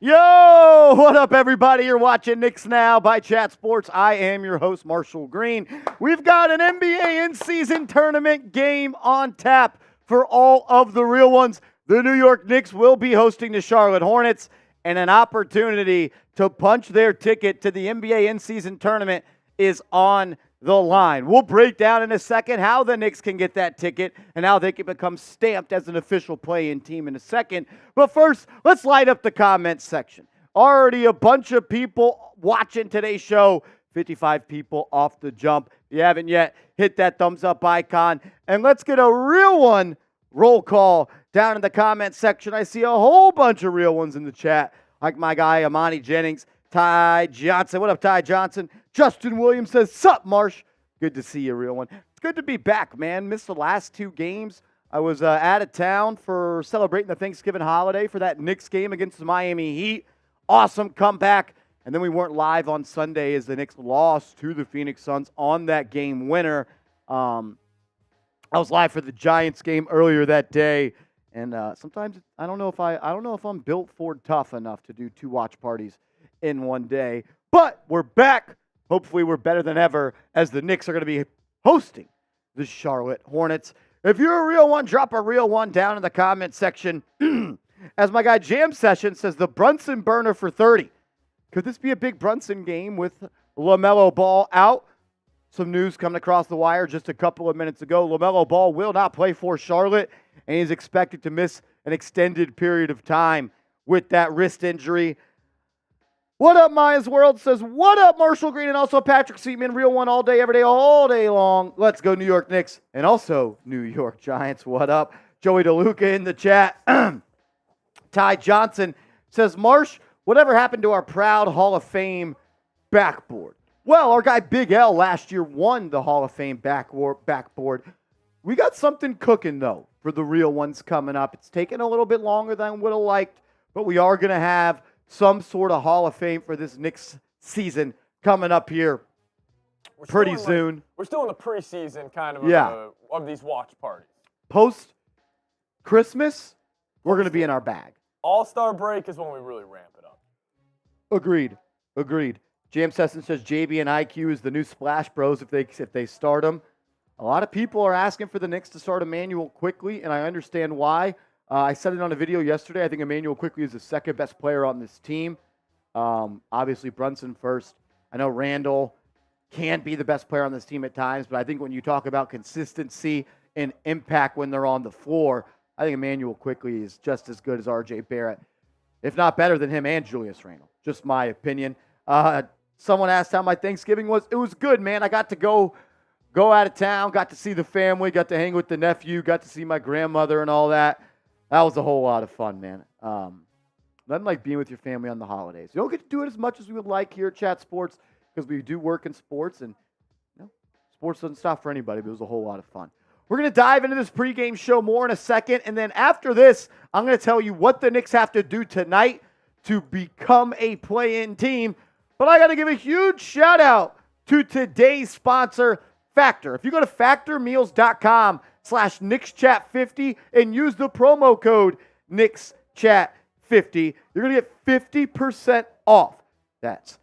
Yo, what up, everybody? You're watching Knicks Now by Chat Sports. I am your host, Marshall Green. We've got an NBA in-season tournament game on tap for all of the real ones. The New York Knicks will be hosting the Charlotte Hornets, and an opportunity to punch their ticket to the NBA in-season tournament is on the line. We'll break down in a second how the Knicks can get that ticket and how they can become stamped as an official play-in team in a second. But first, let's light up the comments section. Already a bunch of people watching today's show, 55 people off the jump. If you haven't yet, hit that thumbs up icon. And let's get a real one roll call down in the comments section. I see a whole bunch of real ones in the chat, like my guy Amani Jennings, Ty Johnson. What up, Ty Johnson? Justin Williams says, sup, Marsh? Good to see you, real one. It's good to be back, man. Missed the last two games. I was out of town for celebrating the Thanksgiving holiday for that Knicks game against the Miami Heat. Awesome comeback. And then we weren't live on Sunday as the Knicks lost to the Phoenix Suns on that game winner. I was live for the Giants game earlier that day. And sometimes I don't know if I'm built for tough enough to do two watch parties in one day. But we're back. Hopefully we're better than ever as the Knicks are going to be hosting the Charlotte Hornets. If you're a real one, drop a real one down in the comment section. As my guy Jam Session says, the Brunson burner for 30. Could this be a big Brunson game with LaMelo Ball out? Some news coming across the wire just a couple of minutes ago. LaMelo Ball will not play for Charlotte, and he's expected to miss an extended period of time with that wrist injury. What up, Maya's World says, what up, Marshall Green, and also Patrick Seaman, real one all day, every day, all day long. Let's go New York Knicks, and also New York Giants. What up? Joey DeLuca in the chat. Ty Johnson says, Marsh, whatever happened to our proud Hall of Fame backboard? Well, our guy Big L last year won the Hall of Fame backboard. We got something cooking, though, for the real ones coming up. It's taken a little bit longer than I would have liked, but we are going to have some sort of Hall of Fame for this Knicks season coming up here pretty soon. We're still in the preseason kind of of these watch parties. Post-Christmas, we're going to be in our bag. All-Star break is when we really ramp it up. Agreed. James Sesson says JB and IQ is the new Splash Bros if they start them. A lot of people are asking for the Knicks to start Emmanuel Quickley, and I understand why. I said it on a video yesterday. I think Emmanuel Quickley is the second best player on this team. Obviously, Brunson first. I know Randle can be the best player on this team at times, but I think when you talk about consistency and impact when they're on the floor, I think Emmanuel Quickley is just as good as R.J. Barrett, if not better than him and Julius Randle. Just my opinion. Someone asked how my Thanksgiving was. It was good, man. I got to go out of town, got to see the family, got to hang with the nephew, got to see my grandmother and all that. That was a whole lot of fun, man. Nothing like being with your family on the holidays. You don't get to do it as much as we would like here at Chat Sports because we do work in sports, and sports doesn't stop for anybody, but it was a whole lot of fun. We're going to dive into this pregame show more in a second, and then after this, I'm going to tell you what the Knicks have to do tonight to become a play-in team. But I got to give a huge shout-out to today's sponsor, Factor. If you go to factormeals.com/KnicksChat50 and use the promo code KnicksChat50, you're going to get 50% off. That's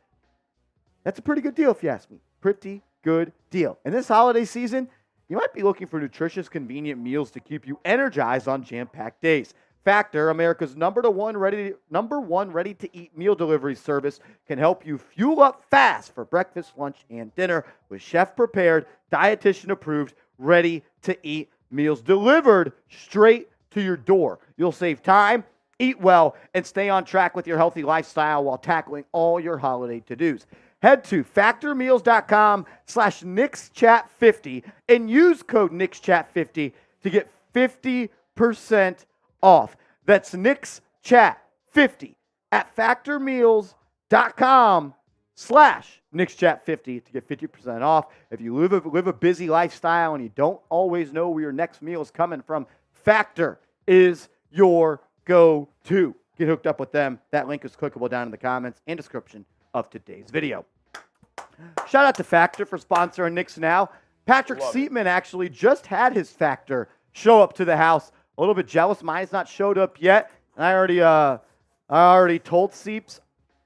a pretty good deal if you ask me. Pretty good deal. And this holiday season, you might be looking for nutritious, convenient meals to keep you energized on jam-packed days. Factor, America's number one ready-to-eat meal delivery service, can help you fuel up fast for breakfast, lunch, and dinner with chef-prepared, dietitian-approved, ready-to-eat meals delivered straight to your door. You'll save time, eat well, and stay on track with your healthy lifestyle while tackling all your holiday to-dos. Head to factormeals.com/KnicksChat50 and use code KnicksChat50 to get 50% off. That's KnicksChat50 at factormeals.com/KnicksChat50 to get 50% off. If you live a busy lifestyle and you don't always know where your next meal is coming from, Factor is your go-to. Get hooked up with them. That link is clickable down in the comments and description of today's video. Shout out to Factor for sponsoring Knicks Now. Patrick Seatman actually just had his Factor show up to the house. A little bit jealous. Mine's not showed up yet. And I already I already told Seeps,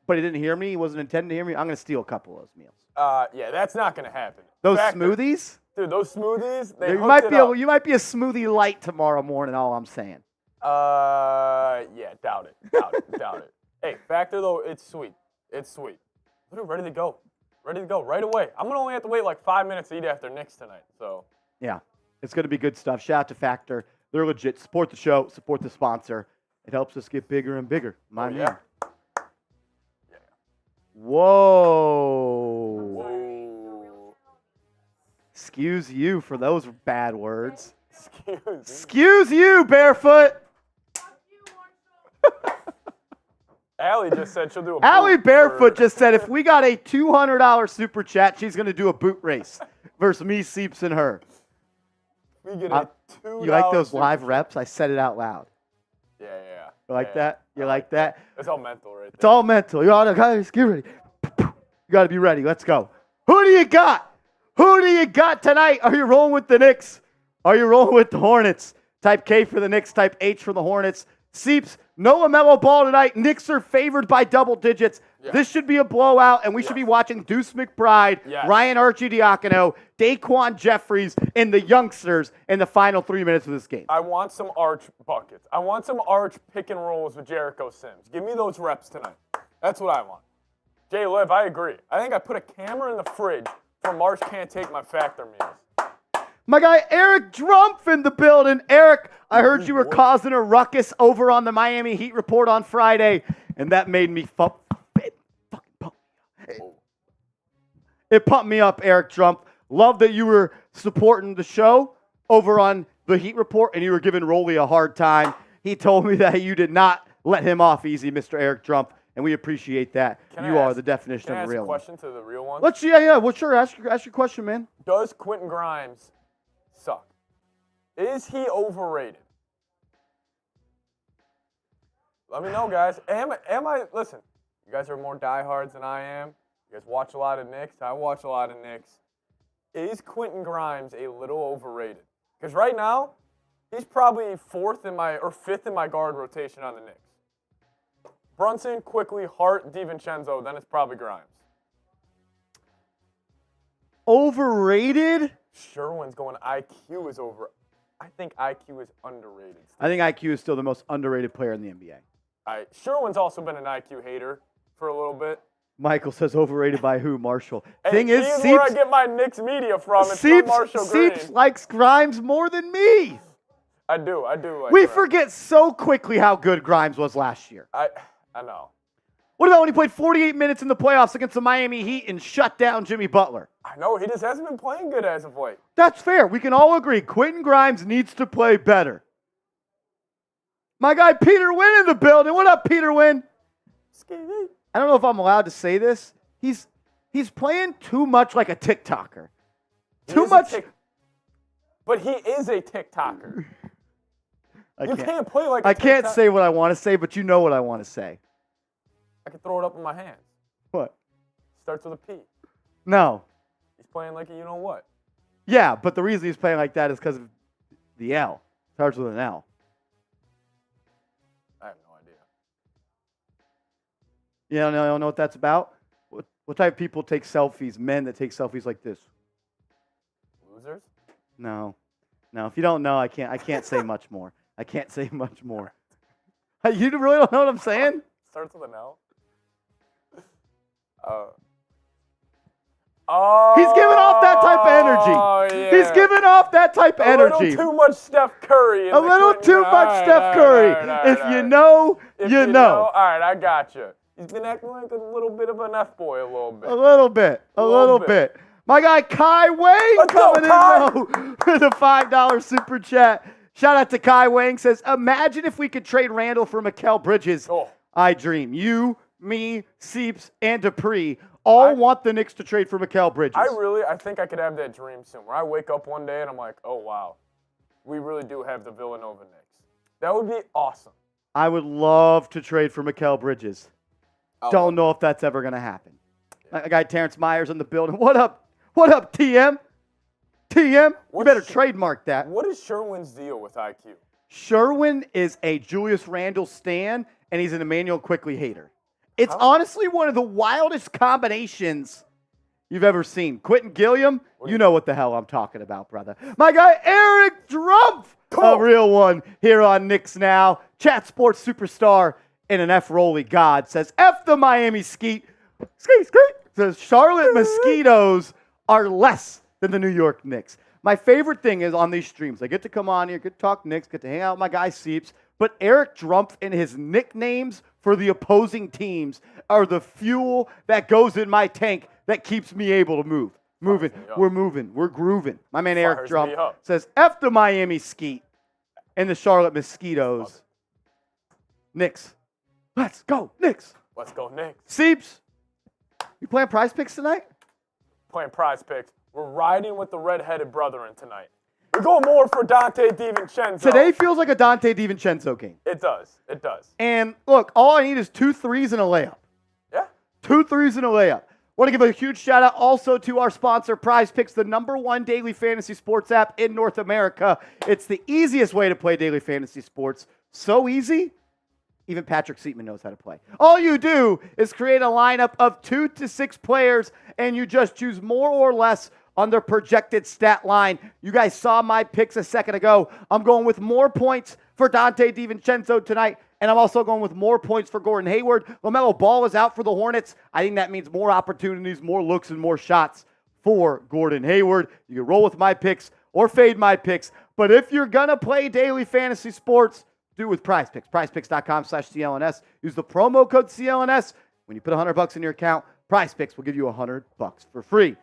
but he didn't hear me. He wasn't intending to hear me. I'm going to steal a couple of those meals. Yeah, that's not going to happen. Those smoothies? Dude, those smoothies, you might be a smoothie light tomorrow morning, all I'm saying. Yeah, doubt it. Hey, Factor, though, it's sweet. It's sweet. Dude, ready to go right away. I'm going to only have to wait like 5 minutes to eat after Knicks tonight, so. Yeah, it's going to be good stuff. Shout out to Factor. They're legit. Support the show. Support the sponsor. It helps us get bigger and bigger. Yeah. Whoa. Excuse you for those bad words. Excuse you, Barefoot. Allie just said she'll do a Allie Barefoot just said if we got a $200 super chat, she's going to do a boot race versus me, Seeps, and her. We get a $2 You like those live chat. reps? I said it out loud. Yeah. You like that? You like that? It's all mental right there. It's all mental. You all guys, get ready. You got to be ready. Let's go. Who do you got? Who do you got tonight? Are you rolling with the Knicks? Are you rolling with the Hornets? Type K for the Knicks. Type H for the Hornets. Seeps, no LaMelo Ball tonight. Knicks are favored by double digits. Yeah. This should be a blowout, and we should be watching Deuce McBride, Ryan Arcidiacono, Daquan Jeffries, and the youngsters in the final 3 minutes of this game. I want some arch buckets. I want some arch pick and rolls with Jericho Sims. Give me those reps tonight. That's what I want. Jay Liv, I agree. I think I put a camera in the fridge for March can't take my Factor meals. My guy Eric Drumpf in the building. Eric, I heard you were causing a ruckus over on the Miami Heat report on Friday, and that made me It pumped me up, Eric Drumpf. Love that you were supporting the show over on the Heat report, and you were giving Rolly a hard time. He told me that you did not let him off easy, Mr. Eric Drumpf, and we appreciate that. You are the definition of a real one. Can I ask a question to the real one? Well, sure. Ask your question, man. Does Quentin Grimes suck? Is he overrated? Let me know, guys. Am I? Listen, you guys are more diehards than I am. You guys watch a lot of Knicks. I watch a lot of Knicks. Is Quentin Grimes a little overrated? Because right now, he's probably fifth in my guard rotation on the Knicks. Brunson, quickly, Hart, DiVincenzo, then it's probably Grimes. Overrated? Sherwin's going IQ is over. I think IQ is underrated. I think IQ is still the most underrated player in the NBA. Sherwin's also been an IQ hater for a little bit. Michael says overrated by who? Marshall. Hey, Thing is, Seeps, where I get my Knicks media from. It's from Marshall Green. Seeps likes Grimes more than me. I do. Like we forget so quickly how good Grimes was last year. I know. What about when he played 48 minutes in the playoffs against the Miami Heat and shut down Jimmy Butler? I know. He just hasn't been playing good as of late. That's fair. We can all agree. Quentin Grimes needs to play better. My guy Peter Wynn in the building. What up, Peter Wynn? I don't know if I'm allowed to say this. He's playing too much like a TikToker. Too much. But he is a TikToker. You can't play like a TikToker. I can't say what I want to say, but you know what I want to say. I can throw it up in my hands. What? Starts with a P. No. He's playing like a you know what. Yeah, but the reason he's playing like that is because of the L. Starts with an L. I have no idea. You don't know what that's about? What type of people take selfies? Men that take selfies like this. Losers? No. If you don't know, I can't say much more. I can't say much more. You really don't know what I'm saying? Starts with an L. He's giving off that type of energy. Yeah. He's giving off that type of energy. A little too much Steph Curry. A little too much Steph Curry. If you know, you know. All right, I got you. He's been acting like a little bit of an F-boy a little bit. A little bit. My guy Kai Wang coming in with a $5 super chat. Shout out to Kai Wang. Says, imagine if we could trade Randle for Mikal Bridges. Oh. I dream. You, me, Seeps, and Dupree all want the Knicks to trade for Mikal Bridges. I think I could have that dream soon, where I wake up one day and I'm like, oh, wow, we really do have the Villanova Knicks. That would be awesome. I would love to trade for Mikal Bridges. Don't know if that's ever going to happen. Yeah. My guy Terrence Myers in the building. What up, TM? TM, you better trademark that. What is Sherwin's deal with IQ? Sherwin is a Julius Randle stan, and he's an Emmanuel Quickly hater. It's honestly one of the wildest combinations you've ever seen. Quentin Gilliam, you know what the hell I'm talking about, brother. My guy Eric Drumpf, a real one here on Knicks Now. Chat Sports superstar and an F-Rolly god says, F the Miami Skeet. Skeet. The Charlotte Mosquitoes are less than the New York Knicks. My favorite thing is on these streams, I get to come on here, get to talk Knicks, get to hang out with my guy Seeps, but Eric Drumpf and his nicknames for the opposing teams are the fuel that goes in my tank that keeps me able to move. We're moving. We're grooving. My man Eric Drumpf says, F the Miami Skeet and the Charlotte Mosquitoes. Knicks. Let's go, Knicks. Let's go, Knicks. Seeps, you playing Prize Picks tonight? Playing Prize Picks. We're riding with the red-headed brethren tonight. We're going more for Dante DiVincenzo. Today feels like a Dante DiVincenzo game. It does. It does. And look, all I need is 2 threes and a layup. Yeah. 2 threes and a layup. Want to give a huge shout out also to our sponsor, Prize Picks, the #1 daily fantasy sports app in North America. It's the easiest way to play daily fantasy sports. So easy, even Patrick Seatman knows how to play. All you do is create a lineup of 2 to 6 players, and you just choose more or less on their projected stat line. You guys saw my picks a second ago. I'm going with more points for Dante DiVincenzo tonight, and I'm also going with more points for Gordon Hayward. LaMelo Ball is out for the Hornets. I think that means more opportunities, more looks, and more shots for Gordon Hayward. You can roll with my picks or fade my picks, but if you're going to play daily fantasy sports, do it with Prize Picks. PrizePicks.com/CLNS. Use the promo code CLNS. When you put $100 in your account, Prize Picks will give you $100 for free.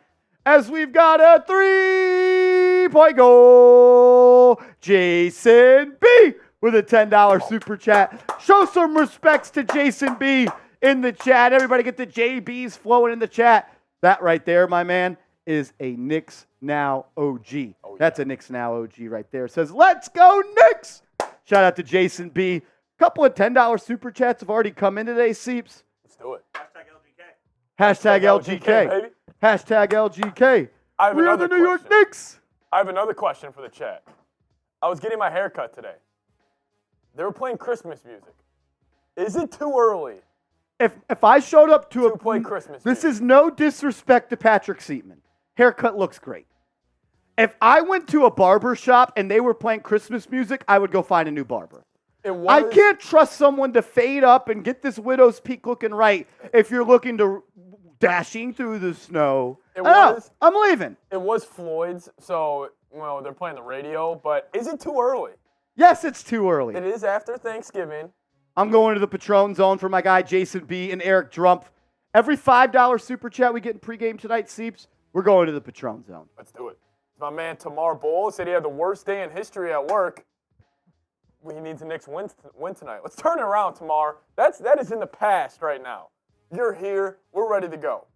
As we've got a 3-point goal, Jason B with a $10 super chat. Show some respects to Jason B in the chat. Everybody get the JBs flowing in the chat. That right there, my man, is a Knicks Now OG. Oh, yeah. That's a Knicks Now OG right there. Says, let's go Knicks! Shout out to Jason B. A couple of $10 super chats have already come in today, Seeps. Let's do it. Hashtag LGK. Baby. Hashtag LGK. We are the New York Knicks. I have another question for the chat. I was getting my hair cut today. They were playing Christmas music. Is it too early if I showed up to play Christmas this music? Is no disrespect to Patrick Seatman. Haircut looks great. If I went to a barber shop and they were playing Christmas music, I would go find a new barber. I can't trust someone to fade up and get this widow's peak looking right if you're looking to dashing through the snow. I'm leaving. It was Floyd's, so they're playing the radio, but is it too early? Yes, it's too early. It is after Thanksgiving. I'm going to the Patron Zone for my guy Jason B and Eric Drumpf. Every $5 super chat we get in pregame tonight, Seeps, we're going to the Patron Zone. Let's do it. My man Tamar Bull said he had the worst day in history at work. He needs the Knicks win tonight. Let's turn it around, Tamar. That is in the past right now. You're here. We're ready to go.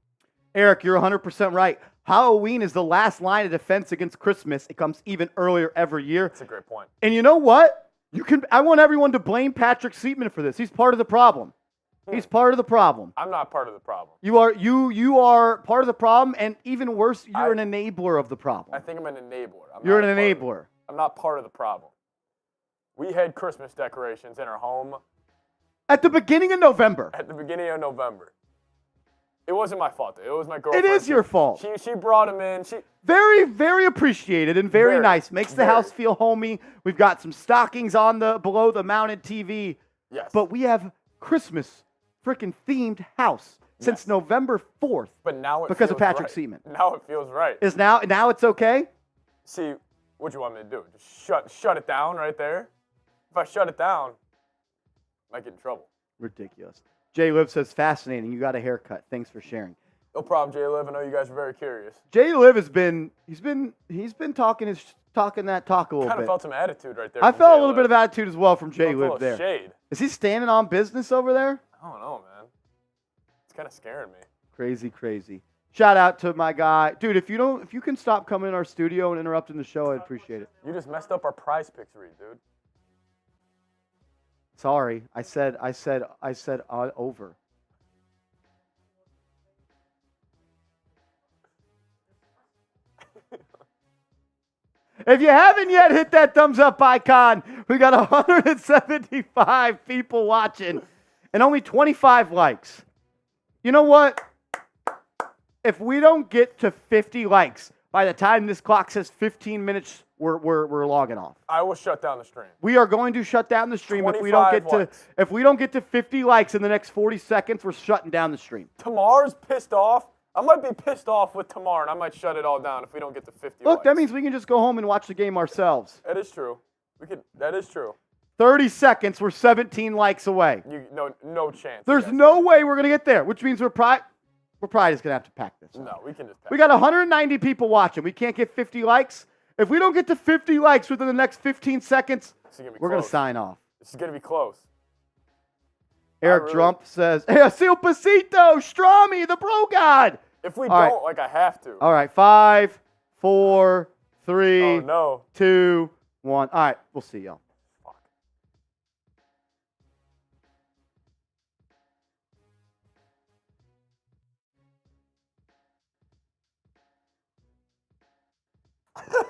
Eric, you're 100% right. Halloween is the last line of defense against Christmas. It comes even earlier every year. That's a great point. And you know what? I want everyone to blame Patrick Seatman for this. He's part of the problem. He's part of the problem. I'm not part of the problem. You are part of the problem, and even worse, you're an enabler of the problem. I think I'm an enabler. You're an enabler. I'm not part of the problem. We had Christmas decorations in our home. At the beginning of November. It wasn't my fault. It was my girlfriend. It is your fault. She brought him in. Very, very appreciated and very nice. Makes the house feel homey. We've got some stockings on below the mounted TV. Yes. But we have Christmas freaking themed house since November 4th. But now it because feels of Patrick right. Seatman. Now it feels right. Now it's okay? See, what do you want me to do? Just shut it down right there? If I shut it down, I might get in trouble. Ridiculous. Jay Liv says, fascinating. You got a haircut. Thanks for sharing. No problem, Jay Liv. I know you guys are very curious. Jay Liv has been talking that talk a little bit. Kind of felt some attitude right there. I felt a little bit of attitude as well from Jay Liv there. Shade. Is he standing on business over there? I don't know, man. It's kind of scaring me. Crazy. Shout out to my guy. Dude, if you can stop coming in our studio and interrupting the show, I'd appreciate it. You just messed up our Prize Picks read, dude. Sorry. I said over. If you haven't yet hit that thumbs up icon, we got 175 people watching. and only 25 likes. You know what? If we don't get to 50 likes by the time this clock says 15 minutes, we're logging off. I will shut down the stream. We are going to shut down the stream if we don't get to 50 likes in the next 40 seconds. We're shutting down the stream. Tamar's pissed off. I might be pissed off with Tamar, and I might shut it all down if we don't get to 50 Look, likes. that means we can just go home and watch the game ourselves. That is true. That is true. 30 seconds. We're 17 likes away. No chance. There's no way we're gonna get there, which means we're probably just gonna have to pack this. No, we can just. We got 190 people watching. We can't get 50 likes. If we don't get to 50 likes within the next 15 seconds, we're going to sign off. This is going to be close. Eric Trump says, hey, Sil Pasito, Strami, the bro god. If we don't, I have to. All right, 5, 4, 3, 2, 1. All right, we'll see y'all.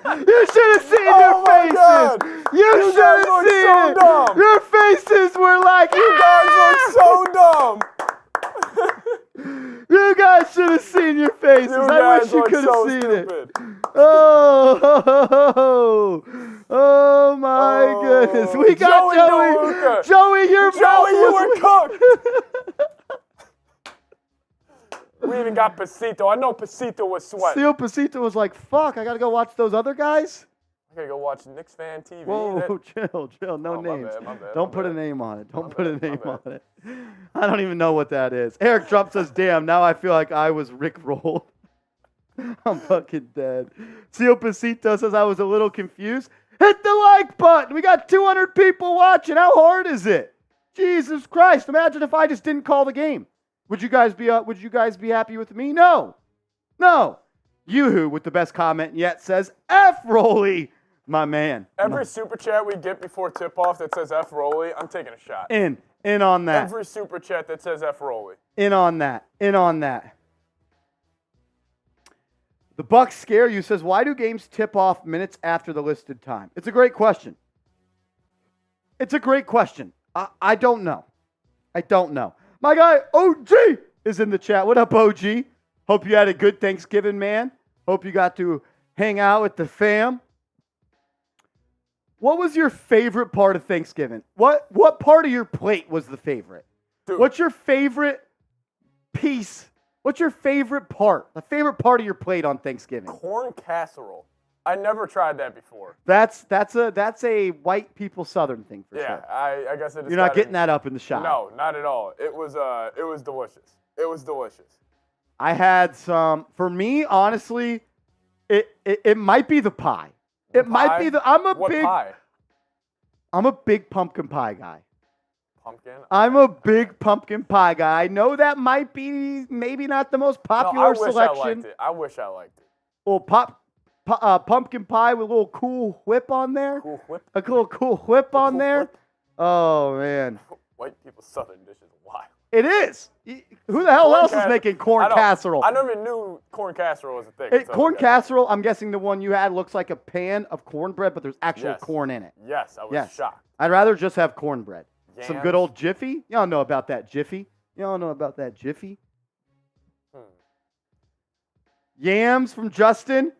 You should have seen your faces. God. You should have seen it. Dumb. Your faces were like, you guys look so dumb. You guys should have seen your faces. I wish you could have seen stupid. It. Oh my goodness. We got Joey. Joey, you were cooked. We even got Pasito. I know Pasito was sweating. Steel Pasito was like, fuck, I got to go watch those other guys? I got to go watch Knicks Fan TV. Whoa, chill. No names. My bad. Don't put a name on it. Don't put a name on it. I don't even know what that is. Eric Trump says, damn, now I feel like I was Rick rolled. I'm fucking dead. Steel Pasito says, I was a little confused. Hit the like button. We got 200 people watching. How hard is it? Jesus Christ. Imagine if I just didn't call the game. Would you guys be happy with me? No. Yoo-hoo with the best comment yet says, F Rolly, my man. Every super chat we get before tip-off that says F Rolly, I'm taking a shot. In on that. Every super chat that says F Rolly. In on that. The Bucks scare you says, why do games tip off minutes after the listed time? It's a great question. I don't know. My guy, OG, is in the chat. What up, OG? Hope you had a good Thanksgiving, man. Hope you got to hang out with the fam. What was your favorite part of Thanksgiving? What part of your plate was the favorite? Dude. What's your favorite piece? What's your favorite part? The favorite part of your plate on Thanksgiving? Corn casserole. I never tried that before. That's a white people Southern thing for sure. Yeah, I guess it is. You're not getting that up in the shop. No, not at all. It was delicious. I had some. For me, honestly, it might be the pie. Might be the. Pie? I'm a big pumpkin pie guy. Pumpkin. I'm a big pumpkin pie guy. I know that might be maybe not the most popular selection. I wish I liked it. Well, pumpkin pie with a little cool whip on there. Cool whip. A cool whip on there. Whip. Oh man. White people's Southern dish is wild. It is. Who the hell else is making corn casserole? I never knew corn casserole was a thing. Corn casserole, I'm guessing the one you had looks like a pan of cornbread, but there's actual corn in it. Yes, I was shocked. I'd rather just have cornbread. Yams. Some good old Jiffy. Y'all know about that Jiffy. Yams from Justin.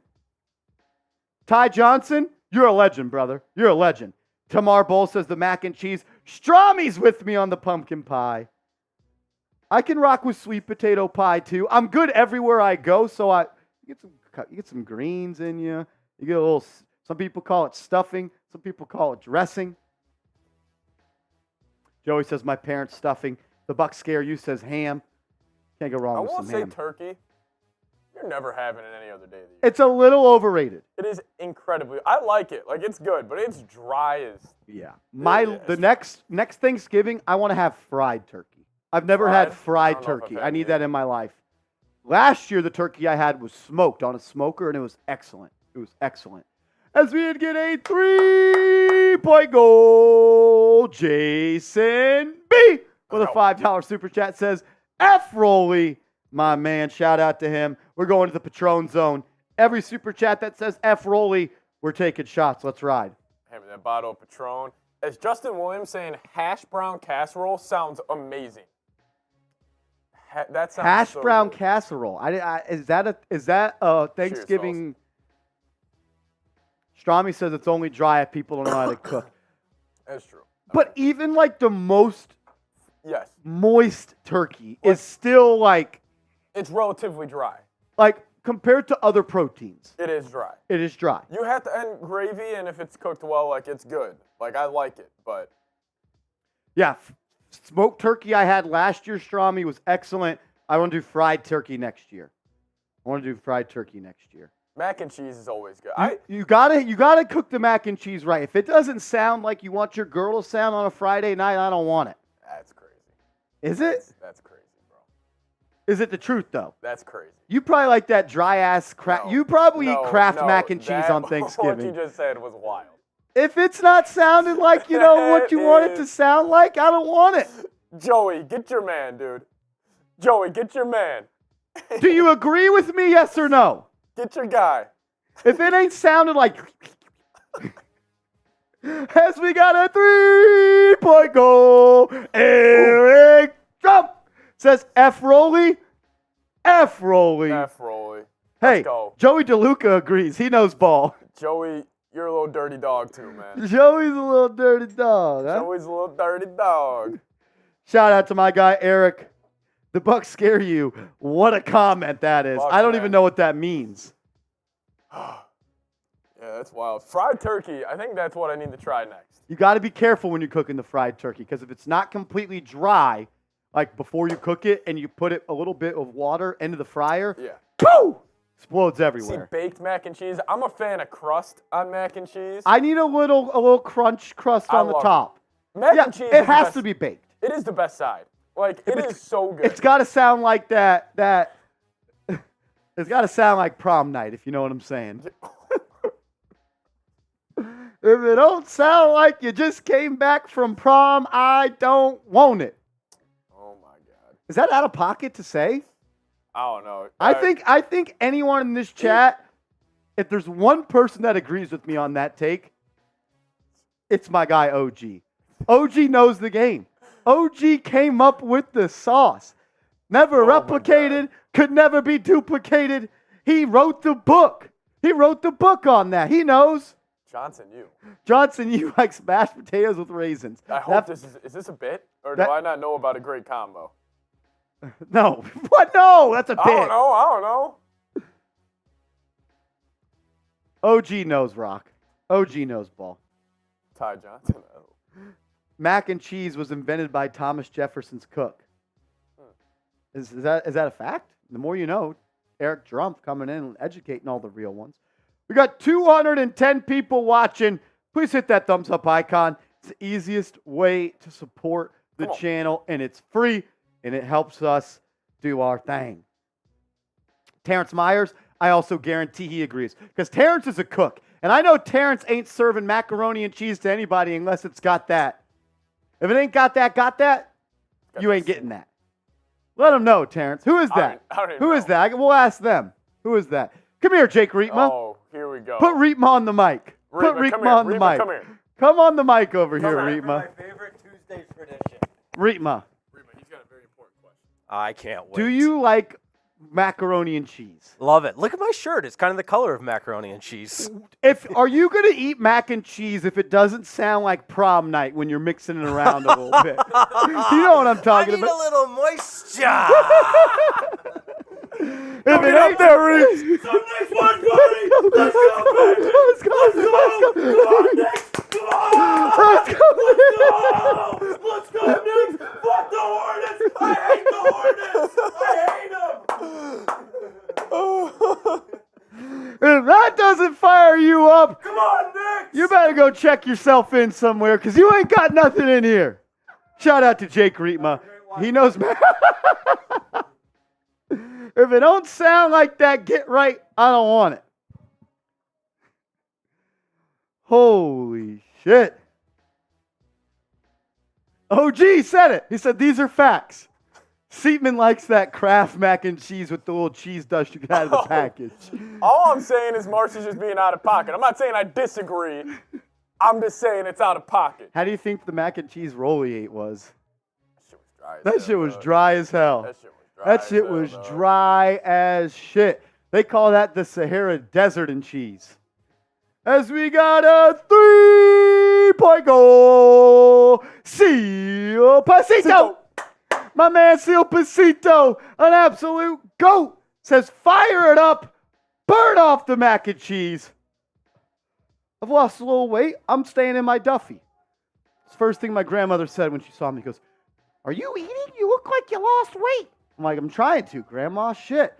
Ty Johnson, you're a legend, brother. You're a legend. Tamar Bowl says the mac and cheese. Strami's with me on the pumpkin pie. I can rock with sweet potato pie too. I'm good everywhere I go, so you get some greens in you. You get a little. Some people call it stuffing. Some people call it dressing. Joey says my parents' stuffing. The Bucks scare you says ham. Can't go wrong with some ham. I won't say turkey. You're never having it any other day of the year. It's a little overrated. It is incredibly. I like it. Like, it's good, but it's dry as. Yeah. The next Thanksgiving, I want to have fried turkey. I've never had fried turkey. I need that in my life. Last year, the turkey I had was smoked on a smoker, and it was excellent. As we get a 3-point goal, Jason B with a $5 super chat says, F Rolly, my man. Shout out to him. We're going to the Patron Zone. Every super chat that says F Rolly, we're taking shots. Let's ride. Having that bottle of Patron. as Justin Williams saying hash brown casserole sounds amazing. That sounds Hash so brown good. casserole. Is that a Thanksgiving? Strami says it's only dry if people don't know how to cook. That's true. But even like the most Yes. moist turkey is still like It's relatively dry. compared to other proteins. It is dry. It is dry. You have to and gravy, and if it's cooked well, like it's good. Like I like it, but Yeah, smoked turkey I had last year, Strami, was excellent. I want to do fried turkey next year. mac and cheese is always good. You gotta cook the mac and cheese right. If it doesn't sound like you want your girl to sound on a Friday night, I don't want it. That's crazy. Is it? That's crazy, bro. Is it the truth though? That's crazy. You probably like that dry ass crap. No, You probably eat Kraft no, mac and cheese that- on What Thanksgiving. you just said was wild. If it's not sounding like you know what you want it to sound like, I don't want it. Joey, get your man, dude. Joey, get your man. Do you agree with me? Yes or no? Get your guy. If it ain't sounding like as we got a 3-point goal, Eric Trump says F Rolly. F Rolly. Hey, go. Joey DeLuca agrees. He knows ball. Joey, you're a little dirty dog too, man. Joey's a little dirty dog. Huh? Joey's a little dirty dog. Shout out to my guy Eric. The Bucks scare you. What a comment that is. Bucks, I don't man. even know what that means. Yeah, that's wild. Fried turkey, I think that's what I need to try next. You got to be careful when you're cooking the fried turkey because if it's not completely dry, like before you cook it and you put it a little bit of water into the fryer, Yeah. poof, explodes See, everywhere. baked mac and cheese. I'm a fan of crust on mac and cheese. I need a little crust I on the love top. Mac Yeah, and cheese. it has to be baked. It is the best side. Like it is so good. It's got to sound like that. It's got to sound like prom night, if you know what I'm saying. If it don't sound like you just came back from prom, I don't want it. Oh my god. Is that out of pocket to say? I don't know. I think anyone in this chat, if there's one person that agrees with me on that take, it's my guy OG. OG knows the game. OG came up with the sauce. Never replicated, could never be duplicated. He wrote the book. He wrote the book on that. He knows. Johnson, you like mashed potatoes with raisins. I hope is this a bit? Or do I not know about a great combo? No. What? No, that's a bit. I don't know. OG knows rock. OG knows ball. Ty Johnson. Oh. Mac and cheese was invented by Thomas Jefferson's cook. Is that a fact? The more you know. Eric Drumpf coming in and educating all the real ones. We got 210 people watching. Please hit that thumbs up icon. It's the easiest way to support the channel, and it's free, and it helps us do our thing. Terrence Myers, I also guarantee he agrees, because Terrence is a cook, and I know Terrence ain't serving macaroni and cheese to anybody unless it's got that. If it ain't got that, you ain't getting that. Let them know, Terrence. Who is that? Who is that? We'll ask them. Who is that? Come here, Jake Rietma. Oh, here we go. Put Rietma on the mic. Put Rietma on the mic. Come here. Come on the mic over here, Rietma. My favorite Tuesday tradition. Rietma, He's got a very important question. I can't wait. do you like macaroni and cheese? Love it. Look at my shirt. It's kind of the color of macaroni and cheese. Are you gonna eat mac and cheese if it doesn't sound like prom night when you're mixing it around a little bit? You know what I'm talking I need about. a little moisture. If it ain't there, Reese. Next one, buddy. Let's go, baby. Let's go. Come on, Knicks. Come on. Let's go. Let's go, Knicks. Fuck the Hornets. I hate the Hornets. I hate them. If that doesn't fire you up, Come on, Knicks. you better go check yourself in somewhere because you ain't got nothing in here. Shout out to Jake Rietma. He knows. If it don't sound like that, get right. I don't want it. Holy shit. OG said it. He said these are facts. Seatman likes that Kraft mac and cheese with the little cheese dust you get out of the package. All I'm saying is Marcy's just being out of pocket. I'm not saying I disagree. I'm just saying it's out of pocket. How do you think the mac and cheese roll he ate was? That shit was That shit was dry dry. as hell. That shit was dry. That as shit hell, was dog. dry as shit. They call that the Sahara Desert and cheese. As we got a 3-point goal, Seal Pasito. My man Seal Pasito, an absolute GOAT, says fire it up, burn off the mac and cheese. I've lost a little weight. I'm staying in my Duffy. It's the first thing my grandmother said when she saw me. She goes, "Are you eating? You look like you lost weight." I'm like, "I'm trying to, Grandma. Shit.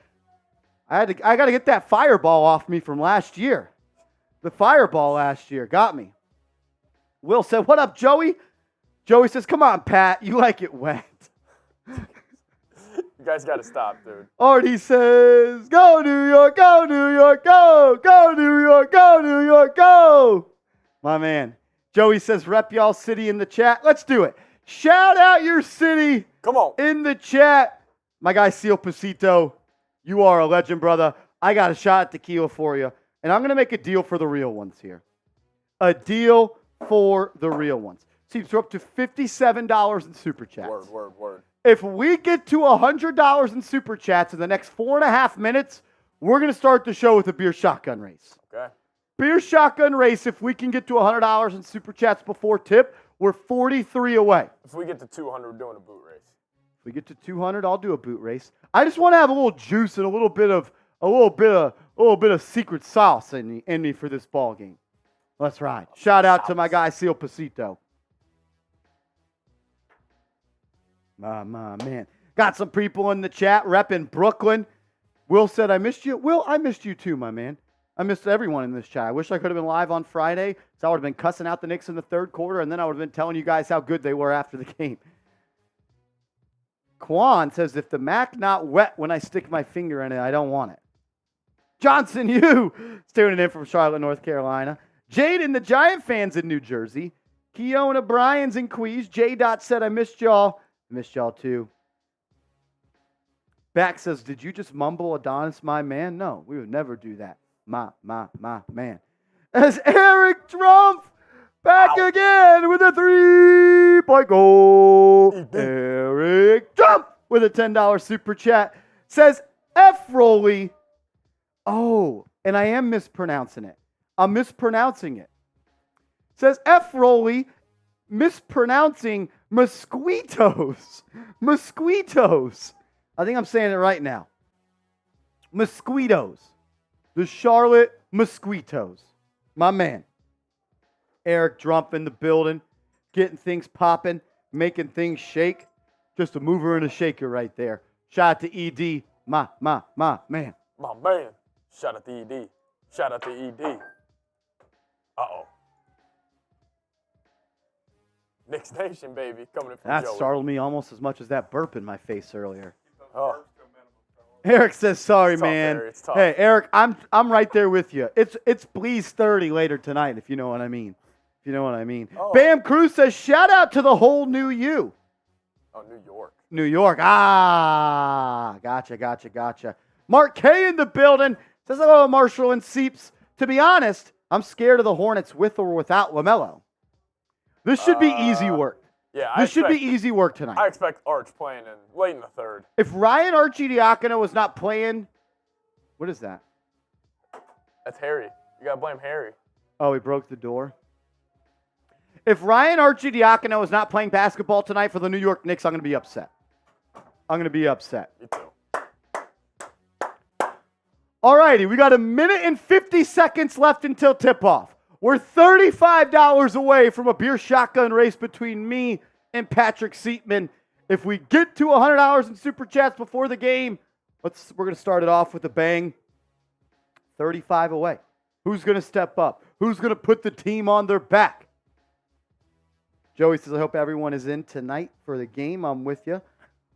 I got to get that fireball off me from last year. The fireball last year got me." Will said, "What up, Joey?" Joey says, "Come on, Pat. You like it wet." You guys got to stop, dude. Artie says, "Go New York, go New York, go, go New York, go New York, go." My man. Joey says, "Rep y'all city in the chat." Let's do it. Shout out your city. Come on. In the chat. My guy Seal Pasito, you are a legend, brother. I got a shot at tequila for you. And I'm going to make a deal for the real ones here. A deal for the real ones. Seems we're up to $57 in super chats. Word. If we get to $100 in super chats in the next 4.5 minutes, we're going to start the show with a beer shotgun race. Okay. Beer shotgun race, if we can get to $100 in super chats before tip, we're 43 away. If we get to 200, we're doing a boot race. If we get to 200, I'll do a boot race. I just want to have a little juice and a little bit of secret sauce in me for this ball game. Let's ride. Shout out to my guy Seal Pasito. My man. Got some people in the chat repping Brooklyn. Will said, "I missed you." Will, I missed you too, my man. I missed everyone in this chat. I wish I could have been live on Friday, so I would have been cussing out the Knicks in the third quarter, and then I would have been telling you guys how good they were after the game. Quan says, "If the Mac not wet when I stick my finger in it, I don't want it." Johnson, you tuning in from Charlotte, North Carolina. Jaden, the Giant fans in New Jersey. Keona Bryan's in Queens. J. Dot said, "I missed y'all." I missed y'all too. Back says, "Did you just mumble Adonis, my man?" No, we would never do that. My man. As Eric Trump back again with a 3-point goal. Eric Trump with a $10 super chat says, "F Rolly." Oh, and I am mispronouncing it. I'm mispronouncing it. Says F Rolly, mispronouncing mosquitoes. Mosquitoes. I think I'm saying it right now. Mosquitoes. The Charlotte Mosquitoes. My man. Eric Trump in the building. Getting things popping. Making things shake. Just a mover and a shaker right there. Shout out to ED. My man. My man. Shout out to ED. Shout out to ED. Uh-oh. Knicks Nation, baby. Coming in from That Joey. startled me almost as much as that burp in my face earlier. Oh. Eric says, "Sorry, It's tough, man." Eric. It's tough. Hey, Eric, I'm right there with you. It's Bleeze 30 later tonight, if you know what I mean. Oh. Bam Cruz says, "Shout out to the whole new you." Oh, New York. New York. Gotcha. Mark K in the building. Says, "Hello, Marshall and Seeps. To be honest, I'm scared of the Hornets with or without LaMelo. This should be easy work. Yeah, This should be easy work tonight. I expect Arch playing in late in the third. If Ryan Arcidiacono was not playing, what is that? That's Harry. You got to blame Harry. Oh, he broke the door. If Ryan Arcidiacono is not playing basketball tonight for the New York Knicks, I'm going to be upset. Me too. All righty, we got 1 minute and 50 seconds left until tip-off. We're $35 away from a beer shotgun race between me and Patrick Seatman. If we get to $100 in super chats before the game, we're going to start it off with a bang. 35 away. Who's going to step up? Who's going to put the team on their back? Joey says, "I hope everyone is in tonight for the game. I'm with you."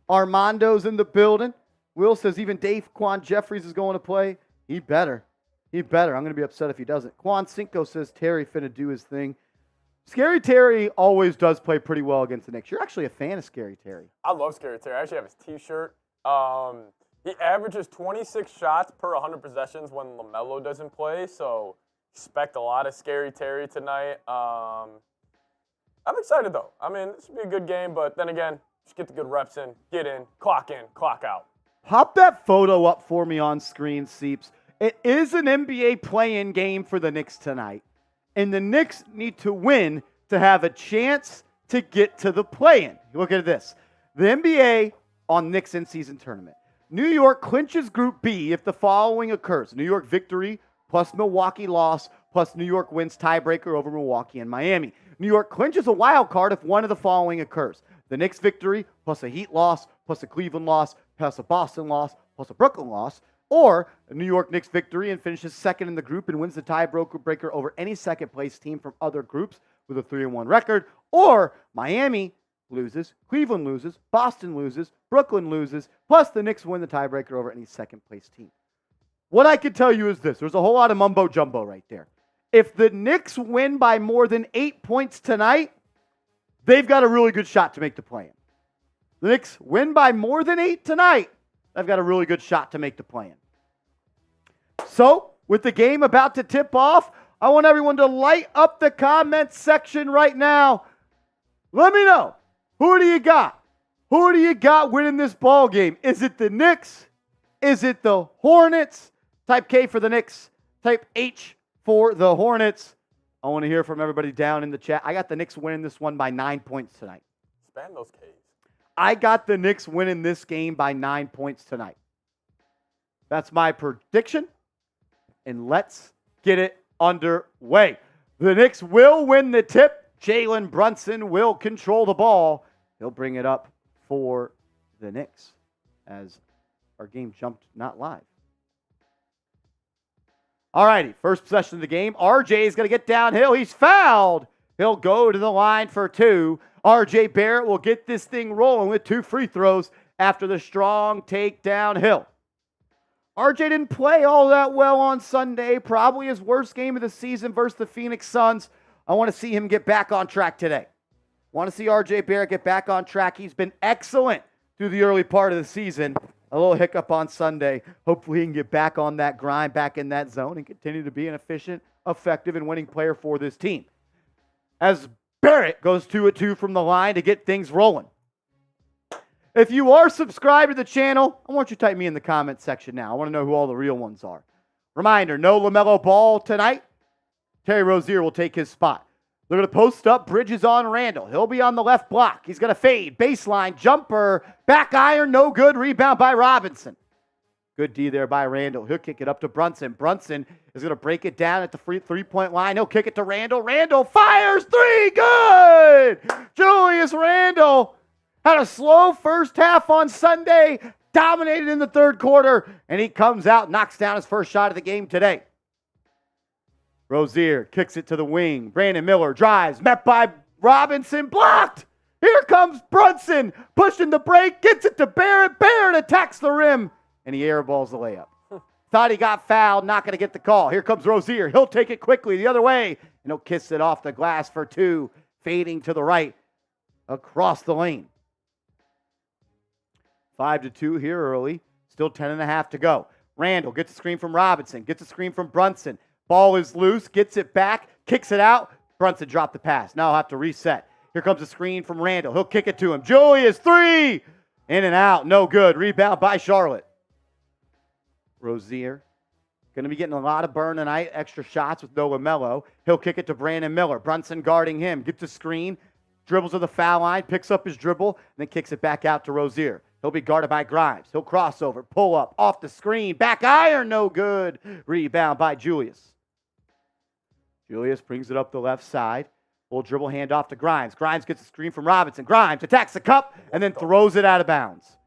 Armando's in the building. Will says, "Even Dave Quan Jeffries is going to play." He better. I'm going to be upset if he doesn't. Quan Cinco says, "Terry finna do his thing." Scary Terry always does play pretty well against the Knicks. You're actually a fan of Scary Terry. I love Scary Terry. I actually have his T-shirt. He averages 26 shots per 100 possessions when LaMelo doesn't play, so Expect a lot of scary Terry tonight. I'm excited, though. I mean, this will be a good game, but then again, just get the good reps in, clock out. Pop that photo up for me on screen, Seeps. It is an NBA play-in game for the Knicks tonight, and the Knicks need to win to have a chance to get to the play-in. Look at this. The NBA on Knicks in-season tournament. New York clinches Group B if the following occurs. New York victory plus Milwaukee loss plus New York wins tiebreaker over Milwaukee and Miami. New York clinches a wild card if one of the following occurs. The Knicks victory plus a Heat loss plus a Cleveland loss plus a Boston loss plus a Brooklyn loss. Or a New York Knicks victory and finishes second in the group and wins the tiebreaker over any second-place team from other groups with a 3-1 record. Or Miami loses, Cleveland loses, Boston loses, Brooklyn loses, plus the Knicks win the tiebreaker over any second-place team. What I can tell you is this. There's a whole lot of mumbo-jumbo right there. If the Knicks win by more than 8 points tonight, they've got a really good shot to make the play-in. The Knicks win by more than 8 tonight, they've got a really good shot to make the play-in. So, with the game about to tip off, I want everyone to light up the comments section right now. Let me know. Who do you got? Who do you got winning this ball game? Is it the Knicks? Is it the Hornets? Type K for the Knicks. Type H for the Hornets. I want to hear from everybody down in the chat. I got the Knicks winning this one by 9 points tonight. Spam those Ks. I got the Knicks winning this game by 9 points tonight. That's my prediction. And let's get it underway. The Knicks will win the tip. Jalen Brunson will control the ball. He'll bring it up for the Knicks as our game jumped not live. All righty, first possession of the game. RJ is going to get downhill. He's fouled. He'll go to the line for 2. RJ Barrett will get this thing rolling with 2 free throws after the strong take downhill. RJ didn't play all that well on Sunday. Probably his worst game of the season versus the Phoenix Suns. I want to see him get back on track today. Want to see RJ Barrett get back on track. He's been excellent through the early part of the season. A little hiccup on Sunday. Hopefully he can get back on that grind, back in that zone, and continue to be an efficient, effective, and winning player for this team. As Barrett goes 2-2 from the line to get things rolling. If you are subscribed to the channel, I want you to type me in the comments section now. I want to know who all the real ones are. Reminder, no LaMelo Ball tonight. Terry Rozier will take his spot. They're going to post up Bridges on Randle. He'll be on the left block. He's going to fade. Baseline, jumper, back iron, no good. Rebound by Robinson. Good D there by Randle. He'll kick it up to Brunson. Brunson is going to break it down at the three-point line. He'll kick it to Randle. Randle fires 3. Good! Julius Randle had a slow first half on Sunday, dominated in the third quarter, and he comes out, knocks down his first shot of the game today. Rozier kicks it to the wing. Brandon Miller drives, met by Robinson, blocked. Here comes Brunson, pushing the break, gets it to Barrett. Barrett attacks the rim, and he airballs the layup. Thought he got fouled, not going to get the call. Here comes Rozier. He'll take it quickly the other way, and he'll kiss it off the glass for 2, fading to the right across the lane. 5-2 here early. Still 10.5 to go. Randle gets a screen from Robinson, gets a screen from Brunson. Ball is loose, gets it back, kicks it out. Brunson dropped the pass. Now I'll have to reset. Here comes a screen from Randle. He'll kick it to him. Julius, 3! In and out, no good. Rebound by Charlotte. Rozier going to be getting a lot of burn tonight. Extra shots with no LaMelo. He'll kick it to Brandon Miller. Brunson guarding him. Gets a screen. Dribbles to the foul line. Picks up his dribble. And then kicks it back out to Rozier. He'll be guarded by Grimes. He'll cross over. Pull up. Off the screen. Back iron. No good. Rebound by Julius. Julius brings it up the left side. Full dribble handoff to Grimes. Grimes gets a screen from Robinson. Grimes attacks the cup and then throws it out of bounds.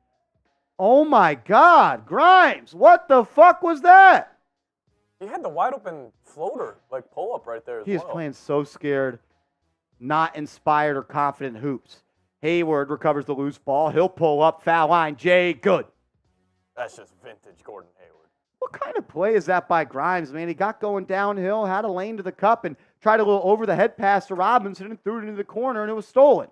Oh my God, Grimes, what the fuck was that? He had the wide open floater, like pull up right there as He is playing so scared, not inspired or confident hoops. Hayward recovers the loose ball. He'll pull up, foul line. Jay, good. That's just vintage Gordon Hayward. What kind of play is that by Grimes, man? He got going downhill, had a lane to the cup, and tried a little over-the-head pass to Robinson and threw it into the corner, and it was stolen.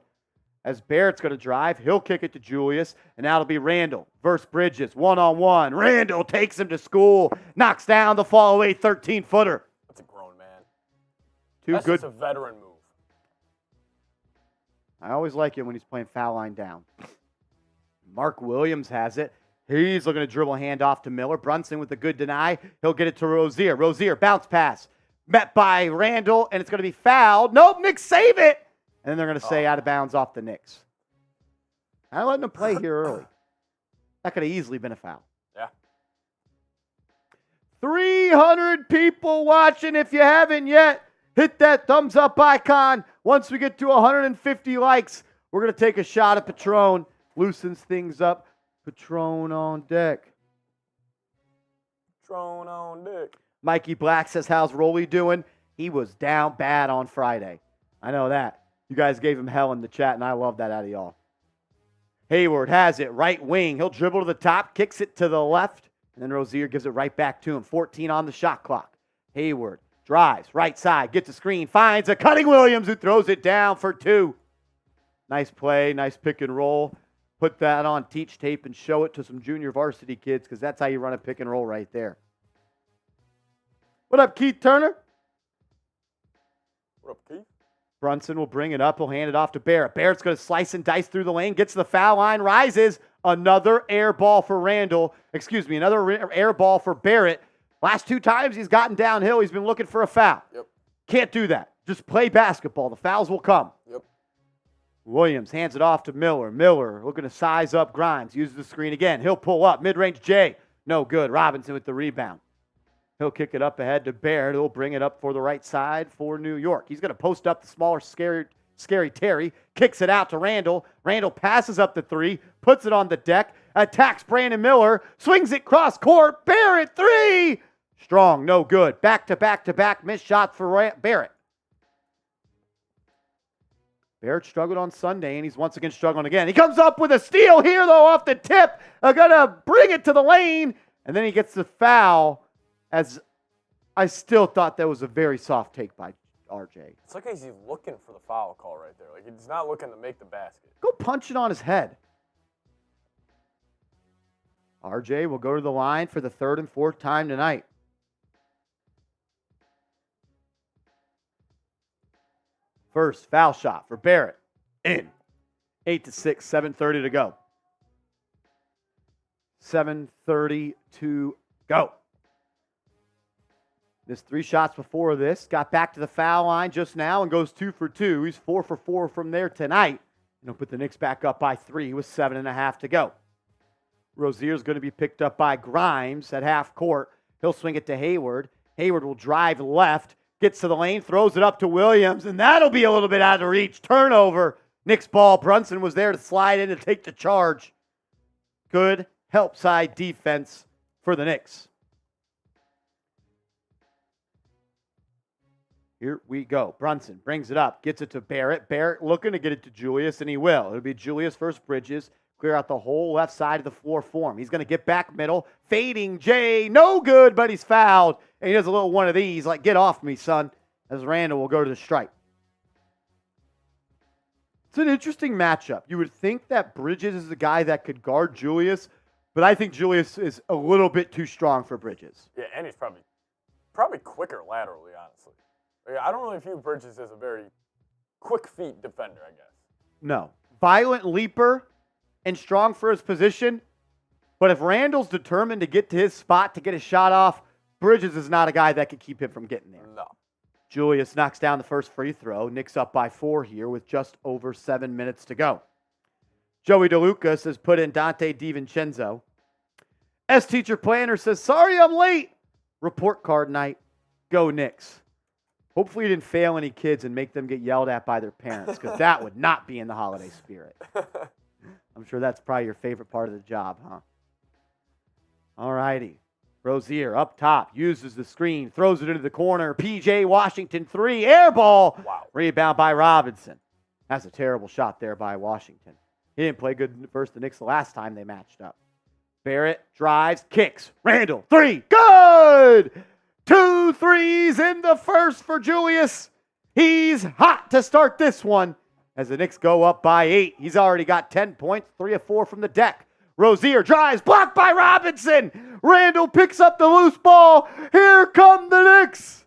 As Barrett's going to drive, he'll kick it to Julius, and that'll be Randle versus Bridges, one-on-one. Randle takes him to school, knocks down the fall-away 13-footer. That's a grown man. That's good. just a veteran move. I always like it when he's playing foul line down. Mark Williams has it. He's looking to dribble handoff to Miller. Brunson with a good deny. He'll get it to Rozier. Rozier, bounce pass. Met by Randle, and it's going to be fouled. Nope, Knicks save it. And then they're going to say out of bounds off the Knicks. I letting them play here early. That could have easily been a foul. Yeah. 300 people watching. If you haven't yet, hit that thumbs up icon. Once we get to 150 likes, we're going to take a shot at Patron. Loosens things up. Patron on deck. Patron on deck. Mikey Black says, how's Rolly doing? He was down bad on Friday. I know that. You guys gave him hell in the chat, and I love that out of y'all. Hayward has it, right wing. He'll dribble to the top, kicks it to the left, and then Rozier gives it right back to him. 14 on the shot clock. Hayward drives, right side, gets a screen, finds a Cutting Williams who throws it down for 2. Nice play, nice pick and roll. Put that on teach tape and show it to some junior varsity kids because that's how you run a pick and roll right there. What up, Keith Turner? What up, Keith? Brunson will bring it up. He'll hand it off to Barrett. Barrett's going to slice and dice through the lane, gets to the foul line, rises. Another air ball for Randle. Another air ball for Barrett. Last 2 times he's gotten downhill, he's been looking for a foul. Yep. Can't do that. Just play basketball. The fouls will come. Yep. Williams hands it off to Miller. Miller looking to size up Grimes. Uses the screen again. He'll pull up. Mid-range J. No good. Robinson with the rebound. He'll kick it up ahead to Barrett. He'll bring it up for the right side for New York. He's going to post up the smaller, scary Terry. Kicks it out to Randle. Randle passes up the 3. Puts it on the deck. Attacks Brandon Miller. Swings it cross court. Barrett 3. Strong. No good. Back to back. Missed shots for Barrett. Barrett struggled on Sunday, and he's once again struggling again. He comes up with a steal here, though, off the tip. Going to bring it to the lane, and then he gets the foul, as I still thought that was a very soft take by RJ. It's like he's looking for the foul call right there. Like he's not looking to make the basket. Go punch it on his head. RJ will go to the line for the 3rd and 4th time tonight. First foul shot for Barrett. In. 8-6, 7:30 to go. 7:30 to go. Missed 3 shots before this. Got back to the foul line just now and goes 2 for 2. He's 4 for 4 from there tonight. And he'll put the Knicks back up by 3 with 7.5 to go. Rozier's going to be picked up by Grimes at half court. He'll swing it to Hayward. Hayward will drive left. Gets to the lane, throws it up to Williams, and that'll be a little bit out of reach. Turnover. Knicks ball. Brunson was there to slide in to take the charge. Good help side defense for the Knicks. Here we go. Brunson brings it up, gets it to Barrett. Barrett looking to get it to Julius, and he will. It'll be Julius versus Bridges. Clear out the whole left side of the floor for him. He's going to get back middle. Fading Jay. No good, but he's fouled. And he does a little one of these, like, get off me, son, as Randle will go to the stripe. It's an interesting matchup. You would think that Bridges is the guy that could guard Julius, but I think Julius is a little bit too strong for Bridges. Yeah, and he's probably quicker laterally, honestly. Like, I don't really view Bridges as a very quick feet defender, I guess. No. Violent leaper and strong for his position, but if Randle's determined to get to his spot to get a shot off, Bridges is not a guy that could keep him from getting there. No. Julius knocks down the first free throw. Knicks up by 4 here with just over 7 minutes to go. Joey DeLucas has put in Dante DiVincenzo. S-Teacher Planner says, sorry I'm late. Report card night. Go Knicks. Hopefully you didn't fail any kids and make them get yelled at by their parents, because that would not be in the holiday spirit. I'm sure that's probably your favorite part of the job, huh? All righty. Rozier up top, uses the screen, throws it into the corner. P.J. Washington, 3, air ball. Wow. Rebound by Robinson. That's a terrible shot there by Washington. He didn't play good versus the Knicks the last time they matched up. Barrett drives, kicks. Randle, 3, good! 2 threes in the first for Julius. He's hot to start this one as the Knicks go up by 8. He's already got 10 points, 3 of 4 from the deck. Rozier drives, blocked by Robinson. Randle picks up the loose ball. Here come the Knicks.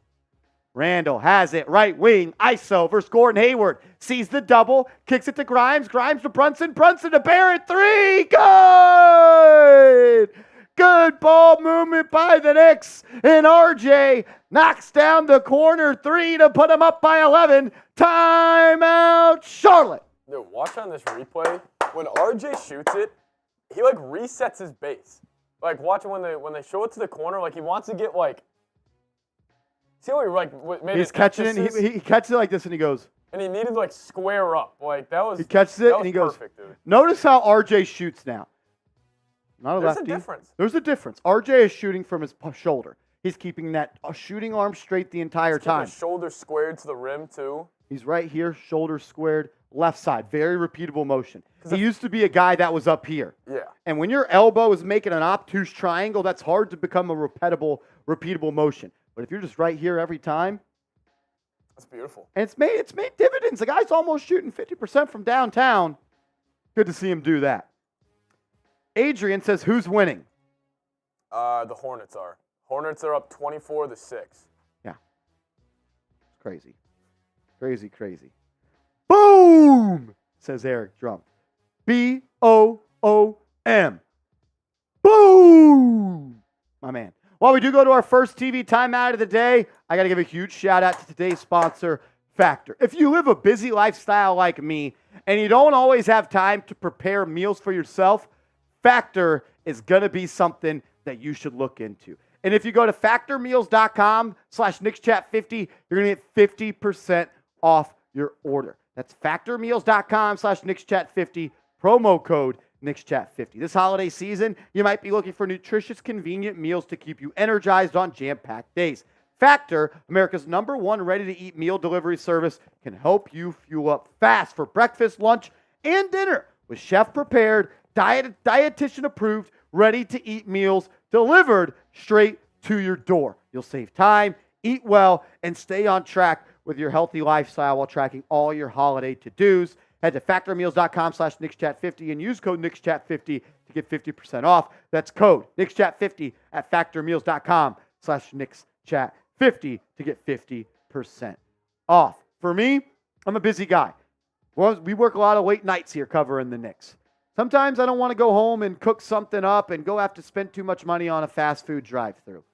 Randle has it, right wing, ISO versus Gordon Hayward. Sees the double, kicks it to Grimes, Grimes to Brunson, Brunson to Barrett, 3, good! Good ball movement by the Knicks, and RJ knocks down the corner 3 to put them up by 11. Timeout, Charlotte. Dude, watch on this replay. When RJ shoots it, he like resets his base. Like watch it when they show it to the corner, like he wants to get like. See how he like made He's catching it. He catches it like this, and he goes. And he needed to like square up. Like that was. He catches it and he goes. Perfect, dude. Notice how RJ shoots now. Not a There's lefty. a difference. There's a difference. RJ is shooting from his shoulder. He's keeping that shooting arm straight the entire time. His shoulder squared to the rim too. He's right here, shoulder squared, left side. Very repeatable motion. He used to be a guy that was up here. Yeah. And when your elbow is making an obtuse triangle, that's hard to become a repeatable motion. But if you're just right here every time, that's beautiful. And it's made dividends. The guy's almost shooting 50% from downtown. Good to see him do that. Adrian says, who's winning? The Hornets are. Hornets are up 24-6. Yeah. It's crazy. Crazy, crazy. Boom, says Eric Drum. B-O-O-M. Boom. My man. While we do go to our first TV timeout of the day, I got to give a huge shout out to today's sponsor, Factor. If you live a busy lifestyle like me and you don't always have time to prepare meals for yourself, Factor is going to be something that you should look into. And if you go to factormeals.com/NicksChat50, you're going to get 50% off your order. That's factormeals.com/NicksChat50, promo code NicksChat50. This holiday season, you might be looking for nutritious, convenient meals to keep you energized on jam-packed days. Factor, America's #1 ready-to-eat meal delivery service, can help you fuel up fast for breakfast, lunch, and dinner with chef-prepared, dietitian-approved, ready-to-eat meals delivered straight to your door. You'll save time, eat well, and stay on track with your healthy lifestyle while tracking all your holiday to-dos. Head to factormeals.com/NicksChat50 and use code NicksChat50 to get 50% off. That's code NicksChat50 at factormeals.com/NicksChat50 to get 50% off. For me, I'm a busy guy. Well, we work a lot of late nights here covering the Knicks. Sometimes I don't want to go home and cook something up and go have to spend too much money on a fast food drive-thru.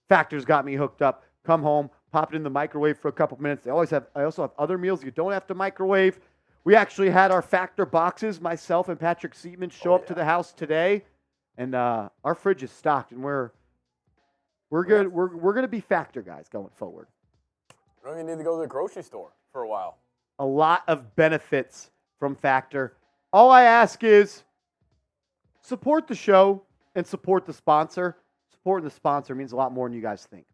Factor's got me hooked up. Come home, pop it in the microwave for a couple minutes. I also have other meals you don't have to microwave. We actually had our Factor boxes, myself and Patrick Seaman, show up to the house today, and our fridge is stocked, and we're good. We're going to be Factor guys going forward. You don't even need to go to the grocery store for a while. A lot of benefits from Factor. All I ask is support the show and support the sponsor. Supporting the sponsor means a lot more than you guys think.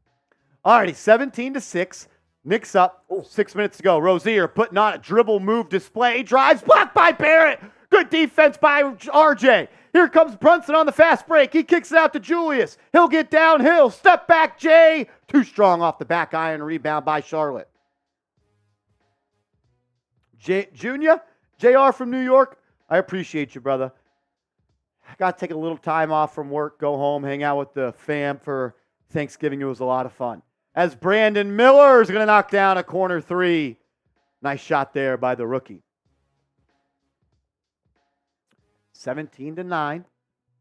All righty, 17-6. Knicks up. 6 minutes to go. Rozier putting on a dribble move display. Drives, blocked by Barrett. Good defense by RJ. Here comes Brunson on the fast break. He kicks it out to Julius. He'll get downhill. Step back, Jay. Too strong off the back iron. Rebound by Charlotte. Junior, JR from New York, I appreciate you, brother. I got to take a little time off from work, go home, hang out with the fam for Thanksgiving. It was a lot of fun. As Brandon Miller is going to knock down a corner 3. Nice shot there by the rookie. 17-9.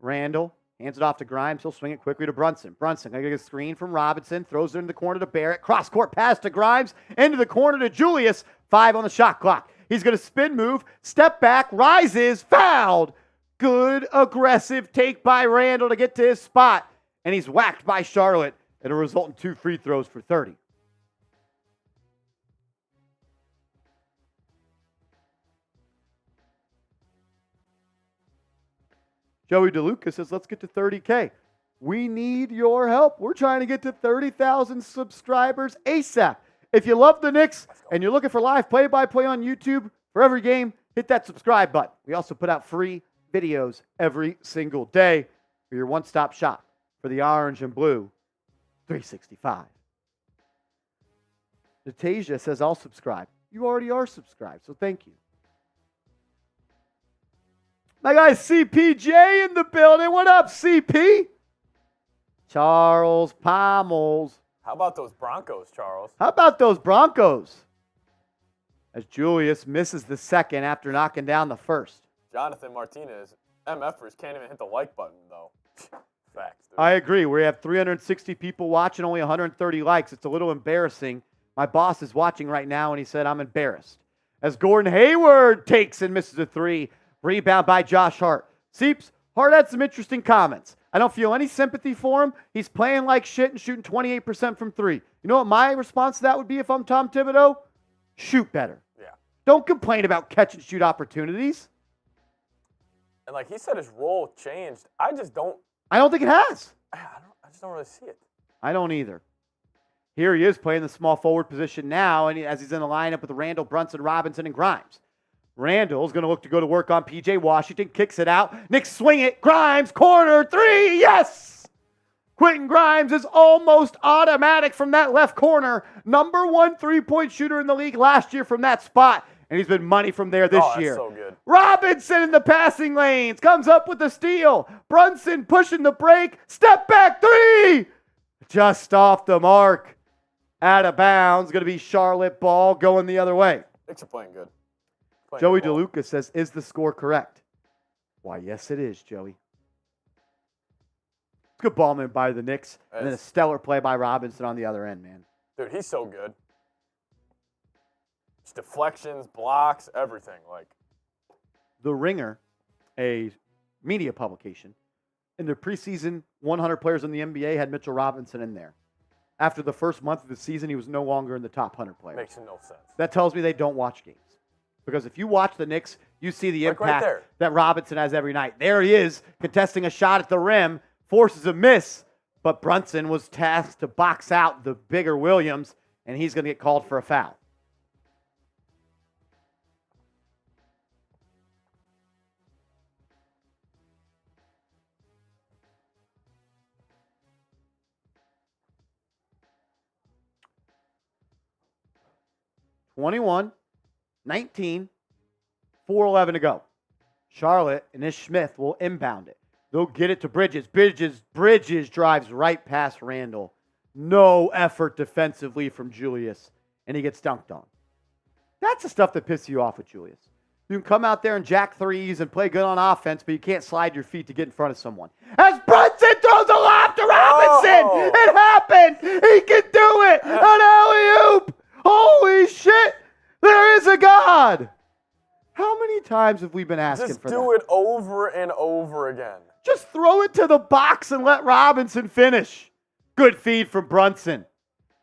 Randle hands it off to Grimes. He'll swing it quickly to Brunson. Brunson going to get a screen from Robinson. Throws it into the corner to Barrett. Cross-court pass to Grimes. Into the corner to Julius. 5 on the shot clock. He's going to spin move. Step back. Rises. Fouled. Good aggressive take by Randle to get to his spot. And he's whacked by Charlotte. It'll result in 2 free throws for 30. Joey DeLuca says, let's get to 30K. We need your help. We're trying to get to 30,000 subscribers ASAP. If you love the Knicks and you're looking for live play-by-play on YouTube for every game, hit that subscribe button. We also put out free videos every single day for your one-stop shop for the orange and blue 365. Natasia says, I'll subscribe. You already are subscribed, so thank you. My guy CPJ in the building. What up, CP? Charles Pommels How about those Broncos, Charles? How about those Broncos? As Julius misses the second after knocking down the first. Jonathan Martinez, MFers can't even hit the like button, though. Facts, dude. I agree. We have 360 people watching, only 130 likes. It's a little embarrassing. My boss is watching right now, and he said I'm embarrassed. As Gordon Hayward takes and misses a three. Rebound by Josh Hart. Seeps, Hart had some interesting comments. I don't feel any sympathy for him. He's playing like shit and shooting 28% from three. You know what my response to that would be if I'm Tom Thibodeau? Shoot better. Yeah. Don't complain about catch and shoot opportunities. And like he said, his role changed. I just don't. I don't think it has. I just don't really see it. I don't either. Here he is playing the small forward position now, and as he's in the lineup with Randle, Brunson, Robinson, and Grimes. Randle's going to look to go to work on P.J. Washington, kicks it out. Knicks swing it. Grimes, corner, three, yes! Quentin Grimes is almost automatic from that left corner. Number 1 3-point shooter in the league last year from that spot. And he's been money from there this year. So good. Robinson in the passing lanes. Comes up with the steal. Brunson pushing the break. Step back three. Just off the mark. Out of bounds. Going to be Charlotte Ball going the other way. Knicks are playing good. Joey DeLuca says, is the score correct? Why, yes, it is, Joey. Good ball man by the Knicks. And then a stellar play by Robinson on the other end, man. Dude, he's so good. Just deflections, blocks, everything. Like The Ringer, a media publication, in their preseason 100 players in the NBA had Mitchell Robinson in there. After the first month of the season, he was no longer in the top 100 players. Makes no sense. That tells me they don't watch games. Because if you watch the Knicks, you see the impact that Robinson has every night. There he is, contesting a shot at the rim, forces a miss, but Brunson was tasked to box out the bigger Williams, and he's going to get called for a foul. (21, 19, 4:11 to go. Charlotte and Ish Smith will inbound it. They'll get it to Bridges. Bridges drives right past Randle. No effort defensively from Julius, and he gets dunked on. That's the stuff that pisses you off with Julius. You can come out there and jack threes and play good on offense, but you can't slide your feet to get in front of someone. As Brunson throws a lob to Robinson, it happened. He can do it. An alley-oop. Holy shit. There is a God. How many times have we been asking for that? Just do it over and over again. Just throw it to the box and let Robinson finish. Good feed from Brunson.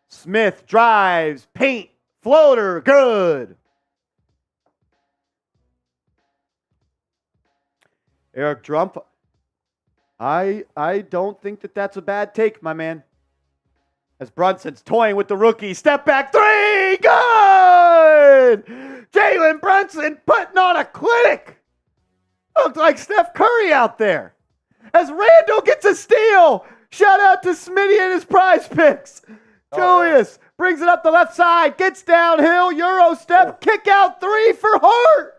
Smith drives, paint, floater, good. Eric Trump, I don't think that that's a bad take, my man. As Brunson's toying with the rookie. Step back three. Good. Jalen Brunson putting on a clinic. Looked like Steph Curry out there. As Randle gets a steal. Shout out to Smitty and his prize picks. Julius brings it up the left side. Gets downhill. Euro step. Kick out three for Hart.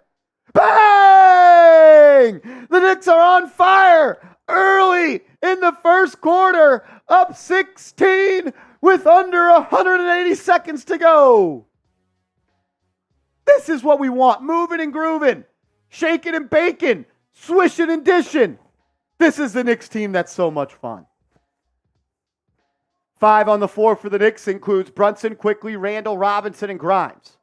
Bang! The Knicks are on fire early in the first quarter. Up 16 with under 180 seconds to go. This is what we want. Moving and grooving. Shaking and baking. Swishing and dishing. This is the Knicks team that's so much fun. 5 on the floor for the Knicks includes Brunson, Quickly, Randle, Robinson, and Grimes.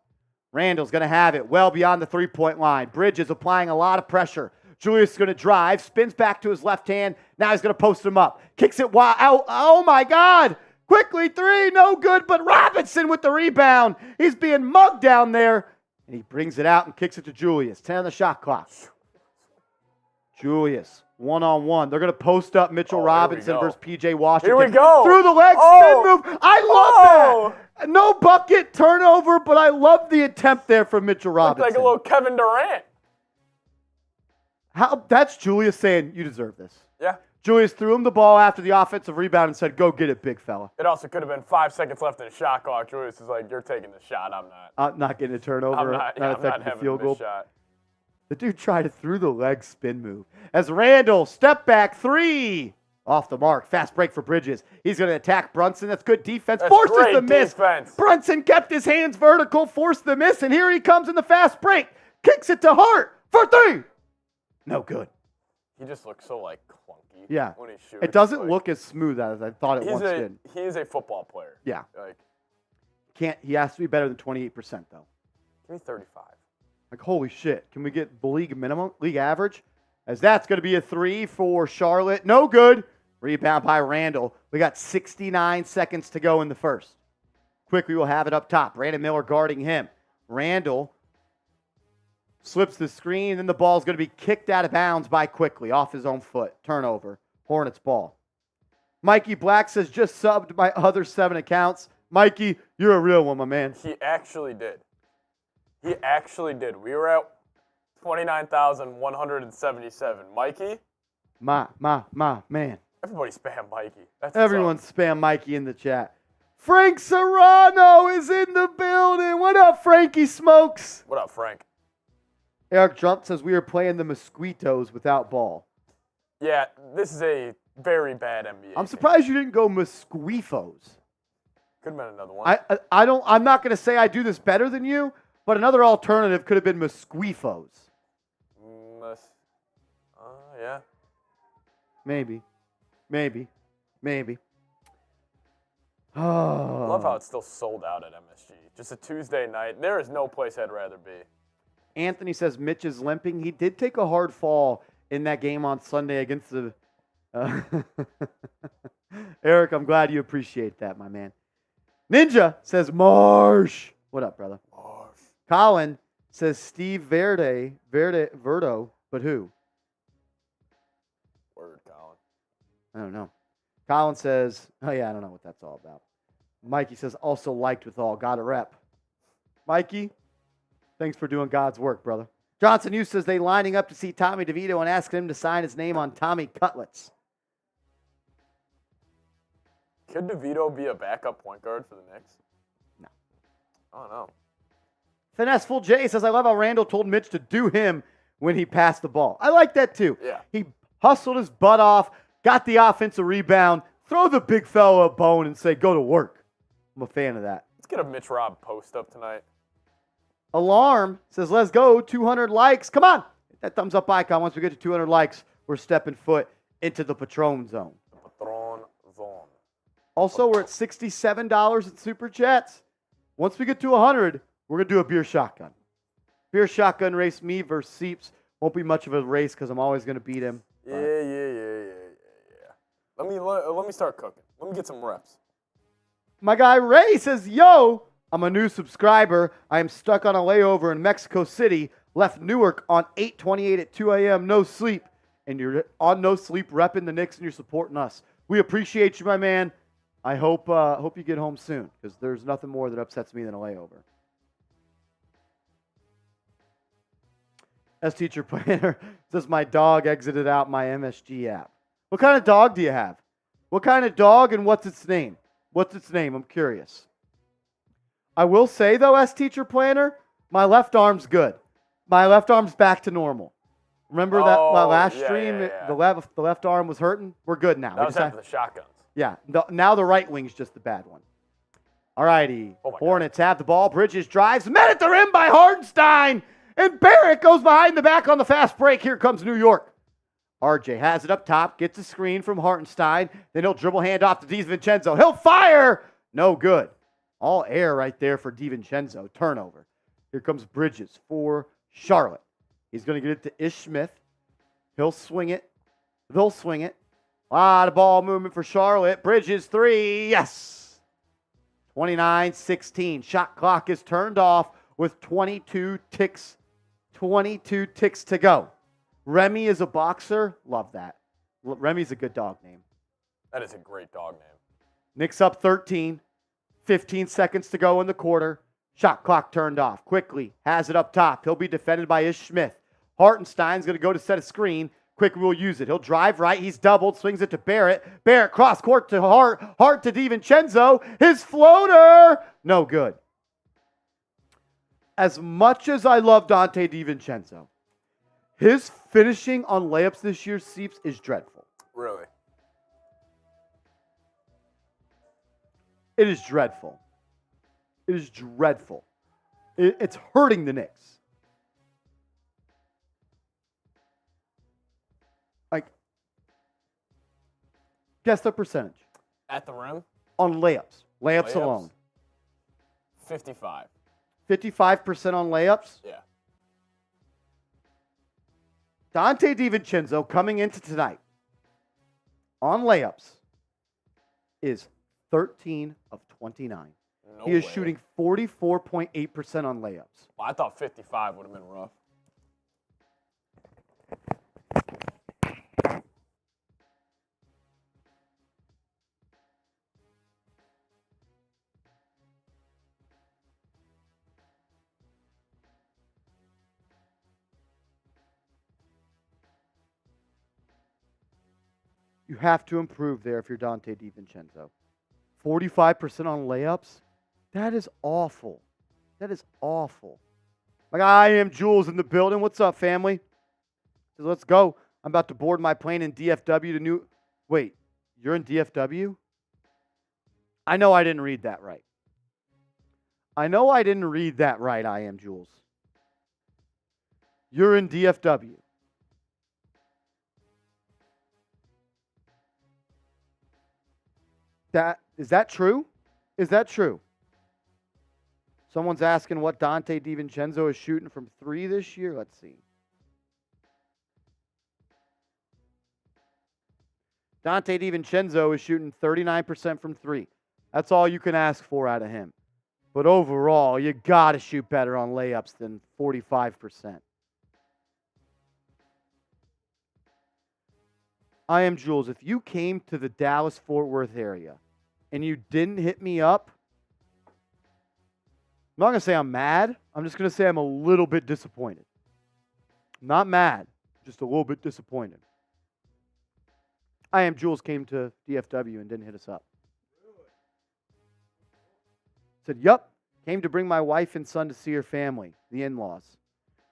Randle's going to have it well beyond the three-point line. Bridges applying a lot of pressure. Julius is going to drive, spins back to his left hand. Now he's going to post him up. Kicks it out. Oh, my God. Quickly, three, no good, but Robinson with the rebound. He's being mugged down there, and he brings it out and kicks it to Julius. 10 on the shot clock. Julius, one-on-one. They're going to post up Mitchell Robinson versus P.J. Washington. Here we go. Through the leg, spin move. I love that. No bucket, turnover, but I love the attempt there from Mitchell Robinson. Looked like a little Kevin Durant. That's Julius saying, you deserve this. Yeah. Julius threw him the ball after the offensive rebound and said, go get it, big fella. It also could have been 5 seconds left in the shot clock. Julius is like, you're taking the shot. I'm not. I'm not getting a turnover. I'm not affecting the having field goal. shot. The dude tried a through the leg spin move. As Randle, step back three. Off the mark. Fast break for Bridges. He's going to attack Brunson. That's good defense. That's Forces great the miss. defense. Brunson kept his hands vertical, forced the miss, and here he comes in the fast break. Kicks it to Hart for 3. No good. He just looks so, like, clunky Yeah. when he shoots. It doesn't like, look as smooth as I thought it once did. He is a football player. Yeah. Like, He has to be better than 28%, though. give me 35. Like, holy shit. Can we get the league minimum, league average? As that's going to be a 3 for Charlotte. No good. Rebound by Randle. We got 69 seconds to go in the first. Quickly, we'll have it up top. Brandon Miller guarding him. Randle slips the screen, and then the ball's going to be kicked out of bounds by Quickly off his own foot. Turnover. Hornets ball. Mikey Black says, just subbed my other 7 accounts. Mikey, you're a real one, my man. He actually did. He actually did. We were at 29,177. Mikey? My man. Everybody spam Mikey. That's what's Everyone up. spam Mikey in the chat. Frank Serrano is in the building. What up, Frankie Smokes? What up, Frank? Eric Trump says we are playing the Mosquitoes without ball. Yeah, this is a very bad NBA. I'm surprised you didn't go Mosquifos. Could have been another one. I'm not going to say I do this better than you, but another alternative could have been Mosquifos. Yeah. Maybe. I love how it's still sold out at MSG. Just a Tuesday night. There is no place I'd rather be. Anthony says Mitch is limping. He did take a hard fall in that game on Sunday against the... Eric, I'm glad you appreciate that, my man. Ninja says Marsh. What up, brother? Marsh. Colin says Steve Verdo, but who? Word, Colin. I don't know. Colin says, oh yeah, I don't know what that's all about. Mikey says, also liked with all. Got a rep. Mikey, thanks for doing God's work, brother. Johnson Hughes says they lining up to see Tommy DeVito and asking him to sign his name on Tommy Cutlets. Could DeVito be a backup point guard for the Knicks? No. I don't know. Finesseful J says, I love how Randle told Mitch to do him when he passed the ball. I like that too. Yeah. He hustled his butt off, got the offensive rebound, throw the big fella a bone and say, go to work. I'm a fan of that. Let's get a Mitch Rob post up tonight. Alarm says, let's go, 200 likes. Come on. Hit that thumbs up icon. Once we get to 200 likes, we're stepping foot into the Patron zone. The Patron zone. Also, we're at $67 at Super Chats. Once we get to 100, we're going to do a beer shotgun. Beer shotgun race, me versus Seeps. Won't be much of a race because I'm always going to beat him. Yeah. Let me start cooking. Let me get some reps. My guy Ray says, yo, I'm a new subscriber. I am stuck on a layover in Mexico City. Left Newark on 8/28 at 2 a.m. No sleep. And you're on no sleep repping the Knicks and you're supporting us. We appreciate you, my man. I hope you get home soon because there's nothing more that upsets me than a layover. As teacher planner says, my dog exited out my MSG app. What kind of dog do you have? What kind of dog and what's its name? What's its name? I'm curious. I will say, though, as teacher planner, my left arm's good. My left arm's back to normal. Remember that my last stream, yeah. the left arm was hurting? We're good now. That was after the shotguns. Yeah, now the right wing's just the bad one. All righty. Oh my Hornets have the ball. Bridges drives. Met at the rim by Hardenstein. And Barrett goes behind the back on the fast break. Here comes New York. RJ has it up top. Gets a screen from Hartenstein. Then he'll dribble hand off to DiVincenzo. He'll fire. No good. All air right there for DiVincenzo. Turnover. Here comes Bridges for Charlotte. He's going to get it to Ish Smith. He'll swing it. They'll swing it. A lot of ball movement for Charlotte. Bridges 3. Yes. 29-16. Shot clock is turned off with 22 ticks to go. Remy is a boxer. Love that. Remy's a good dog name. That is a great dog name. Knicks up 13. 15 seconds to go in the quarter. Shot clock turned off. Quickly has it up top. He'll be defended by Ish Smith. Hartenstein's going to go to set a screen. Quickly will use it. He'll drive right. He's doubled. Swings it to Barrett. Barrett cross court to Hart. Hart to DiVincenzo. His floater. No good. As much as I love Dante DiVincenzo, his finishing on layups this year, Seeps, is dreadful. Really? It is dreadful. It is dreadful. It's hurting the Knicks. Like, guess the percentage. At the rim? On layups. Layups alone. 55. 55% on layups? Yeah. Dante DiVincenzo coming into tonight on layups is 13 of 29. No He is way. shooting 44.8% on layups. Well, I thought 55 would have been rough. You have to improve there if you're Dante DiVincenzo. 45% on layups? That is awful. That is awful. Like, I am Jules in the building. What's up, family? So let's go. I'm about to board my plane in DFW to New... Wait, you're in DFW? I know I didn't read that right. I know I didn't read that right, I am Jules. You're in DFW. Is that true? Is that true? Someone's asking what Dante DiVincenzo is shooting from 3 this year. Let's see. Dante DiVincenzo is shooting 39% from 3. That's all you can ask for out of him. But overall, you got to shoot better on layups than 45%. I am Jules. If you came to the Dallas-Fort Worth area and you didn't hit me up, I'm not going to say I'm mad. I'm just going to say I'm a little bit disappointed. I'm not mad, just a little bit disappointed. I am Jules came to DFW and didn't hit us up. Said, yup, came to bring my wife and son to see her family, the in-laws.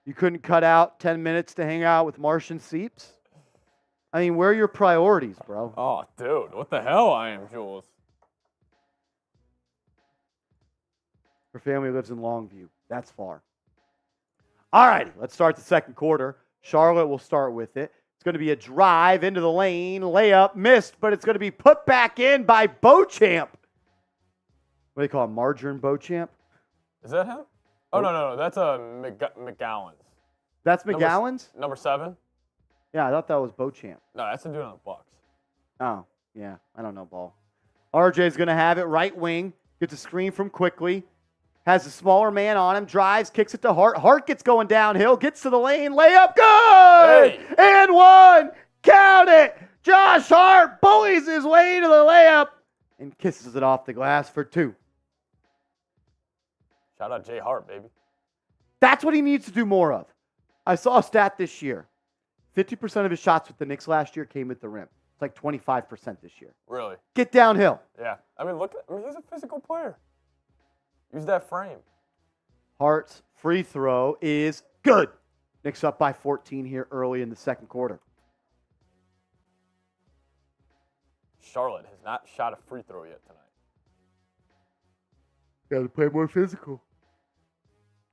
You couldn't cut out 10 minutes to hang out with Martian Seeps? I mean, where are your priorities, bro? Oh, dude, what the hell, I am Jules? Her family lives in Longview. That's far. All right, let's start the second quarter. Charlotte will start with it. It's going to be a drive into the lane, layup, missed, but it's going to be put back in by Beauchamp. What do they call him, Margarine Beauchamp? Is that him? Oh, no. That's McGowan's. That's McGowan's? Number 7? Yeah, I thought that was Beauchamp. No, that's the dude on the Bucks. Oh, yeah, I don't know ball. RJ's going to have it right wing, gets a screen from Quickly. Has a smaller man on him, drives, kicks it to Hart. Hart gets going downhill, gets to the lane, layup, good! Hey. And one, count it! Josh Hart bullies his way to the layup and kisses it off the glass for 2. Shout out Jay Hart, baby. That's what he needs to do more of. I saw a stat this year. 50% of his shots with the Knicks last year came at the rim. It's like 25% this year. Really? Get downhill. Yeah. I mean, he's a physical player. Use that frame. Hart's free throw is good. Knicks up by 14 here early in the second quarter. Charlotte has not shot a free throw yet tonight. Got to play more physical.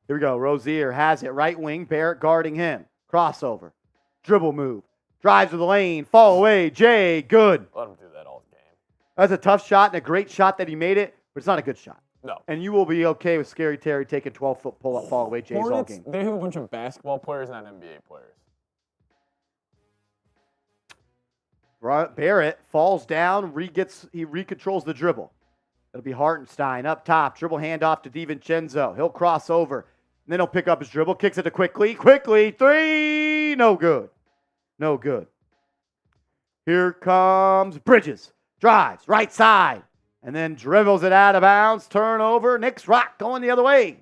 Here we go. Rozier has it. Right wing. Barrett guarding him. Crossover. Dribble move. Drives to the lane. Fall away. Jay. Good. Let him do that all game. That's a tough shot and a great shot that he made it, but it's not a good shot. No. And you will be okay with Scary Terry taking 12-foot pull-up fall away Jays all Hornets, game. they have a bunch of basketball players, not NBA players. Barrett falls down. He recontrols the dribble. It'll be Hartenstein up top. Dribble handoff to DiVincenzo. He'll cross over. And then he'll pick up his dribble. Kicks it to Quickly. Quickly. 3. No good. No good. Here comes Bridges. Drives. Right side. And then dribbles it out of bounds. Turnover. Knicks rock going the other way.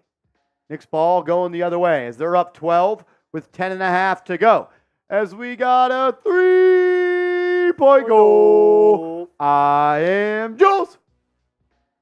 Knicks ball going the other way as they're up 12 with 10.5 to go. As we got a 3-point goal. I am Jules.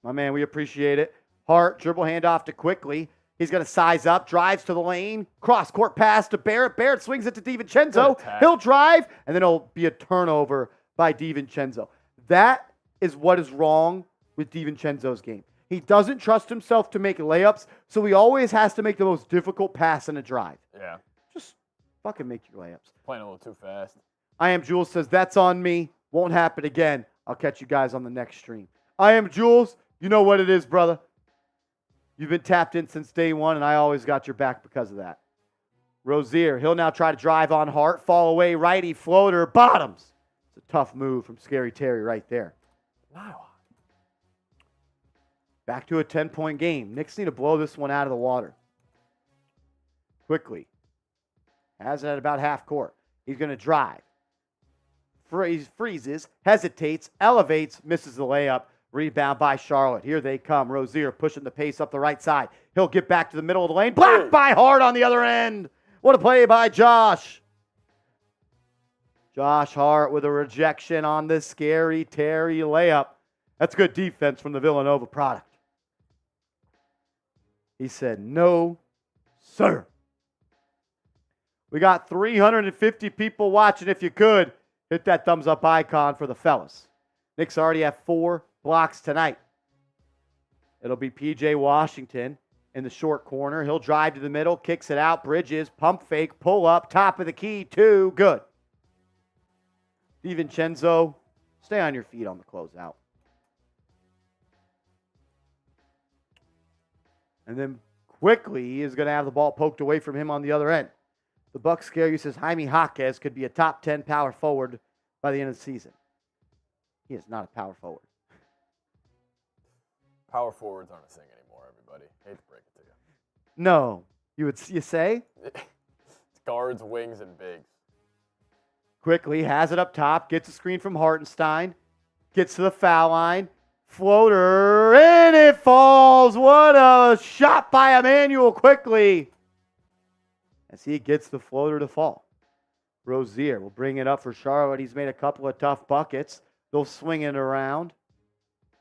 My man, we appreciate it. Hart, dribble handoff to Quickly. He's going to size up, drives to the lane, cross-court pass to Barrett. Barrett swings it to DiVincenzo. He'll drive, and then it'll be a turnover by DiVincenzo. That is what is wrong with DiVincenzo's game. He doesn't trust himself to make layups, so he always has to make the most difficult pass in a drive. Yeah. Just fucking make your layups. Playing a little too fast. I am Jules says, that's on me. Won't happen again. I'll catch you guys on the next stream. I am Jules. You know what it is, brother. You've been tapped in since day one, and I always got your back because of that. Rozier, he'll now try to drive on Hart. Fall away, righty floater, bottoms. It's a tough move from Scary Terry right there. Wow. Back to a 10-point game. Knicks need to blow this one out of the water. Quickly. Has it at about half court. He's going to drive. Freezes, hesitates, elevates, misses the layup. Rebound by Charlotte. Here they come. Rozier pushing the pace up the right side. He'll get back to the middle of the lane. Blocked by Hart on the other end. What a play by Josh. Josh Hart with a rejection on this Scary Terry layup. That's good defense from the Villanova product. He said, no, sir. We got 350 people watching. If you could, hit that thumbs up icon for the fellas. Knicks already have 4 blocks tonight. It'll be P.J. Washington in the short corner. He'll drive to the middle, kicks it out, Bridges, pump fake, pull up, top of the key, 2, good. DiVincenzo, stay on your feet on the closeout. And then quickly, he is going to have the ball poked away from him on the other end. The Bucks scare you says Jaime Jaquez could be a top 10 power forward by the end of the season. He is not a power forward. Power forwards aren't a thing anymore, everybody. Hate to break it to you. No. You say? It's guards, wings, and bigs. Quickly, has it up top, gets a screen from Hartenstein, gets to the foul line, floater, and it falls. What a shot by Emmanuel Quickly as he gets the floater to fall. Rozier will bring it up for Charlotte. He's made a couple of tough buckets. They'll swing it around.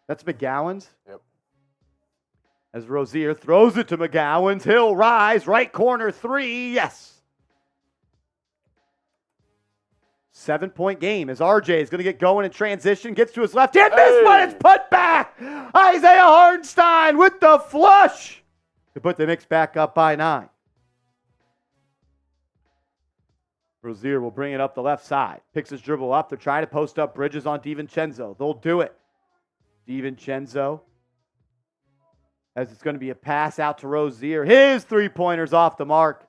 That's McGowan's. Yep. As Rozier throws it to McGowan's, he'll rise. Right corner 3, yes. 7-point game as RJ is going to get going in transition, gets to his left hand, missed one, it's put back. Isaiah Hartenstein with the flush to put the Knicks back up by 9. Rozier will bring it up the left side, picks his dribble up. They're trying to post up Bridges on DiVincenzo. They'll do it. DiVincenzo, as it's going to be a pass out to Rozier. His three-pointer's off the mark.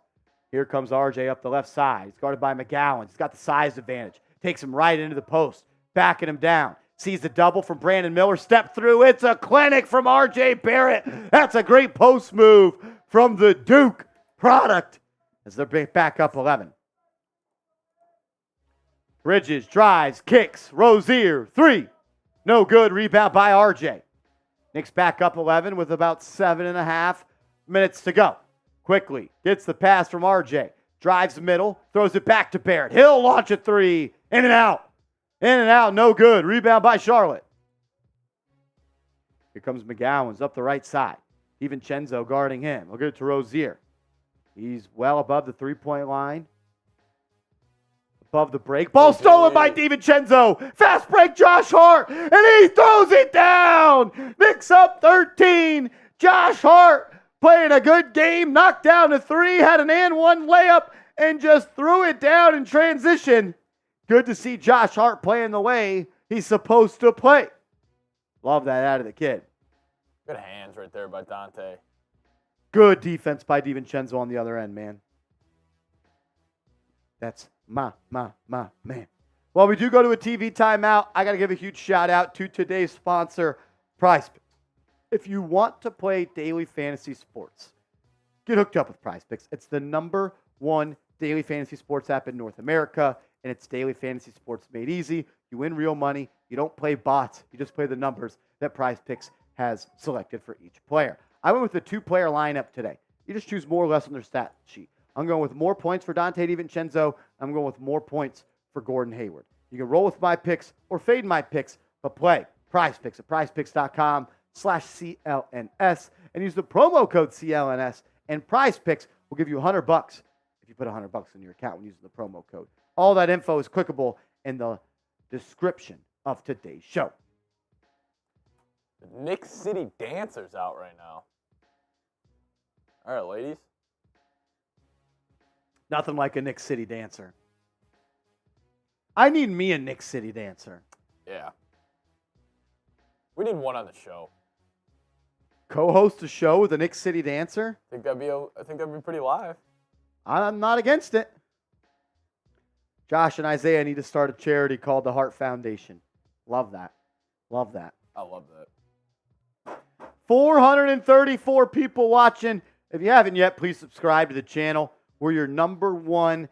Here comes RJ up the left side. He's guarded by McGowan. He's got the size advantage. Takes him right into the post. Backing him down. Sees the double from Brandon Miller. Step through. It's a clinic from RJ Barrett. That's a great post move from the Duke product as they're back up 11. Bridges drives, kicks. Rozier, 3. No good. Rebound by RJ. Knicks back up 11 with about 7.5 minutes to go. Quickly gets the pass from RJ. Drives the middle. Throws it back to Barrett. He'll launch a 3. In and out. In and out. No good. Rebound by Charlotte. Here comes McGowan's up the right side. DiVincenzo guarding him. We'll get it to Rozier. He's well above the three-point line. Above the break. Ball stolen by DiVincenzo. Fast break, Josh Hart. And he throws it down. Knicks up 13. Josh Hart playing a good game. Knocked down a 3. Had an and one layup. And just threw it down in transition. Good to see Josh Hart playing the way he's supposed to play. Love that out of the kid. Good hands right there by Dante. Good defense by DiVincenzo on the other end, man. That's my man. While we do go to a TV timeout, I got to give a huge shout out to today's sponsor, PrizePicks. If you want to play daily fantasy sports, get hooked up with PrizePicks. It's the #1 daily fantasy sports app in North America, and it's daily fantasy sports made easy. You win real money. You don't play bots. You just play the numbers that PrizePicks has selected for each player. I went with a 2-player lineup today. You just choose more or less on their stat sheet. I'm going with more points for Dante DiVincenzo. I'm going with more points for Gordon Hayward. You can roll with my picks or fade my picks, but play PrizePicks at prizepicks.com/CLNS and use the promo code CLNS, and PrizePicks will give you $100 if you put $100 in your account when using the promo code. All that info is clickable in the description of today's show. The Knicks City Dancers out right now. All right, ladies. Nothing like a Knicks City dancer. I need me a Knicks City dancer. Yeah. We need one on the show. Co-host a show with a Knicks City dancer? I think that'd be pretty live. I'm not against it. Josh and Isaiah need to start a charity called the Heart Foundation. Love that. Love that. I love that. 434 people watching. If you haven't yet, please subscribe to the channel. We're your #1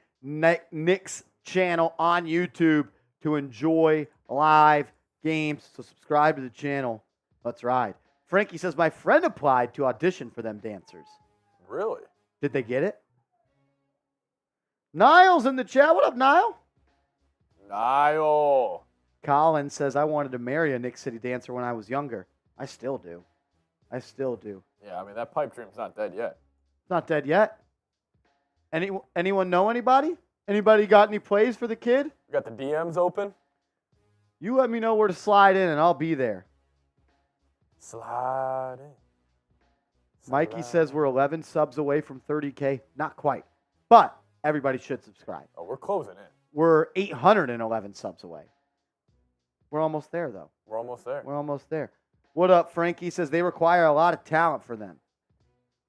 Knicks channel on YouTube to enjoy live games. So subscribe to the channel. Let's ride. Frankie says, my friend applied to audition for them dancers. Really? Did they get it? Niles in the chat. What up, Nile? Niall. Colin says, I wanted to marry a Knicks City dancer when I was younger. I still do. I still do. Yeah, I mean, that pipe dream's not dead yet. It's not dead yet. Anyone know anybody? Anybody got any plays for the kid? We got the DMs open. You let me know where to slide in, and I'll be there. Slide in. Mikey says we're 11 subs away from 30K. Not quite, but everybody should subscribe. Oh, we're closing in. We're 811 subs away. We're almost there, though. We're almost there. We're almost there. What up, Frankie says they require a lot of talent for them.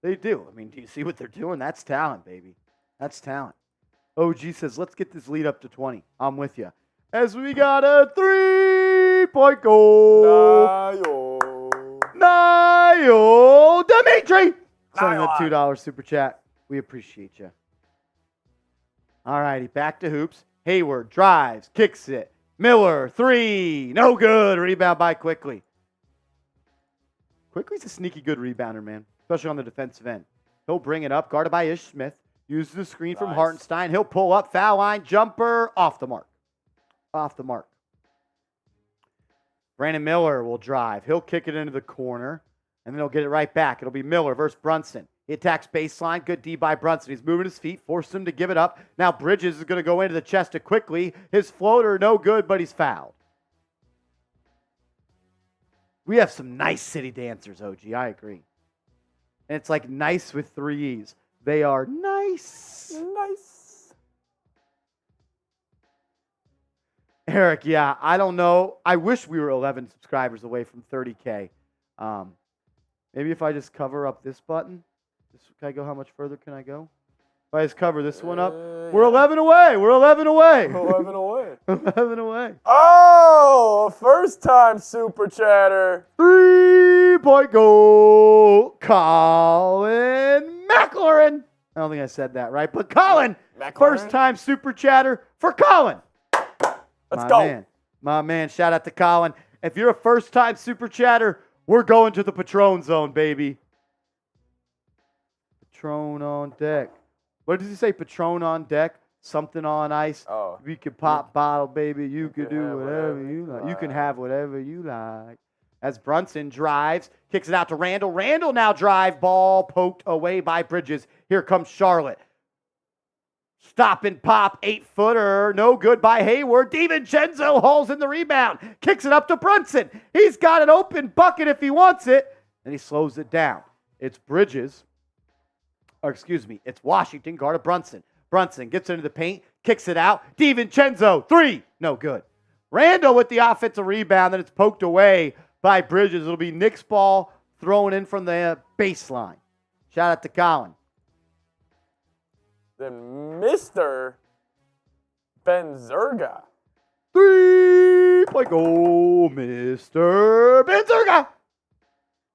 They do. I mean, do you see what they're doing? That's talent, baby. That's talent. OG says, let's get this lead up to 20. I'm with you. As we got a 3-point goal. Niall Dimitri. Sending a $2 super chat. We appreciate you. All righty, back to hoops. Hayward drives, kicks it. Miller, 3. No good. Rebound by Quickly. Quickly's a sneaky good rebounder, man, especially on the defensive end. He'll bring it up, guarded by Ish Smith. Uses the screen from Hartenstein. He'll pull up, foul line, jumper, off the mark. Off the mark. Brandon Miller will drive. He'll kick it into the corner, and then he'll get it right back. It'll be Miller versus Brunson. He attacks baseline. Good D by Brunson. He's moving his feet, forced him to give it up. Now Bridges is going to go into the chest of Quickly. His floater, no good, but he's fouled. We have some nice city dancers, OG. I agree. And it's like nice with 3 E's. They are nice. Nice. Eric, yeah, I don't know. I wish we were 11 subscribers away from 30K. Maybe if I just cover up this button. Can I go? How much further can I go? If I just cover this one up. We're 11 away. We're 11 away. 11 away. 11 away. Oh, first time super chatter. 3-point goal. Colin McLaurin. I don't think I said that right, but Colin, first time super chatter for Colin. Let's go. Man. My man, shout out to Colin. If you're a first time super chatter, we're going to the Patron zone, baby. Patron on deck. What does he say? Patron on deck, something on ice. Oh. We could pop bottle, baby. You could do whatever you like. You can have whatever you like. As Brunson drives, kicks it out to Randle. Randle now drive. Ball poked away by Bridges. Here comes Charlotte. Stop and pop. 8-footer. No good by Hayward. DiVincenzo hauls in the rebound. Kicks it up to Brunson. He's got an open bucket if he wants it. And he slows it down. It's Bridges. Or excuse me, it's Washington guarded Brunson. Brunson gets into the paint, kicks it out. DiVincenzo, 3, no good. Randle with the offensive rebound, then it's poked away by Bridges. It'll be Knicks ball thrown in from the baseline. Shout out to Colin. Then Mr. Benzerga. 3-point goal, Mr. Benzerga.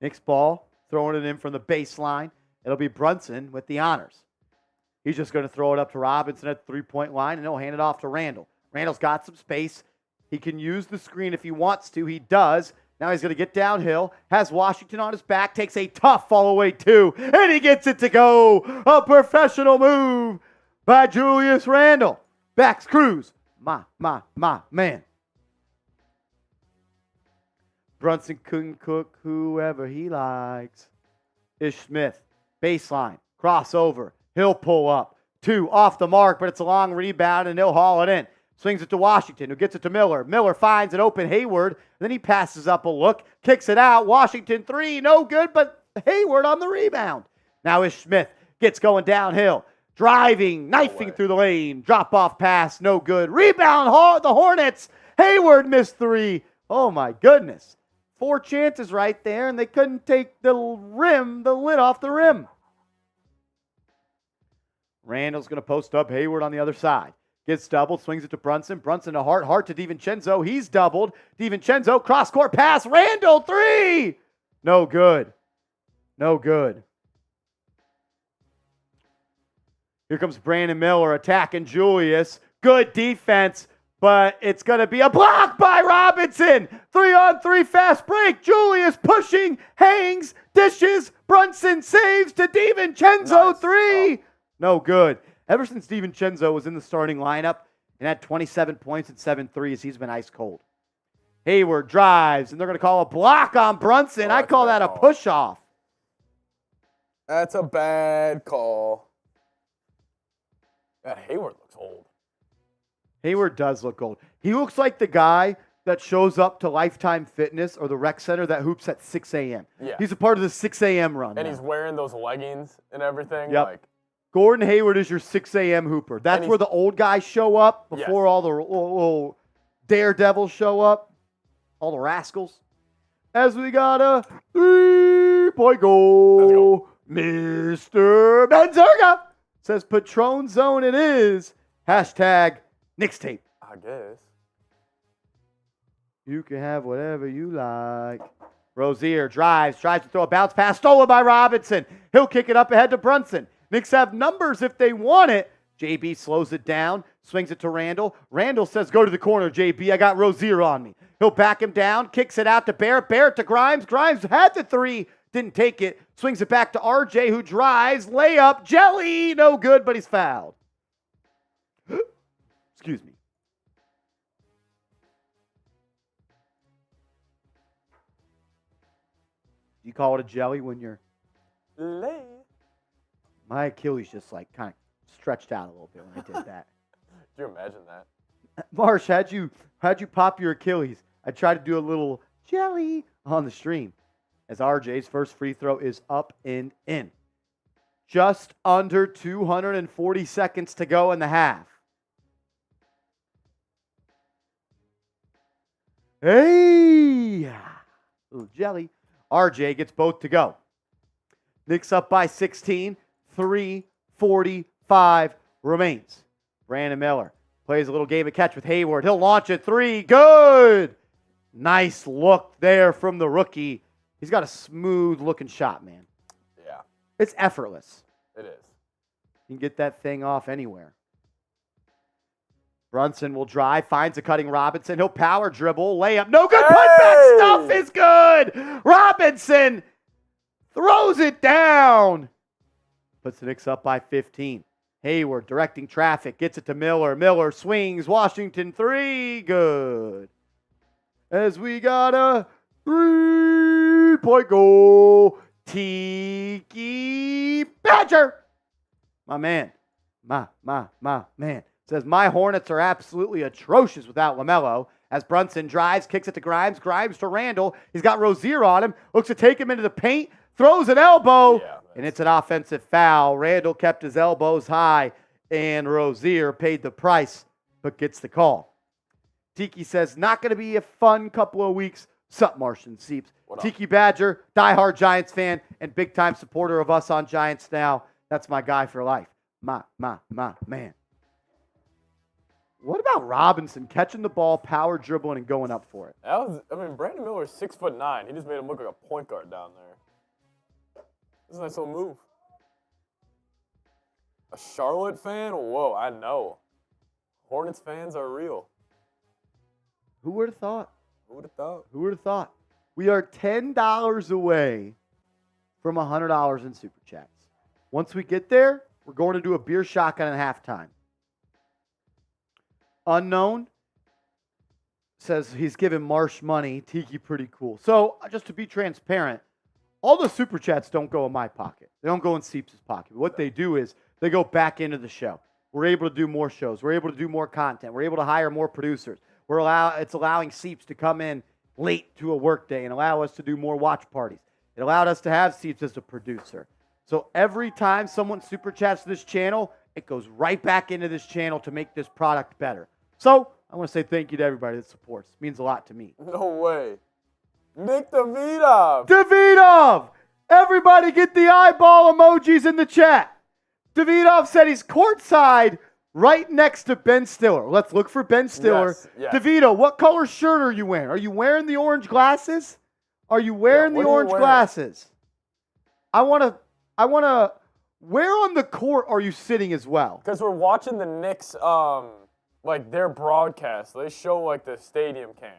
Knicks ball, throwing it in from the baseline. It'll be Brunson with the honors. He's just going to throw it up to Robinson at the 3-point line, and he'll hand it off to Randle. Randle's got some space. He can use the screen if he wants to. He does. Now he's going to get downhill, has Washington on his back, takes a tough fall away too, and he gets it to go. A professional move by Julius Randle. Backs Cruz. My man. Brunson couldn't cook whoever he likes. Ish Smith. Baseline, crossover, he'll pull up. 2 off the mark, but it's a long rebound, and he'll haul it in. Swings it to Washington, who gets it to Miller. Miller finds an open Hayward. Then he passes up a look, kicks it out. Washington 3, no good, but Hayward on the rebound. Now Ish Smith gets going downhill. Driving, knifing through the lane. Drop-off pass, no good. Rebound, the Hornets. Hayward missed 3. Oh, my goodness. 4 chances right there, and they couldn't take the lid off the rim. Randle's going to post up Hayward on the other side. Gets doubled, swings it to Brunson. Brunson to Hart to DiVincenzo. He's doubled. DiVincenzo, cross-court pass. Randle, 3! No good. No good. Here comes Brandon Miller attacking Julius. Good defense, but it's going to be a block by Robinson. 3-on-3 fast break. Julius pushing, hangs, dishes. Brunson saves to DiVincenzo, nice. 3. No good. Ever since DiVincenzo was in the starting lineup and had 27 points and 7 threes, he's been ice cold. Hayward drives, and they're going to call a block on Brunson. I call that a push-off. That's a bad call. God, Hayward looks old. Hayward does look old. He looks like the guy that shows up to Lifetime Fitness or the rec center that hoops at 6 a.m. Yeah. He's a part of the 6 a.m. run. And he's wearing those leggings and everything. Yep. Like, Gordon Hayward is your 6 a.m. hooper. That's where the old guys show up before all the little daredevils show up, all the rascals. As we got a 3-point goal, Mr. Benzerga says Patron Zone it is. Hashtag Knicks tape. I guess. You can have whatever you like. Rozier tries to throw a bounce pass, stolen by Robinson. He'll kick it up ahead to Brunson. Knicks have numbers if they want it. JB slows it down, swings it to Randle. Randle says, go to the corner, JB. I got Rozier on me. He'll back him down, kicks it out to Barrett. Barrett to Grimes. Grimes had the 3, didn't take it. Swings it back to RJ, who drives. Layup, Jelly. No good, but he's fouled. Excuse me. You call it a jelly when you're... My Achilles just like kind of stretched out a little bit when I did that. Could you imagine that? Marsh, how'd you pop your Achilles? I tried to do a little jelly on the stream as RJ's first free throw is up and in. Just under 240 seconds to go in the half. Hey! Little jelly. RJ gets both to go. Knicks up by 16. 3:45 remains. Brandon Miller plays a little game of catch with Hayward. He'll launch a 3. Good! Nice look there from the rookie. He's got a smooth-looking shot, man. Yeah. It's effortless. It is. You can get that thing off anywhere. Brunson will drive, finds a cutting Robinson. He'll power dribble, layup. No good. Putback stuff is good. Robinson throws it down. Puts the Knicks up by 15. Hayward directing traffic. Gets it to Miller. Miller swings. Washington 3. Good. As we got a 3-point goal. Tiki Badger. My man. My man. Says, my Hornets are absolutely atrocious without LaMelo. As Brunson drives, kicks it to Grimes. Grimes to Randle. He's got Rozier on him. Looks to take him into the paint. Throws an elbow. Yeah, and it's an offensive foul. Randle kept his elbows high. And Rozier paid the price, but gets the call. Tiki says, not going to be a fun couple of weeks. Sup, Martian Seeps. Tiki Badger, diehard Giants fan, and big-time supporter of us on Giants Now. That's my guy for life. My man. What about Robinson catching the ball, power dribbling, and going up for it? Brandon Miller's 6'9". He just made him look like a point guard down there. That's a nice little move. A Charlotte fan? Whoa, I know. Hornets fans are real. Who would have thought? Who would have thought? Who would have thought? We are $10 away from $100 in Super Chats. Once we get there, we're going to do a beer shotgun at halftime. Unknown says he's giving Marsh money. Tiki pretty cool. So just to be transparent, all the Super Chats don't go in my pocket. They don't go in Seeps' pocket. What they do is they go back into the show. We're able to do more shows. We're able to do more content. We're able to hire more producers. It's allowing Seeps to come in late to a workday and allow us to do more watch parties. It allowed us to have Seeps as a producer. So every time someone super chats this channel, it goes right back into this channel to make this product better. So I want to say thank you to everybody that supports. It means a lot to me. No way. Nick Davidov. Davidov! Everybody get the eyeball emojis in the chat. Davidov said he's courtside right next to Ben Stiller. Let's look for Ben Stiller. Yes. Davido, what color shirt are you wearing? Are you wearing the orange glasses? Are you wearing the orange glasses? I want to, where on the court are you sitting as well? Because we're watching the Knicks, like their broadcast. They show like the stadium cam.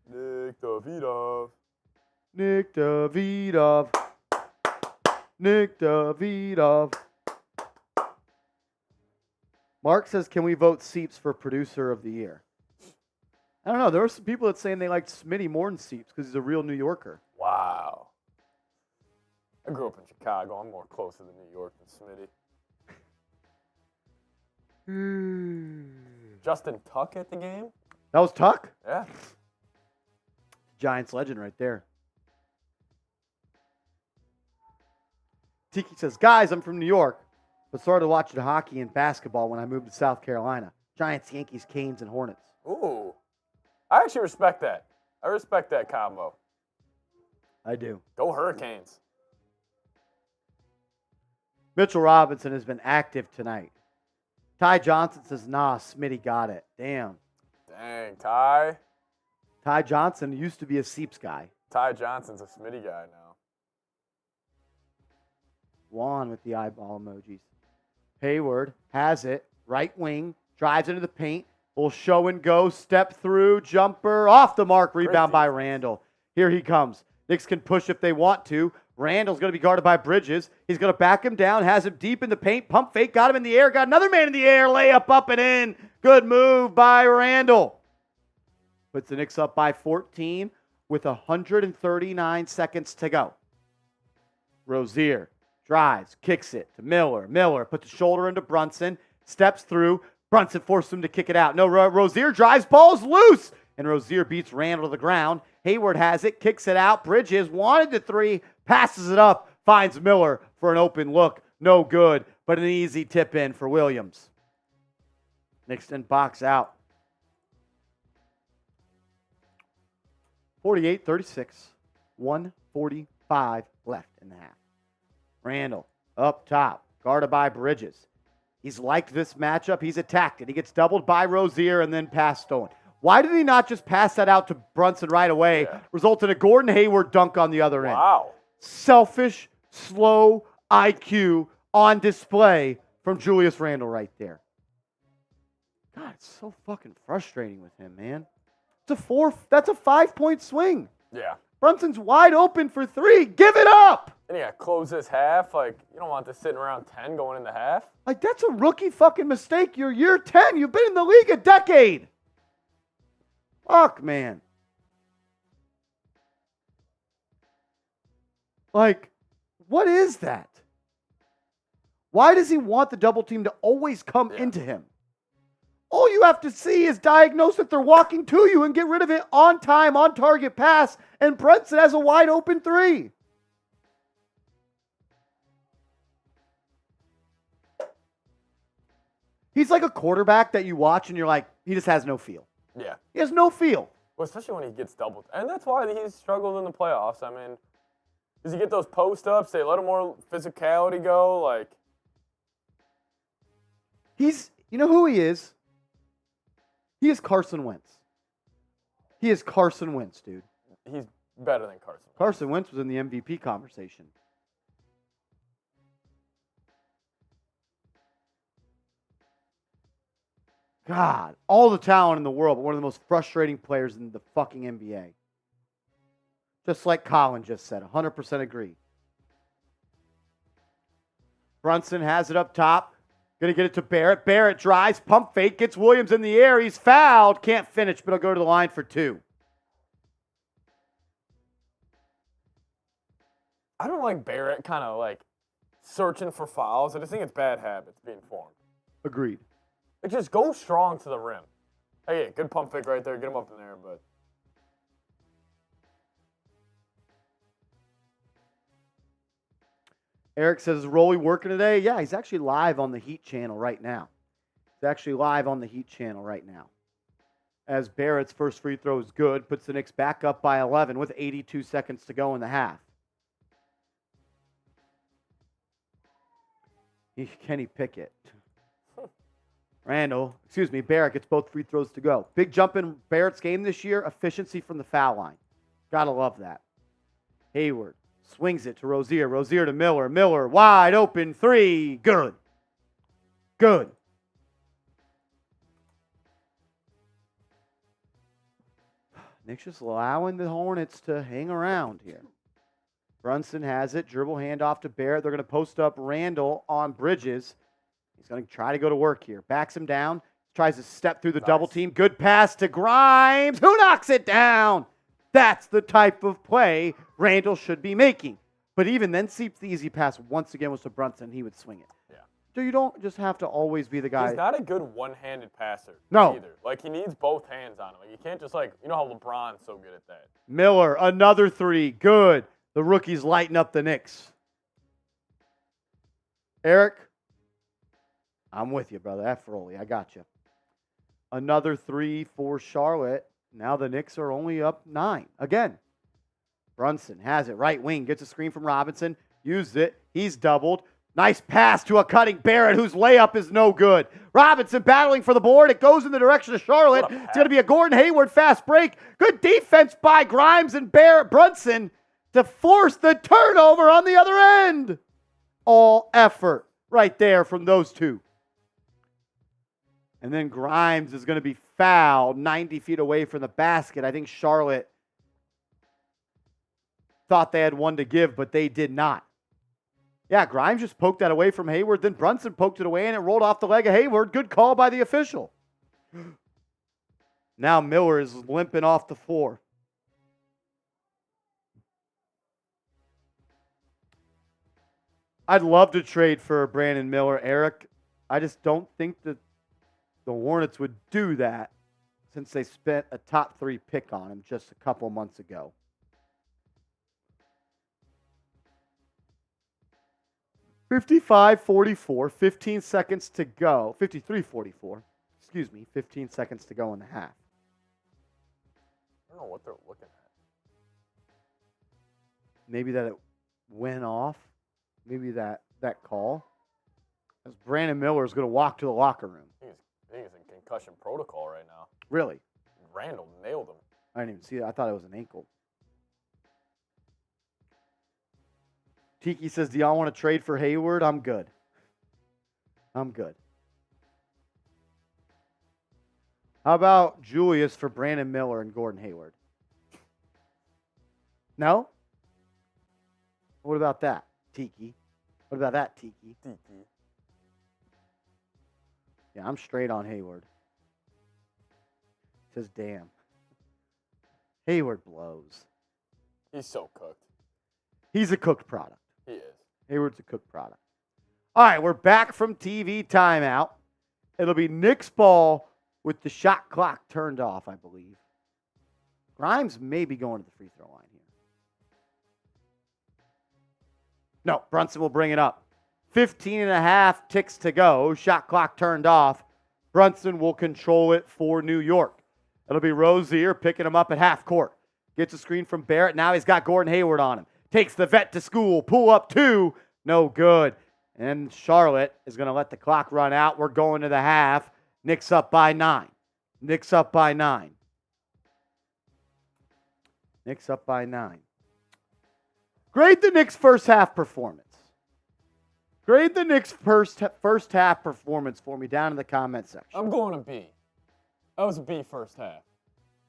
Nick Davidov. Nick Davidov. Nick Davidov. Mark says, can we vote Seeps for producer of the year? I don't know. There were some people that saying they liked Smitty more than Seeps because he's a real New Yorker. Wow. I grew up in Chicago. I'm more closer to New York than Smitty. Justin Tuck at the game? That was Tuck? Yeah. Giants legend right there. Tiki says, guys, I'm from New York, but started watching hockey and basketball when I moved to South Carolina. Giants, Yankees, Canes, and Hornets. Ooh. I actually respect that. I respect that combo. I do. Go Hurricanes. Mitchell Robinson has been active tonight. Ty Johnson says, nah, Smitty got it. Damn. Dang, Ty. Ty Johnson used to be a Seeps guy. Ty Johnson's a Smitty guy now. Juan with the eyeball emojis. Hayward has it. Right wing. Drives into the paint. Will show and go. Step through. Jumper. Off the mark. Rebound by Randle. Here he comes. Knicks can push if they want to. Randle's going to be guarded by Bridges. He's going to back him down. Has him deep in the paint. Pump fake. Got him in the air. Got another man in the air. Layup up and in. Good move by Randle. Puts the Knicks up by 14 with 139 seconds to go. Rozier drives, kicks it to Miller. Miller puts the shoulder into Brunson, steps through. Brunson forced him to kick it out. No, Rozier drives, ball's loose. And Rozier beats Randle to the ground. Hayward has it, kicks it out. Bridges wanted the three, passes it up, finds Miller for an open look. No good, but an easy tip in for Williams. Knicks in box out. 48-36, 1:45 left in the half. Randle up top, guarded by Bridges. He's liked this matchup. He's attacked it. He gets doubled by Rozier and then pass stolen. Why did he not just pass that out to Brunson right away? Yeah. Result in a Gordon Hayward dunk on the other end. Wow. Selfish, slow IQ on display from Julius Randle right there. God, it's so fucking frustrating with him, man. That's a 5-point swing. Yeah. Brunson's wide open for three. Give it up. And you got to close this half. Like, you don't want this sitting around 10 going into half. Like, that's a rookie fucking mistake. You're year 10. You've been in the league a decade. Fuck, man. Like, what is that? Why does he want the double team to always come into him? All you have to see is diagnose that they're walking to you and get rid of it on time, on target pass, and Brunson has a wide open three. He's like a quarterback that you watch and you're like, he just has no feel. Yeah. He has no feel. Well, especially when he gets doubled. And that's why he's struggled in the playoffs. I mean, does he get those post-ups? They let him more physicality go? Like, you know who he is? He is Carson Wentz. He is Carson Wentz, dude. He's better than Carson Wentz. Carson Wentz was in the MVP conversation. God, all the talent in the world, but one of the most frustrating players in the fucking NBA. Just like Colin just said, 100% agree. Brunson has it up top. Going to get it to Barrett. Barrett drives, pump fake, gets Williams in the air. He's fouled. Can't finish, but he'll go to the line for two. I don't like Barrett kind of like searching for fouls. I just think it's bad habits being formed. Agreed. Like, just go strong to the rim. Hey, good pump fake right there. Get him up in there, but. Eric says, is Rolly working today? Yeah, he's actually live on the Heat channel right now. He's actually live on the Heat channel right now. As Barrett's first free throw is good, puts the Knicks back up by 11 with 82 seconds to go in the half. Kenny Pickett. Barrett gets both free throws to go. Big jump in Barrett's game this year, efficiency from the foul line. Gotta love that. Hayward swings it to Rozier. Rozier to Miller. Miller, wide open three. Good. Good. Knicks just allowing the Hornets to hang around here. Brunson has it. Dribble handoff to Barrett. They're going to post up Randle on Bridges. He's going to try to go to work here. Backs him down. Tries to step through the double team. Good pass to Grimes. Who knocks it down? That's the type of play Randle should be making. But even then, see, the easy pass once again was to Brunson. He would swing it. Yeah. So you don't just have to always be the guy. He's not a good one-handed passer either. Like, he needs both hands on him. Like, you can't just, like, you know how LeBron's so good at that. Miller, another three. Good. The rookies lighten up the Knicks. Eric, I'm with you, brother. F. Rolly, I got you. Another three for Charlotte. Now the Knicks are only up 9. Again, Brunson has it. Right wing. Gets a screen from Robinson. Used it. He's doubled. Nice pass to a cutting Barrett, whose layup is no good. Robinson battling for the board. It goes in the direction of Charlotte. It's going to be a Gordon Hayward fast break. Good defense by Grimes and Brunson to force the turnover on the other end. All effort right there from those two. And then Grimes is going to be fouled 90 feet away from the basket. I think Charlotte thought they had one to give, but they did not. Yeah, Grimes just poked that away from Hayward. Then Brunson poked it away, and it rolled off the leg of Hayward. Good call by the official. Now Miller is limping off the floor. I'd love to trade for Brandon Miller, Eric. I just don't think that the Hornets would do that since they spent a top 3 pick on him just a couple months ago. $55-44, 15 seconds to go. 53-44, 15 seconds to go in the half. I don't know what they're looking at. Maybe that it went off. Maybe that call. As Brandon Miller is going to walk to the locker room. I think he's in concussion protocol right now. Really? Randle nailed him. I didn't even see that. I thought it was an ankle. Tiki says, do y'all want to trade for Hayward? I'm good. I'm good. How about Julius for Brandon Miller and Gordon Hayward? No? What about that, Tiki? What about that, Tiki? Tiki. Yeah, I'm straight on Hayward. Says, damn. Hayward blows. He's so cooked. He's a cooked product. He is. Hayward's a cooked product. All right, we're back from TV timeout. It'll be Knicks ball with the shot clock turned off, I believe. Grimes may be going to the free throw line here. No, Brunson will bring it up. 15 and a half ticks to go. Shot clock turned off. Brunson will control it for New York. It'll be Rozier picking him up at half court. Gets a screen from Barrett. Now he's got Gordon Hayward on him. Takes the vet to school. Pull up 2. No good. And Charlotte is going to let the clock run out. We're going to the half. Knicks up by 9. Knicks up by 9. Knicks up by 9. Grade the Knicks' first half performance. Grade the Knicks' first half performance for me down in the comment section. I'm going a B. That was a B first half.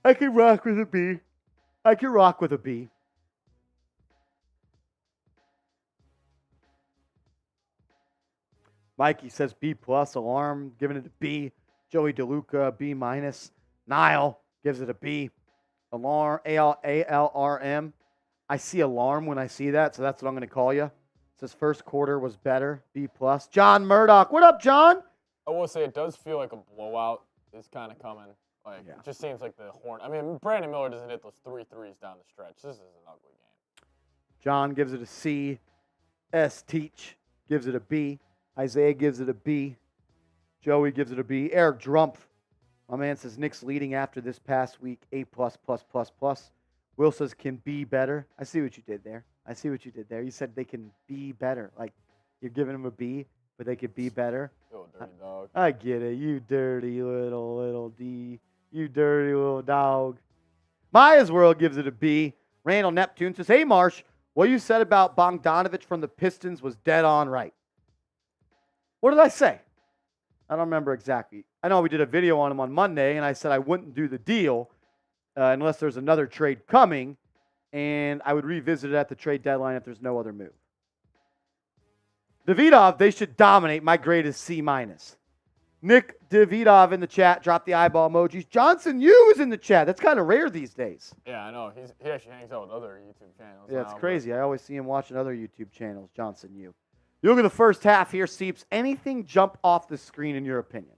I can rock with a B. I can rock with a B. Mikey says B+. Alarm giving it a B. Joey DeLuca, B-. Niall gives it a B. Alarm, A-L-R-M. I see alarm when I see that, so that's what I'm going to call you. Says first quarter was better, B+. John Murdoch. What up, John? I will say it does feel like a blowout is kind of coming. Like, Yeah. It just seems like the Hornets. I mean, Brandon Miller doesn't hit those 3 threes down the stretch. This is an ugly game. John gives it a C. S. Teach gives it a B. Isaiah gives it a B. Joey gives it a B. Eric Drumpf, my man, says Knicks leading after this past week, A++++. Will says can be better. I see what you did there. You said they can be better. Like, you're giving them a B, but they could be better. Little dirty dog. I get it. You dirty little D. You dirty little dog. Maya's World gives it a B. Randall Neptune says, hey, Marsh, what you said about Bogdanovich from the Pistons was dead on right. What did I say? I don't remember exactly. I know we did a video on him on Monday, and I said I wouldn't do the deal unless there's another trade coming, and I would revisit it at the trade deadline if there's no other move. Davidov, they should dominate. My grade is C-. Nick Davidov in the chat. Drop the eyeball emojis. Johnson Yu is in the chat. That's kind of rare these days. Yeah, I know. He actually hangs out with other YouTube channels. Yeah, it's now, crazy. I always see him watching other YouTube channels. Johnson Yu. You look at the first half here, Seeps. Anything jump off the screen in your opinion?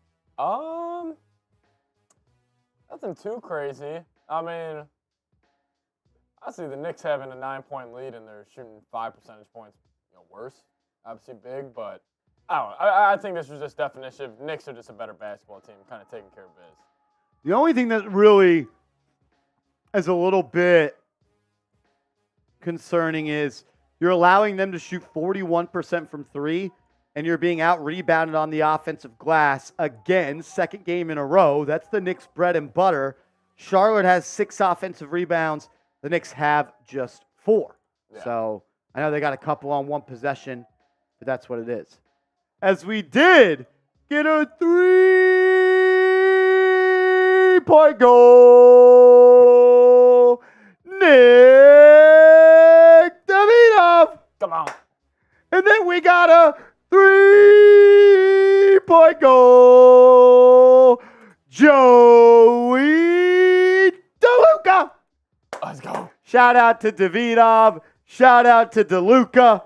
Nothing too crazy. I mean, I see the Knicks having a 9-point lead and they're shooting 5 percentage points, worse. Obviously big, but I don't know. I think this was just definition. Knicks are just a better basketball team, kind of taking care of biz. The only thing that really is a little bit concerning is you're allowing them to shoot 41% from three, and you're being out-rebounded on the offensive glass again, second game in a row. That's the Knicks' bread and butter. Charlotte has 6 offensive rebounds. The Knicks have just 4. Yeah. So I know they got a couple on one possession, but that's what it is. As we did get a 3-point goal, Nick Davidov. Come on. And then we got a 3-point goal, Joey DeLuca. Let's go. Shout out to Davidov. Shout out to DeLuca.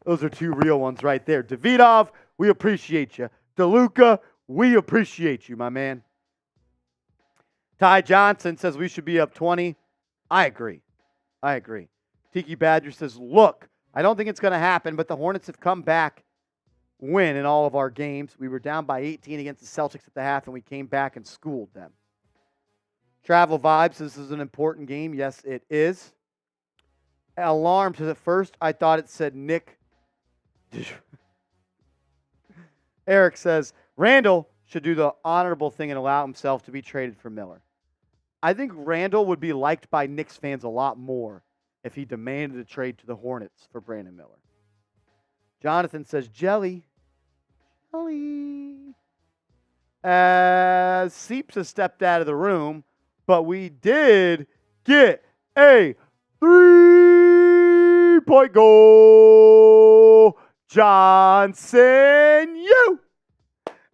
Those are 2 real ones right there. Davidov, we appreciate you. DeLuca, we appreciate you, my man. Ty Johnson says we should be up 20. I agree. Tiki Badger says, look, I don't think it's going to happen, but the Hornets have come back, win in all of our games. We were down by 18 against the Celtics at the half, and we came back and schooled them. Travel Vibes, this is an important game. Yes, it is. Alarm says, at first, I thought it said Nick. Eric says, Randle should do the honorable thing and allow himself to be traded for Miller. I think Randle would be liked by Knicks fans a lot more if he demanded a trade to the Hornets for Brandon Miller. Jonathan says, Jelly. As Seeps has stepped out of the room, but we did get a 3-point goal, Johnson Yu.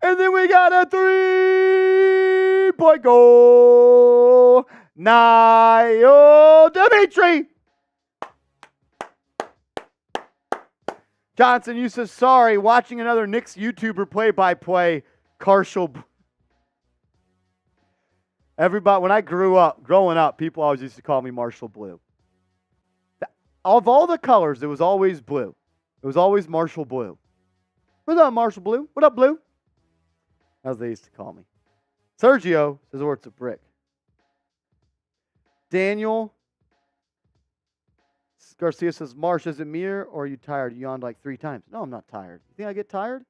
And then we got a 3-point goal, Niall Dimitri. Johnson Yu says, sorry, watching another Knicks YouTuber play-by-play, Carshall. Everybody, when I growing up, people always used to call me Marshall Blue. Of all the colors, it was always blue. It was always Marshall Blue. What's up, Marshall Blue? What up, Blue? As they used to call me. Sergio says, or it's a brick. Daniel Garcia says, Marsh, is it me or are you tired? You yawned like 3 times. No, I'm not tired. You think I get tired?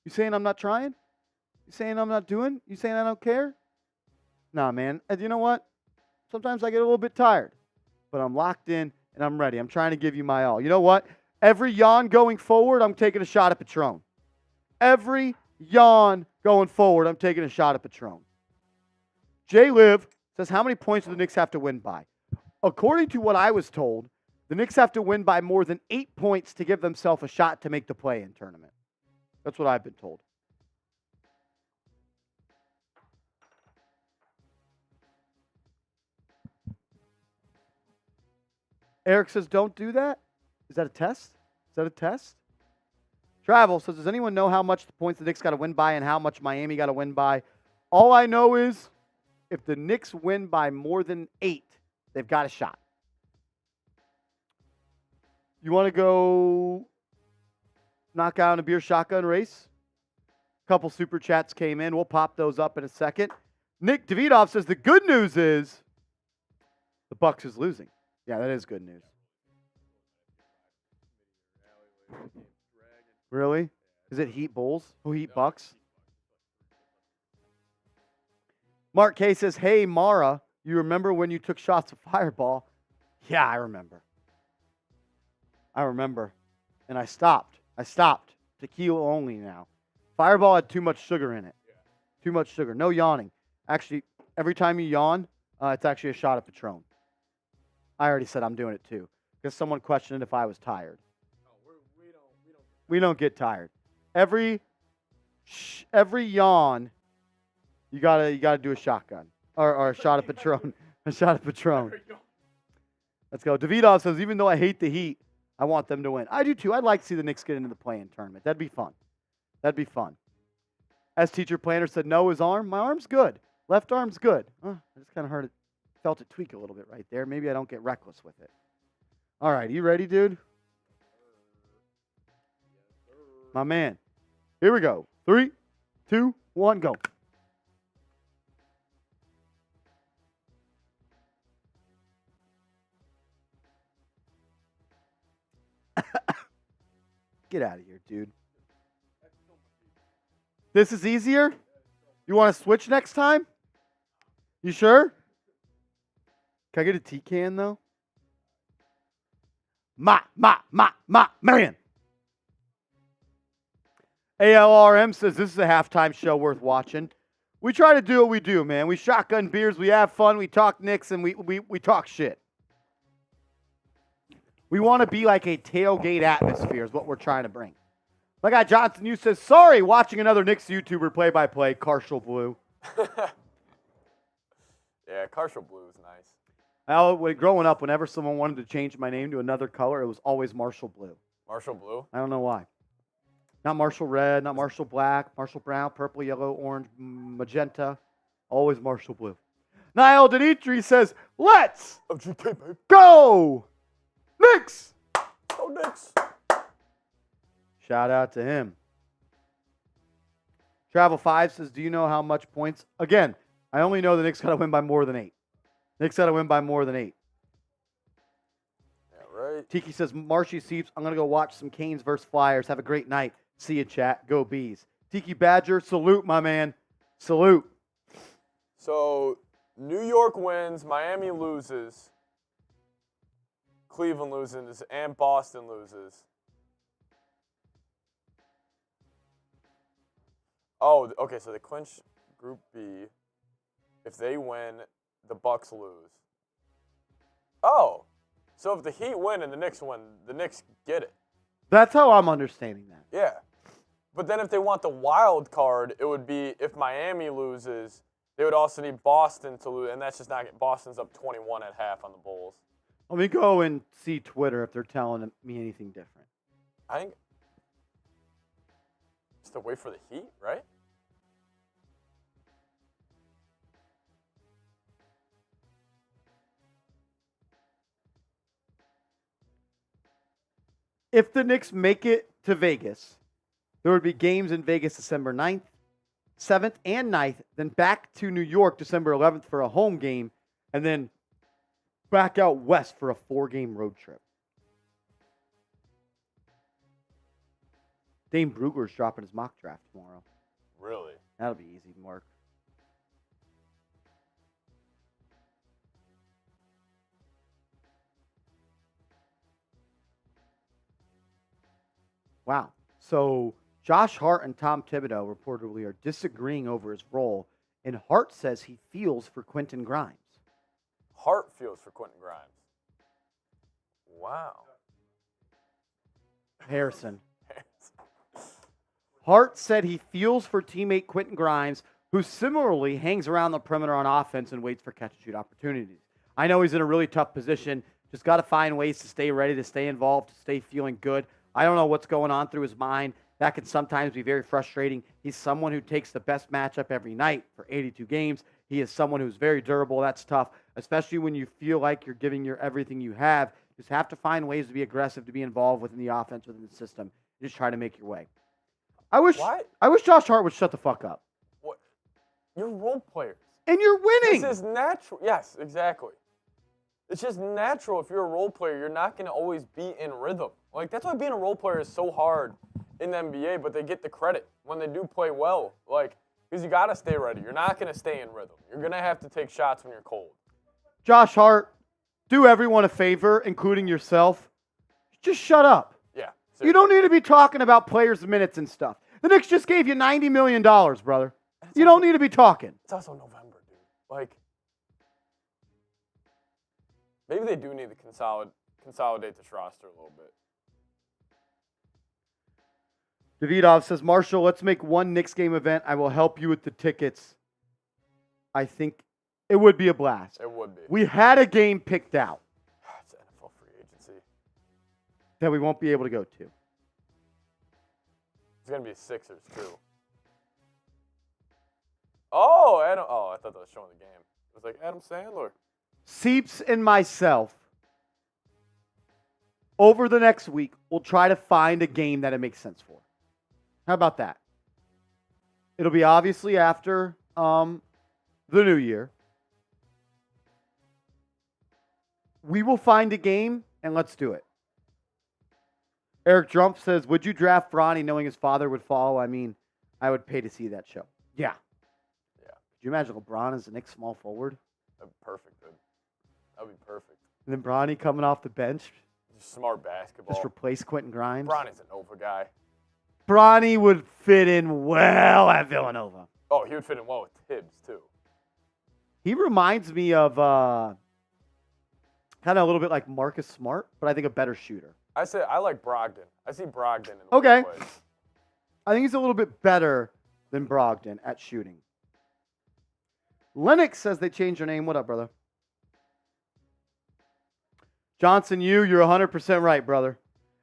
You saying I'm not trying? You saying I'm not doing? You saying I don't care? Nah, man. And you know what? Sometimes I get a little bit tired. But I'm locked in and I'm ready. I'm trying to give you my all. You know what? Every yawn going forward, I'm taking a shot at Patron. Every yawn going forward, I'm taking a shot at Patron. Jay Liv says, how many points do the Knicks have to win by? According to what I was told, the Knicks have to win by more than 8 points to give themselves a shot to make the play-in tournament. That's what I've been told. Eric says, don't do that. Is that a test? Is that a test? Travel says, does anyone know how much the points the Knicks got to win by and how much Miami got to win by? All I know is if the Knicks win by more than 8, they've got a shot. You want to go knock out a beer shotgun race? A couple super chats came in. We'll pop those up in a second. Nick Davidoff says the good news is the Bucks is losing. Yeah, that is good news. Really? Is it Heat Bulls? Who Heat Bucks? Mark K says, hey, Mara, you remember when you took shots of Fireball? Yeah, I remember. And I stopped. Tequila only now. Fireball had too much sugar in it. Too much sugar. No yawning. Actually, every time you yawn, it's actually a shot of Patron. I already said I'm doing it too. Because someone questioned if I was tired. We don't get tired. Every yawn, you gotta do a shotgun or a shot of Patron. A shot of Patron. Let's go. Davidov says, even though I hate the Heat, I want them to win. I do too. I'd like to see the Knicks get into the play-in tournament. That'd be fun. As teacher planner said, no, his arm. My arm's good. Left arm's good. I just kind of felt it tweak a little bit right there. Maybe I don't get reckless with it. All right, you ready, dude? My man. Here we go. 3, 2, 1, go. Get out of here, dude. This is easier? You want to switch next time? You sure? Can I get a tea can, though? Man. ALRM says this is a halftime show worth watching. We try to do what we do, man. We shotgun beers, we have fun, we talk Knicks, and we talk shit. We want to be like a tailgate atmosphere is what we're trying to bring. My guy Johnson, you says, sorry, watching another Knicks YouTuber play-by-play, Carshall Blue. Yeah, Carshall Blue is nice. Growing up, whenever someone wanted to change my name to another color, it was always Marshall Blue. Marshall Blue? I don't know why. Not Marshall Red, not Marshall Black, Marshall Brown, purple, yellow, orange, magenta. Always Marshall Blue. Niall Denitri says, let's go Knicks! Go Knicks! Shout out to him. Travel 5 says, do you know how much points? Again, I only know the Knicks got to win by more than 8. Knicks got to win by more than 8. Yeah, right. Tiki says, Marshy Seeps, I'm going to go watch some Canes versus Flyers. Have a great night. See you, chat. Go Bees. Tiki Badger, salute, my man. Salute. So, New York wins, Miami loses, Cleveland loses, and Boston loses. Oh, okay, so they clinch Group B. If they win, the Bucks lose. Oh, so if the Heat win and the Knicks win, the Knicks get it. That's how I'm understanding that. Yeah. But then if they want the wild card, it would be if Miami loses, they would also need Boston to lose, and that's just not – Boston's up 21 at half on the Bulls. Let me go and see Twitter if they're telling me anything different. I think just to wait for the Heat, right? If the Knicks make it to Vegas, there would be games in Vegas December 9th, 7th, and 9th, then back to New York December 11th for a home game, and then back out west for a 4-game road trip. Dane Brugler's dropping his mock draft tomorrow. Really? That'll be easy, Mark. Wow. So Josh Hart and Tom Thibodeau reportedly are disagreeing over his role, and Hart says he feels for Quentin Grimes. Hart feels for Quentin Grimes. Wow. Harrison. Hart said he feels for teammate Quentin Grimes, who similarly hangs around the perimeter on offense and waits for catch-and-shoot opportunities. I know he's in a really tough position. Just got to find ways to stay ready, to stay involved, to stay feeling good. I don't know what's going on through his mind. That can sometimes be very frustrating. He's someone who takes the best matchup every night for 82 games. He is someone who's very durable. That's tough, especially when you feel like you're giving your everything you have. You just have to find ways to be aggressive, to be involved within the offense, within the system. Just try to make your way. I wish Josh Hart would shut the fuck up. What? You're role players. And you're winning. This is natural. Yes, exactly. It's just natural. If you're a role player, you're not going to always be in rhythm. Like, that's why being a role player is so hard in the NBA, but they get the credit when they do play well. Like, because you got to stay ready. You're not going to stay in rhythm. You're going to have to take shots when you're cold. Josh Hart, do everyone a favor, including yourself. Just shut up. Yeah. Seriously. You don't need to be talking about players' minutes and stuff. The Knicks just gave you $90 million, brother. You don't need to be talking. It's also November, dude. Like, maybe they do need to consolidate this roster a little bit. Davidov says, Marshall, let's make one Knicks game event. I will help you with the tickets. I think it would be a blast. It would be. We had a game picked out. It's NFL free agency. That we won't be able to go to. It's going to be Sixers, too. Oh, Adam. Oh, I thought that was showing the game. It was like Adam Sandler. Seeps and myself, over the next week, will try to find a game that it makes sense for. How about that? It'll be obviously after the new year. We will find a game, and let's do it. Eric Trump says, would you draft Bronny knowing his father would fall? I mean, I would pay to see that show. Yeah. Could you imagine LeBron as the Knicks small forward? That'd be perfect, dude. That'd be perfect. And then Bronny coming off the bench. Just smart basketball. Just replace Quentin Grimes. Bronny's a Nova guy. Bronny would fit in well at Villanova. Oh, he would fit in well with Tibbs, too. He reminds me of kind of a little bit like Marcus Smart, but I think a better shooter. I like Brogdon. I see Brogdon in the Okay. plays. I think he's a little bit better than Brogdon at shooting. Lennox says they changed their name. What up, brother? Johnson, you're 100% right, brother.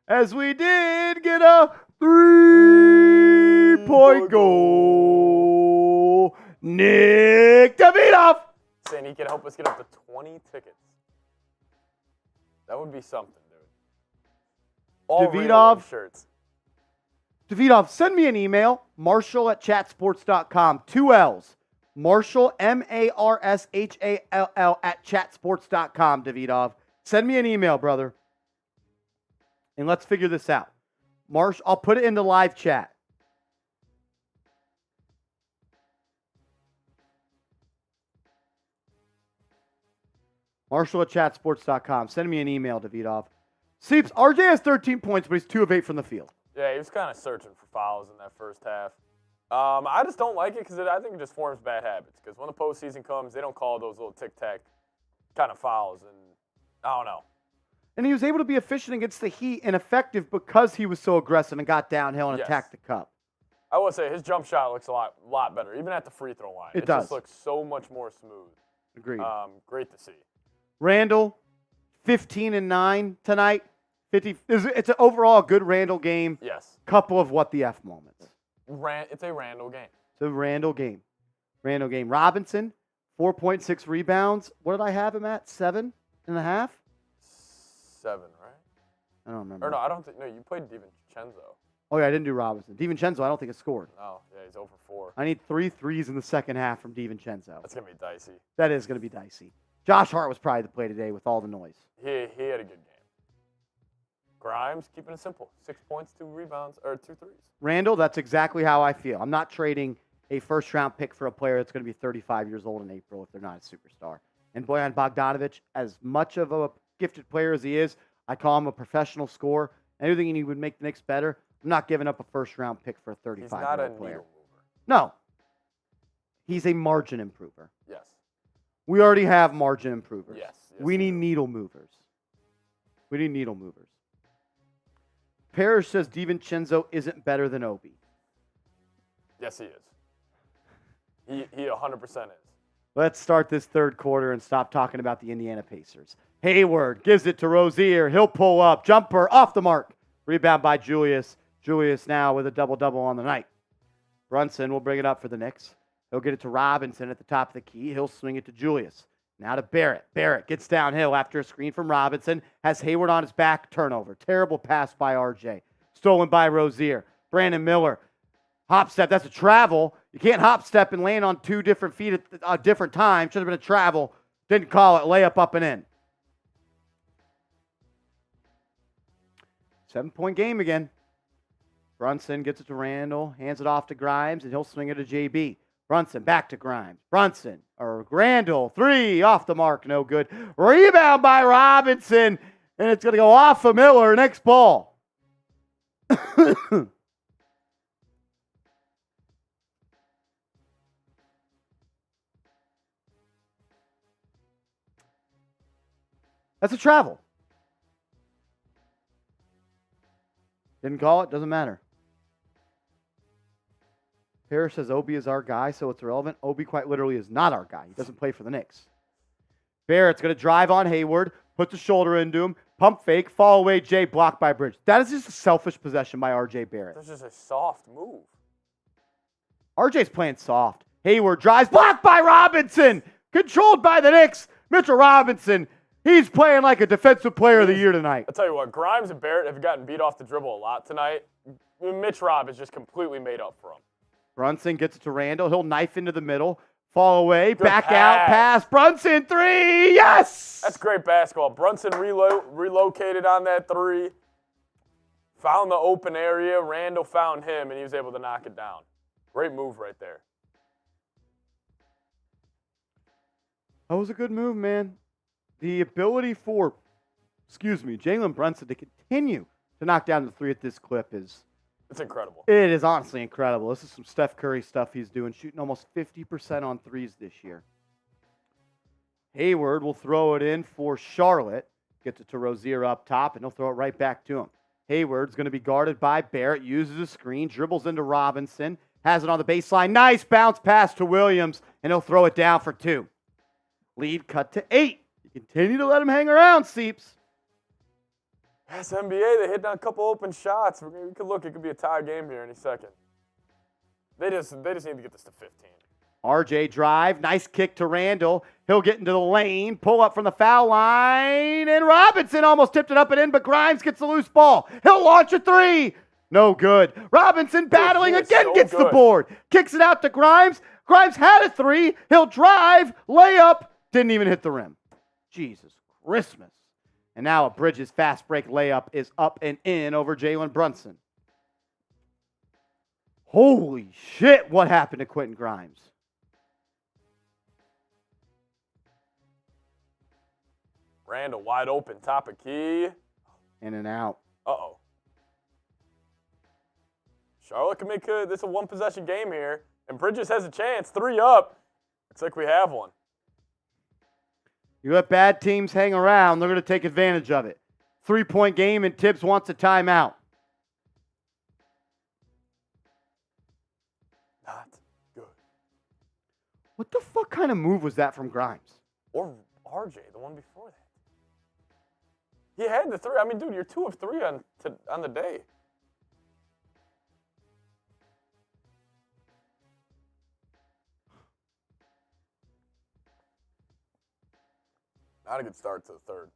As we did get a 3-point goal. Nick Davidov. Saying he could help us get up to 20 tickets. That would be something, dude. All Davidov shirts. Davidov, send me an email, marshall@chatsports.com. 2 L's. Marshall, MARSHALL @chatsports.com, Davidov. Send me an email, brother. And let's figure this out. I'll put it in the live chat. Marshall@chatsports.com. Send me an email, Davidov. Seeps, RJ has 13 points, but he's 2 of 8 from the field. Yeah, he was kind of searching for fouls in that first half. I just don't like it because I think it just forms bad habits. Because when the postseason comes, they don't call those little tic-tac kind of fouls. And I don't know. And he was able to be efficient against the Heat and effective because he was so aggressive and got downhill and attacked the cup. I will say his jump shot looks a lot better, even at the free throw line. It does. Just looks so much more smooth. Agreed. Great to see. Randle, 15 and 9 tonight. It's an overall good Randle game. Yes. Couple of what the F moments. It's a Randle game. It's a Randle game. Robinson, 4.6 rebounds. What did I have him at? 7.5? 7, right? I don't remember. Or no, I don't think. No, you played DiVincenzo. Oh, yeah, I didn't do Robinson. DiVincenzo, I don't think it scored. No, yeah, he's over 4. I need 3 threes in the second half from DiVincenzo. That's going to be dicey. That is going to be dicey. Josh Hart was probably the play today with all the noise. He had a good game. Grimes, keeping it simple. 6 points, 2 rebounds, or 2 threes. Randle, that's exactly how I feel. I'm not trading a first-round pick for a player that's going to be 35 years old in April if they're not a superstar. And Bojan Bogdanovic, as much of a gifted player as he is, I call him a professional scorer. Anything he would make the Knicks better, I'm not giving up a first-round pick for a 35-year-old player. He's not a needle mover. No. He's a margin improver. Yes. We already have margin improvers. Yes. We need needle movers. Parrish says DiVincenzo isn't better than Obi. Yes, he is. He 100% is. Let's start this third quarter and stop talking about the Indiana Pacers. Hayward gives it to Rozier. He'll pull up. Jumper off the mark. Rebound by Julius. Julius now with a double-double on the night. Brunson will bring it up for the Knicks. He'll get it to Robinson at the top of the key. He'll swing it to Julius. Now to Barrett. Barrett gets downhill after a screen from Robinson. Has Hayward on his back. Turnover. Terrible pass by RJ. Stolen by Rozier. Brandon Miller. Hop step. That's a travel. You can't hop step and land on 2 different feet at a different time. Should have been a travel. Didn't call it. Layup up and in. 7-point game again. Brunson gets it to Randle. Hands it off to Grimes, and he'll swing it to JB. Brunson back to Grimes. Randle, 3 off the mark, no good. Rebound by Robinson, and it's going to go off of Miller. Next ball. That's a travel. Didn't call it, doesn't matter. Harris says Obi is our guy, so it's irrelevant. Obi quite literally is not our guy. He doesn't play for the Knicks. Barrett's going to drive on Hayward, puts a shoulder into him, pump fake, fall away, Jay, blocked by Bridge. That is just a selfish possession by RJ Barrett. That's just a soft move. RJ's playing soft. Hayward drives, blocked by Robinson, controlled by the Knicks. Mitchell Robinson, he's playing like a defensive player of the year tonight. I'll tell you what, Grimes and Barrett have gotten beat off the dribble a lot tonight. Mitch Rob is just completely made up for him. Brunson gets it to Randle. He'll knife into the middle. Fall away. Good back pass. out. Pass. Brunson, 3. Yes! That's great basketball. Brunson relocated on that 3. Found the open area. Randle found him, and he was able to knock it down. Great move right there. That was a good move, man. The ability for, Jalen Brunson to continue to knock down the 3 at this clip is... It's incredible. It is honestly incredible. This is some Steph Curry stuff he's doing, shooting almost 50% on threes this year. Hayward will throw it in for Charlotte. Gets it to Rozier up top, and he'll throw it right back to him. Hayward's going to be guarded by Barrett, uses a screen, dribbles into Robinson, has it on the baseline. Nice bounce pass to Williams, and he'll throw it down for 2. Lead cut to 8. You continue to let him hang around, Seeps. That's NBA. They hit down a couple open shots. We could look. It could be a tie game here any second. They just need to get this to 15. RJ drive. Nice kick to Randle. He'll get into the lane. Pull up from the foul line. And Robinson almost tipped it up and in, but Grimes gets the loose ball. He'll launch a 3. No good. Robinson battling again, so gets good. the board. Kicks it out to Grimes. Grimes had a 3. He'll drive. Layup. Didn't even hit the rim. Jesus Christmas. And now a Bridges fast break layup is up and in over Jalen Brunson. Holy shit, what happened to Quentin Grimes? Randle wide open, top of key. In and out. Uh-oh. Charlotte can make this a one-possession game here. And Bridges has a chance. 3 up. Looks like we have one. You let bad teams hang around, they're going to take advantage of it. 3-point game, and Tibbs wants a timeout. Not good. What the fuck kind of move was that from Grimes? Or RJ, the one before that. He had the 3. I mean, dude, you're 2 of 3 on the day. Not a good start to the 3rd.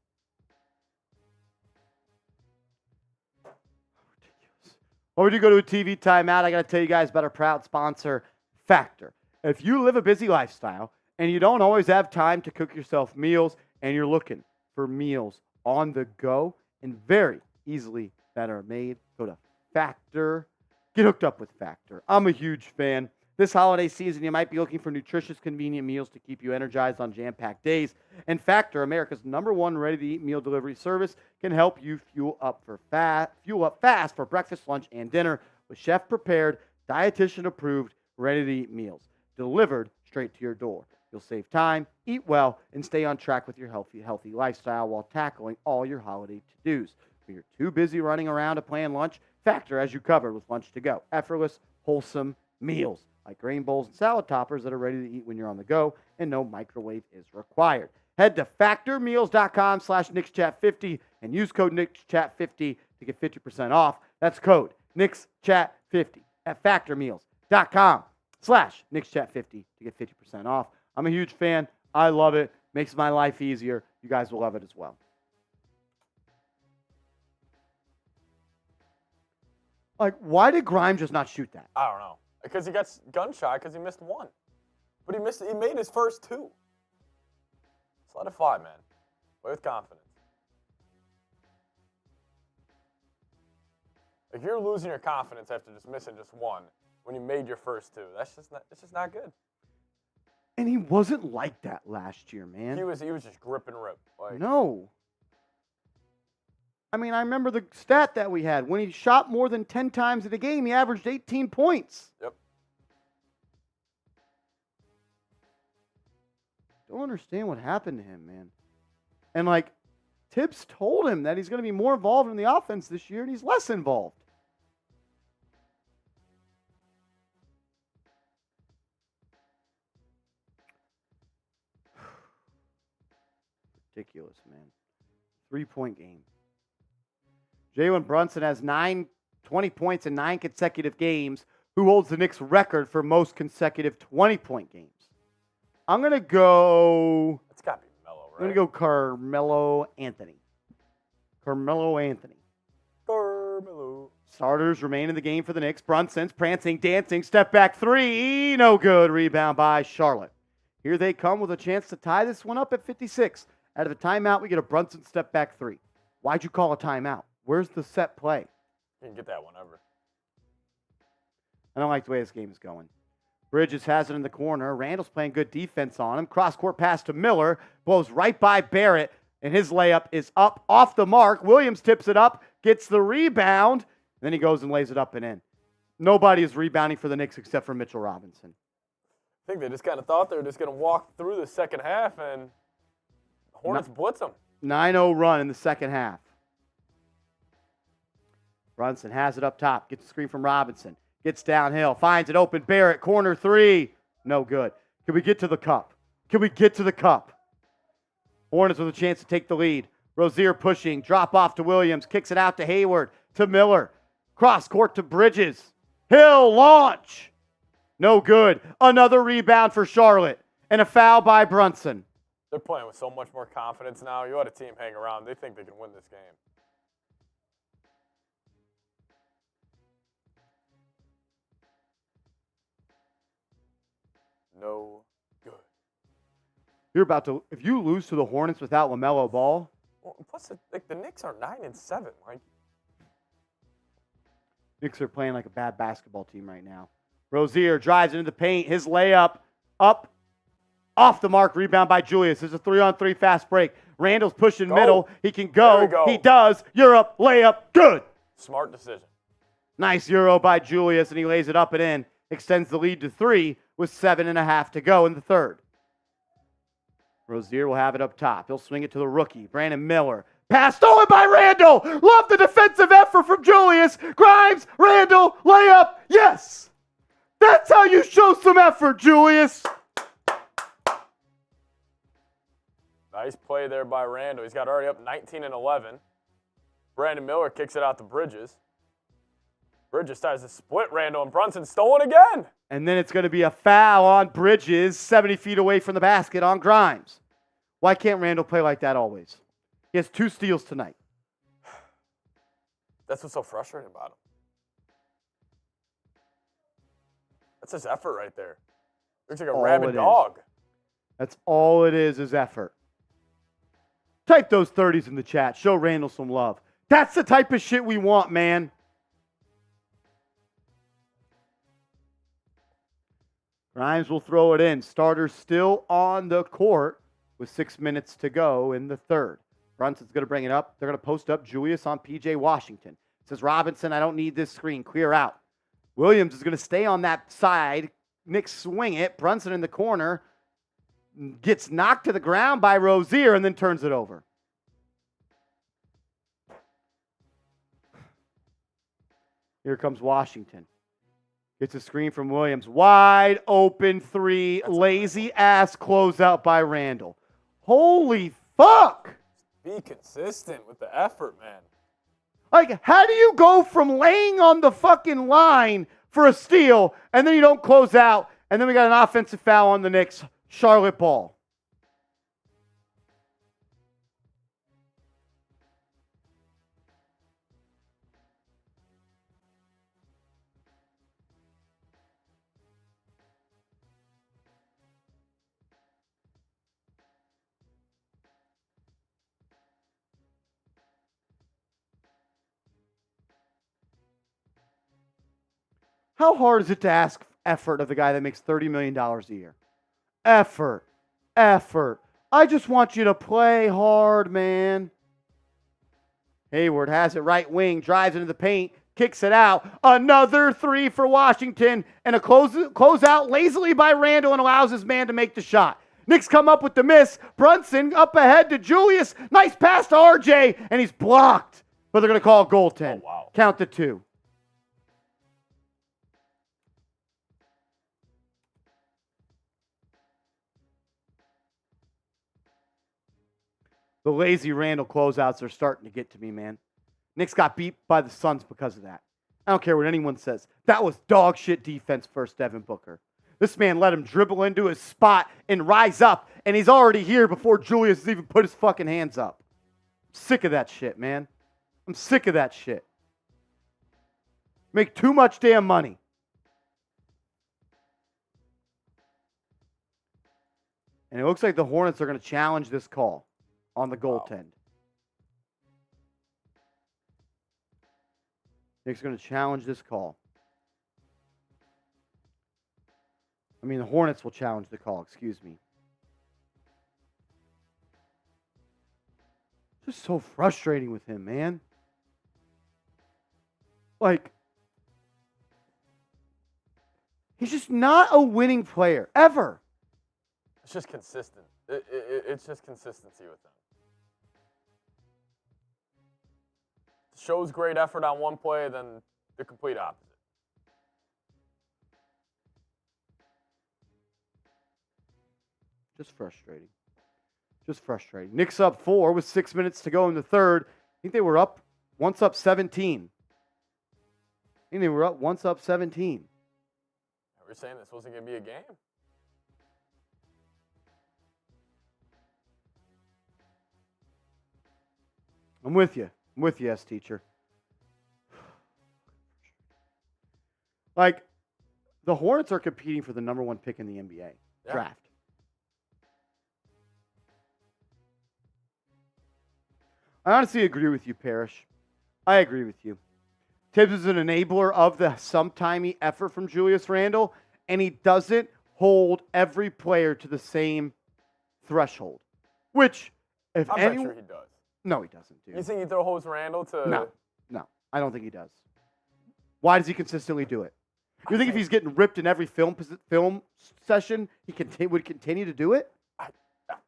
Before we do go to a TV timeout, I got to tell you guys about our proud sponsor, Factor. If you live a busy lifestyle and you don't always have time to cook yourself meals and you're looking for meals on the go and very easily that are made, go to Factor. Get hooked up with Factor. I'm a huge fan. This holiday season, you might be looking for nutritious, convenient meals to keep you energized on jam-packed days. And Factor, America's #1 ready-to-eat meal delivery service, can help you fuel up fast for breakfast, lunch, and dinner with chef-prepared, dietitian-approved, ready-to-eat meals delivered straight to your door. You'll save time, eat well, and stay on track with your healthy lifestyle while tackling all your holiday to-dos. When you're too busy running around to plan lunch, Factor has you covered with lunch to go. Effortless, wholesome meals like grain bowls and salad toppers that are ready to eat when you're on the go, and no microwave is required. Head to factormeals.com/NicksChat50 and use code NicksChat50 to to get 50% off. That's code KnicksChat50 at factormeals.com/KnicksChat50 to get 50% off. I'm a huge fan. I love it. Makes my life easier. You guys will love it as well. Like, why did Grimes just not shoot that? I don't know. Because he got gun shy because he missed one. But he made his first two. Just let it fly, man. Play with confidence. If you're losing your confidence after just missing just one when you made your first two, it's just not good. And he wasn't like that last year, man. He was just grip and rip. Like, no. I mean, I remember the stat that we had. When he shot more than 10 times in a game, he averaged 18 points. Yep. Don't understand what happened to him, man. And, like, Tibbs told him that he's going to be more involved in the offense this year, and he's less involved. Ridiculous, man. 3-point game. Jalen Brunson has 20 points in 9 consecutive games, who holds the Knicks record for most consecutive 20-point games. I'm going to go... It's got to be Melo, right? I'm going to go Carmelo Anthony. Carmelo Anthony. Carmelo. Starters remain in the game for the Knicks. Brunson's prancing, dancing, step back three. No good. Rebound by Charlotte. Here they come with a chance to tie this one up at 56. Out of a timeout, we get a Brunson step back three. Why'd you call a timeout? Where's the set play? You can get that whenever. I don't like the way this game is going. Bridges has it in the corner. Randle's playing good defense on him. Cross-court pass to Miller. Blows right by Barrett, and his layup is up off the mark. Williams tips it up, gets the rebound, and then he goes and lays it up and in. Nobody is rebounding for the Knicks except for Mitchell Robinson. I think they just kind of thought they were just going to walk through the second half, and Hornets blitz them. 9-0 run in the second half. Brunson has it up top. Gets the screen from Robinson. Gets downhill. Finds it open. Barrett, corner three. No good. Can we get to the cup? Can we get to the cup? Hornets with a chance to take the lead. Rozier pushing. Drop off to Williams. Kicks it out to Hayward. To Miller. Cross court to Bridges. Hill launch. No good. Another rebound for Charlotte. And a foul by Brunson. They're playing with so much more confidence now. You let a team hang around. They think they can win this game. No good. You're about to, if you lose to the Hornets without LaMelo Ball. Well, plus, the Knicks are 9-7. Like, Knicks are playing like a bad basketball team right now. Rozier drives into the paint. His layup up, off the mark. Rebound by Julius. There's a 3-on-3 fast break. Randle's pushing middle. He can go. There we go. He does. Europe layup. Good. smart decision. Nice Euro by Julius, and he lays it up and in. Extends the lead to 3 with 7.5 to go in the third. Rozier will have it up top. He'll swing it to the rookie, Brandon Miller. Pass stolen by Randle. Love the defensive effort from Julius. Grimes, Randle, layup. Yes. That's how you show some effort, Julius. Nice play there by Randle. He's got already up 19-11. Brandon Miller kicks it out to Bridges. Bridges tries to split Randle, and Brunson stolen again. And then it's going to be a foul on Bridges, 70 feet away from the basket on Grimes. Why can't Randle play like that always? He has 2 steals tonight. That's what's so frustrating about him. That's his effort right there. Looks like a rabid dog. That's all it is effort. Type those 30s in the chat. Show Randle some love. That's the type of shit we want, man. Grimes will throw it in. Starters still on the court with 6 minutes to go in the third. Brunson's going to bring it up. They're going to post up Julius on P.J. Washington. Says Robinson, I don't need this screen. Clear out. Williams is going to stay on that side. Knicks swing it. Brunson in the corner. Gets knocked to the ground by Rozier and then turns it over. Here comes Washington. Gets a screen from Williams. Wide open 3. Lazy ass closeout by Randle. Holy fuck! Be consistent with the effort, man. Like, how do you go from laying on the fucking line for a steal and then you don't close out, and then we got an offensive foul on the Knicks, Charlotte Ball? How hard is it to ask effort of the guy that makes $30 million a year? Effort. Effort. I just want you to play hard, man. Hayward has it right wing, drives into the paint, kicks it out. Another three for Washington, and a close out lazily by Randle and allows his man to make the shot. Knicks come up with the miss. Brunson up ahead to Julius. Nice pass to RJ, and he's blocked. But they're going to call a goaltend. Oh, wow. Count to 2. The lazy Randle closeouts are starting to get to me, man. Knicks got beat by the Suns because of that. I don't care what anyone says. That was dog shit defense first, Devin Booker. This man let him dribble into his spot and rise up, and he's already here before Julius has even put his fucking hands up. I'm sick of that shit, man. I'm sick of that shit. Make too much damn money. And it looks like the Hornets are going to challenge this call on the goaltend. Nick's going to challenge this call. I mean, the Hornets will challenge the call, excuse me. Just so frustrating with him, man. Like, he's just not a winning player, ever. It's just consistent. It's just consistency with them. Shows great effort on one play, then the complete opposite. Just frustrating. Just frustrating. Knicks up 4 with 6 minutes to go in the third. I think they were up, once up 17. I think they were up, once up 17. We're saying this wasn't going to be a game. I'm with you. I'm with you, yes, teacher. Like, the Hornets are competing for the number 1 pick in the NBA draft. I honestly agree with you, Parrish. I agree with you. Tibbs is an enabler of the sometimey effort from Julius Randle, and he doesn't hold every player to the same threshold. Which, if I'm anyone... sure he does. No, he doesn't, dude. You think he throw hose Randle to... No, I don't think he does. Why does he consistently do it? You think if he's getting ripped in every film session, he would continue to do it?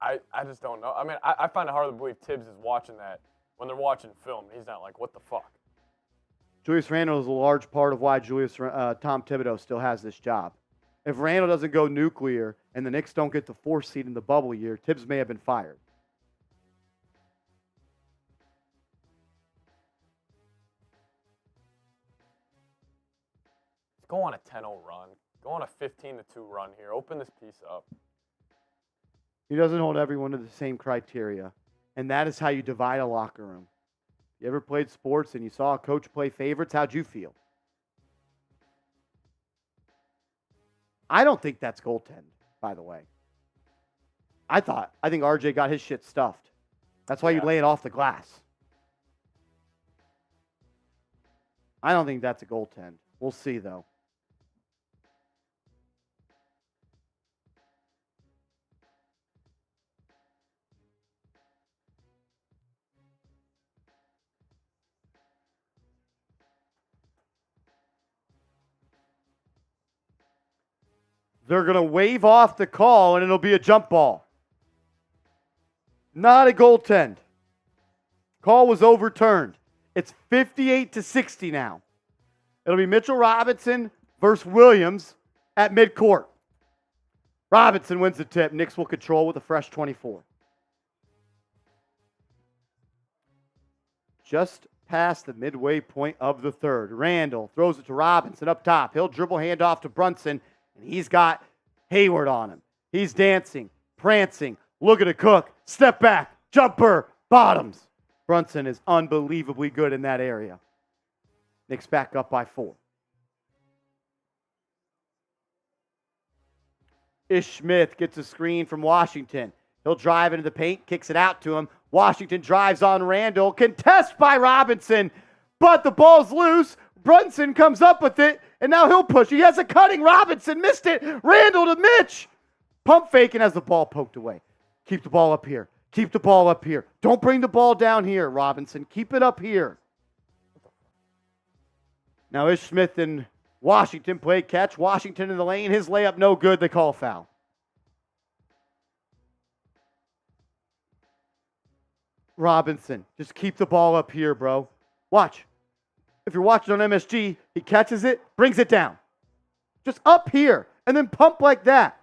I just don't know. I mean, I find it hard to believe Tibbs is watching that when they're watching film. He's not like, what the fuck? Julius Randle is a large part of why Tom Thibodeau still has this job. If Randle doesn't go nuclear and the Knicks don't get the 4th seed in the bubble year, Tibbs may have been fired. Go on a 10-0 run. Go on a 15-2 run here. Open this piece up. He doesn't hold everyone to the same criteria, and that is how you divide a locker room. You ever played sports and you saw a coach play favorites? How'd you feel? I don't think that's goaltend, by the way. I think RJ got his shit stuffed. That's why you lay it off the glass. I don't think that's a goaltend. We'll see, though. They're going to wave off the call, and it'll be a jump ball. Not a goaltend. Call was overturned. It's 58-60 now. It'll be Mitchell Robinson versus Williams at midcourt. Robinson wins the tip. Knicks will control with a fresh 24. Just past the midway point of the third. Randle throws it to Robinson up top. He'll dribble handoff to Brunson, and he's got Hayward on him. He's dancing, prancing, looking to cook, step back, jumper, bottoms. Brunson is unbelievably good in that area. Knicks back up by 4. Ish Smith gets a screen from Washington. He'll drive into the paint, kicks it out to him. Washington drives on Randle. Contest by Robinson, but the ball's loose. Brunson comes up with it, and now he'll push. He has a cutting. Robinson missed it. Randle to Mitch. Pump faking as the ball poked away. Keep the ball up here. Keep the ball up here. Don't bring the ball down here, Robinson. Keep it up here. Now Ish Smith and Washington play catch. Washington in the lane. His layup no good. They call a foul. Robinson, just keep the ball up here, bro. Watch. If you're watching on MSG, he catches it, brings it down. Just up here, and then pump like that.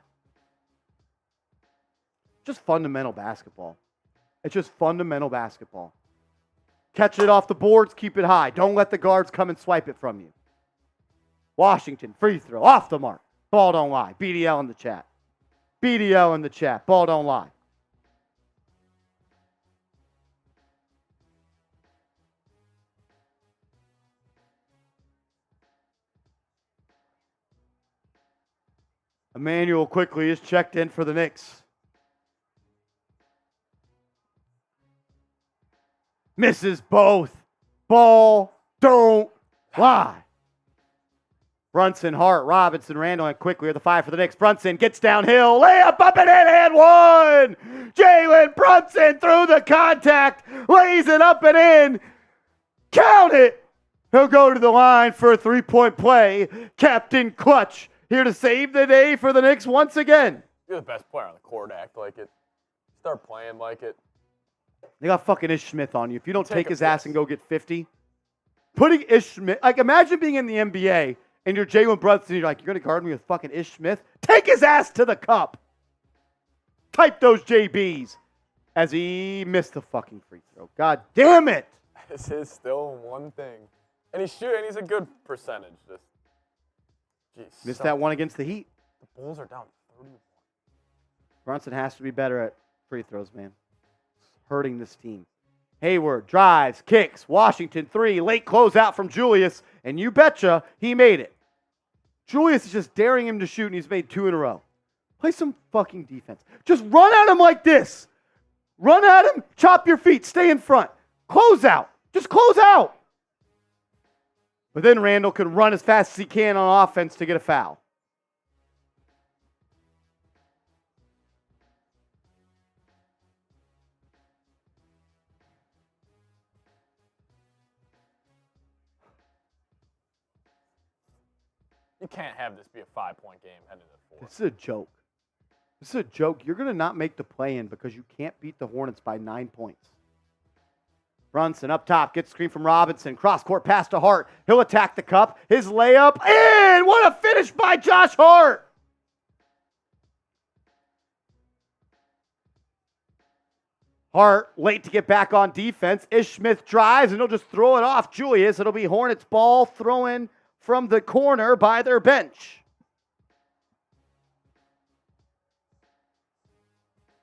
Just fundamental basketball. It's just fundamental basketball. Catch it off the boards, keep it high. Don't let the guards come and swipe it from you. Washington, free throw, off the mark. Ball don't lie. BDL in the chat. BDL in the chat. Ball don't lie. Emmanuel quickly is checked in for the Knicks. Misses both. Ball don't lie. Brunson, Hart, Robinson, Randle, and quickly are the 5 for the Knicks. Brunson gets downhill. Layup up and in and one. Jalen Brunson through the contact. Lays it up and in. Count it. He'll go to the line for a 3-point play. Captain Clutch here to save the day for the Knicks once again. You're the best player on the court. Act like it. Start playing like it. They got fucking Ish Smith on you. If you don't take his ass and go get 50, putting Ish Smith, like imagine being in the NBA and you're Jalen Brunson, you're like, you're going to guard me with fucking Ish Smith? Take his ass to the cup. Type those JBs as he missed the fucking free throw. God damn it. This is still one thing. And he's shooting. He's a good percentage. Just, geez, Missed that one against the Heat. The Bulls are down 31. Brunson has to be better at free throws, man. It's hurting this team. Hayward drives, kicks. Washington 3. Late closeout from Julius. And you betcha he made it. Julius is just daring him to shoot, and he's made 2 in a row. Play some fucking defense. Just run at him like this. Run at him, chop your feet, stay in front. Close out. Just close out. But then Randle can run as fast as he can on offense to get a foul. You can't have this be a 5-point game heading to 4. This is a joke. This is a joke. You're going to not make the play-in because you can't beat the Hornets by 9 points. Brunson up top, gets screen from Robinson. Cross-court pass to Hart. He'll attack the cup. His layup, and what a finish by Josh Hart! Hart late to get back on defense. Ish Smith drives, and he'll just throw it off Julius. It'll be Hornets ball thrown from the corner by their bench.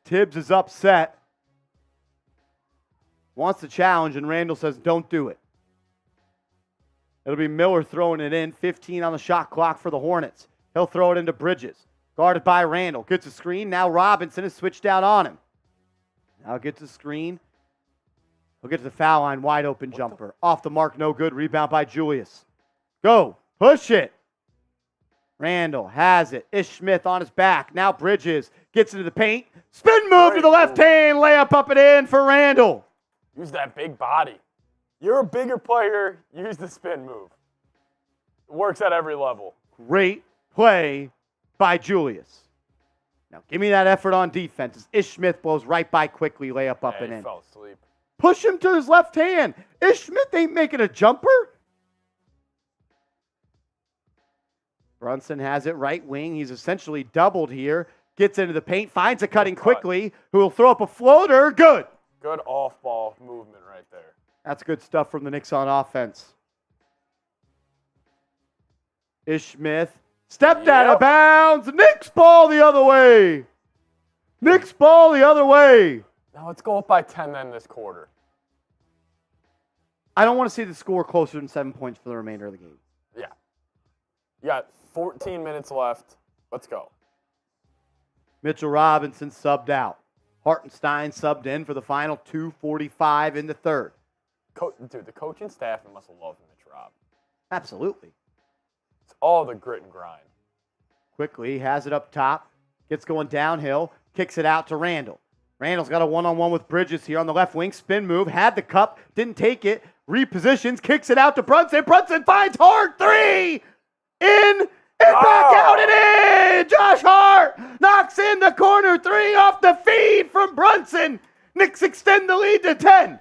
Tibbs is upset. Wants to challenge, and Randle says, don't do it. It'll be Miller throwing it in. 15 on the shot clock for the Hornets. He'll throw it into Bridges. Guarded by Randle. Gets a screen. Now Robinson is switched out on him. Now gets a screen. He'll get to the foul line. Wide open jumper. Off the mark. No good. Rebound by Julius. Go. Push it. Randle has it. Ish Smith on his back. Now Bridges gets into the paint. Spin move to the left hand. Layup up and in for Randle. Use that big body. You're a bigger player. Use the spin move. It works at every level. Great play by Julius. Now give me that effort on defense as Ish Smith blows right by quickly. Layup up and in. He fell asleep. Push him to his left hand. Ish Smith ain't making a jumper. Brunson has it right wing. He's essentially doubled here. Gets into the paint. Finds a cutting quickly. Who will throw up a floater. Good. Good off-ball movement right there. That's good stuff from the Knicks on offense. Ish Smith stepped out of bounds. Knicks ball the other way. Knicks ball the other way. Now let's go up by 10 then this quarter. I don't want to see the score closer than 7 points for the remainder of the game. Yeah. You got 14 minutes left. Let's go. Mitchell Robinson subbed out. Hartenstein subbed in for the final 2:45 in the third. Dude, the coaching staff must have loved Mitch Rob. Absolutely. It's all the grit and grind. Quickly, has it up top. Gets going downhill. Kicks it out to Randle. Randle's got a one-on-one with Bridges here on the left wing. Spin move. Had the cup. Didn't take it. Repositions. Kicks it out to Brunson. Brunson finds Hart. Three. In. And back out and in. Josh Hart knocks in the corner three off the feed from Brunson. Knicks extend the lead to 10.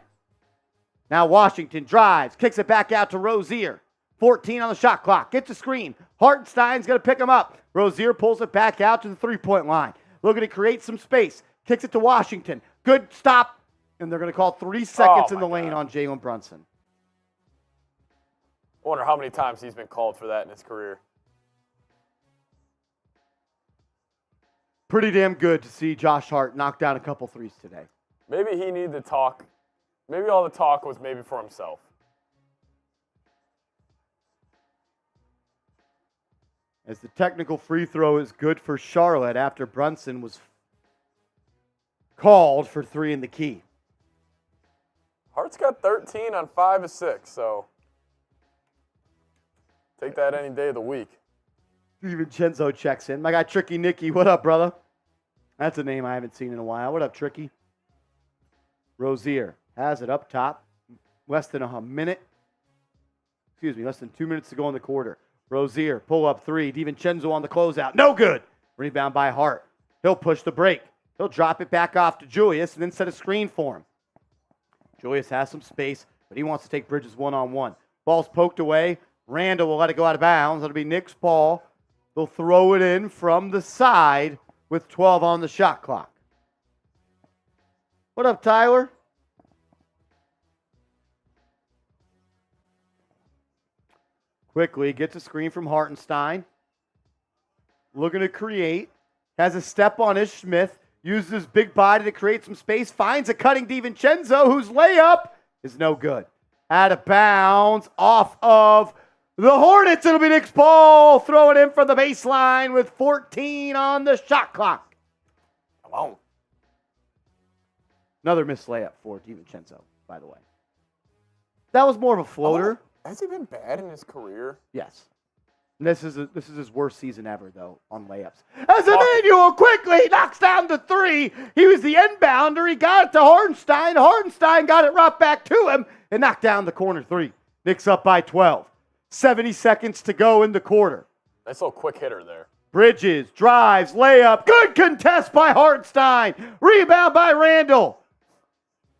Now Washington drives. Kicks it back out to Rozier. 14 on the shot clock. Gets a screen. Hartenstein's going to pick him up. Rozier pulls it back out to the three-point line. Looking to create some space. Kicks it to Washington. Good stop. And they're going to call 3 seconds in the lane on Jalen Brunson. I wonder how many times he's been called for that in his career. Pretty damn good to see Josh Hart knock down a couple threes today. Maybe he needed to talk. Maybe all the talk was maybe for himself. As the technical free throw is good for Charlotte after Brunson was called for three in the key. Hart's got 13 on 5 of 6, so take that any day of the week. DiVincenzo checks in. My guy Tricky Nicky, what up, brother? That's a name I haven't seen in a while. What up, Tricky? Rozier has it up top. Less than 2 minutes to go in the quarter. Rozier, pull up three. DiVincenzo on the closeout. No good. Rebound by Hart. He'll push the break. He'll drop it back off to Julius and then set a screen for him. Julius has some space, but he wants to take Bridges one-on-one. Ball's poked away. Randle will let it go out of bounds. It'll be Knicks' ball. They'll throw it in from the side with 12 on the shot clock. What up, Tyler? Quickly gets a screen from Hartenstein. Looking to create. Has a step on Ish Smith. Uses his big body to create some space. Finds a cutting DiVincenzo, whose layup is no good. Out of bounds. Off of the Hornets. It'll be Knicks' ball. Throw it in from the baseline with 14 on the shot clock. Come on. Another missed layup for DiVincenzo, by the way. That was more of a floater. Has he been bad in his career? Yes. And this is his worst season ever, though, on layups. As Emmanuel quickly knocks down the three. He was the inbounder. He got it to Hartenstein. Hartenstein got it right back to him and knocked down the corner three. Knicks up by 12. 70 seconds to go in the quarter. Nice little quick hitter there. Bridges, drives, layup. Good contest by Hartenstein. Rebound by Randle.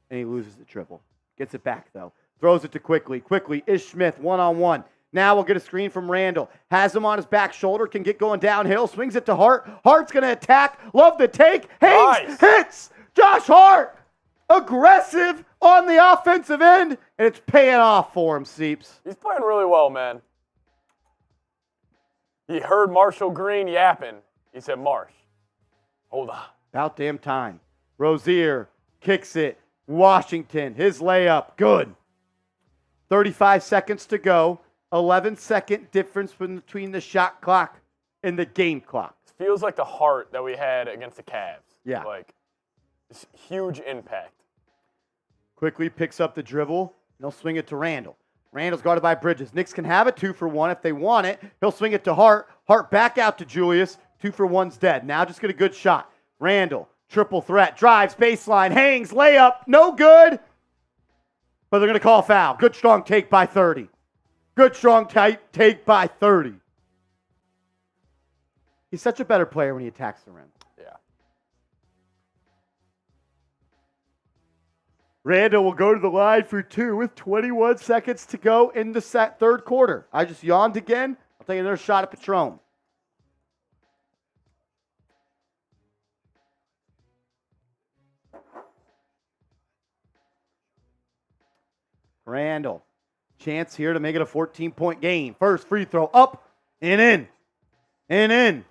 And he loses the triple. Gets it back, though. Throws it to Quickly. Quickly, Ish Smith, one-on-one. Now we'll get a screen from Randle. Has him on his back shoulder. Can get going downhill. Swings it to Hart. Hart's going to attack. Love the take. Haynes hits. Josh Hart. Aggressive on the offensive end. And it's paying off for him, Seeps. He's playing really well, man. He heard Marshall Green yapping. He said, Marsh, hold on. About damn time. Rozier kicks it. Washington, his layup. Good. 35 seconds to go. 11-second difference between the shot clock and the game clock. It feels like the Hart that we had against the Cavs. Yeah. Like, it's huge impact. Quickly picks up the dribble, and he'll swing it to Randle. Randle's guarded by Bridges. Knicks can have a 2-for-1 if they want it. He'll swing it to Hart. Hart back out to Julius. 2-for-1's dead. Now just get a good shot. Randle, triple threat, drives, baseline, hangs, layup, no good. But they're going to call a foul. Good strong take by 30. Good strong tight take by 30. He's such a better player when he attacks the rim. Yeah. Randle will go to the line for two with 21 seconds to go in the third quarter. I just yawned again. I'll take another shot at Patron. Randle. Chance here to make it a 14-point game. First free throw up and in. And in.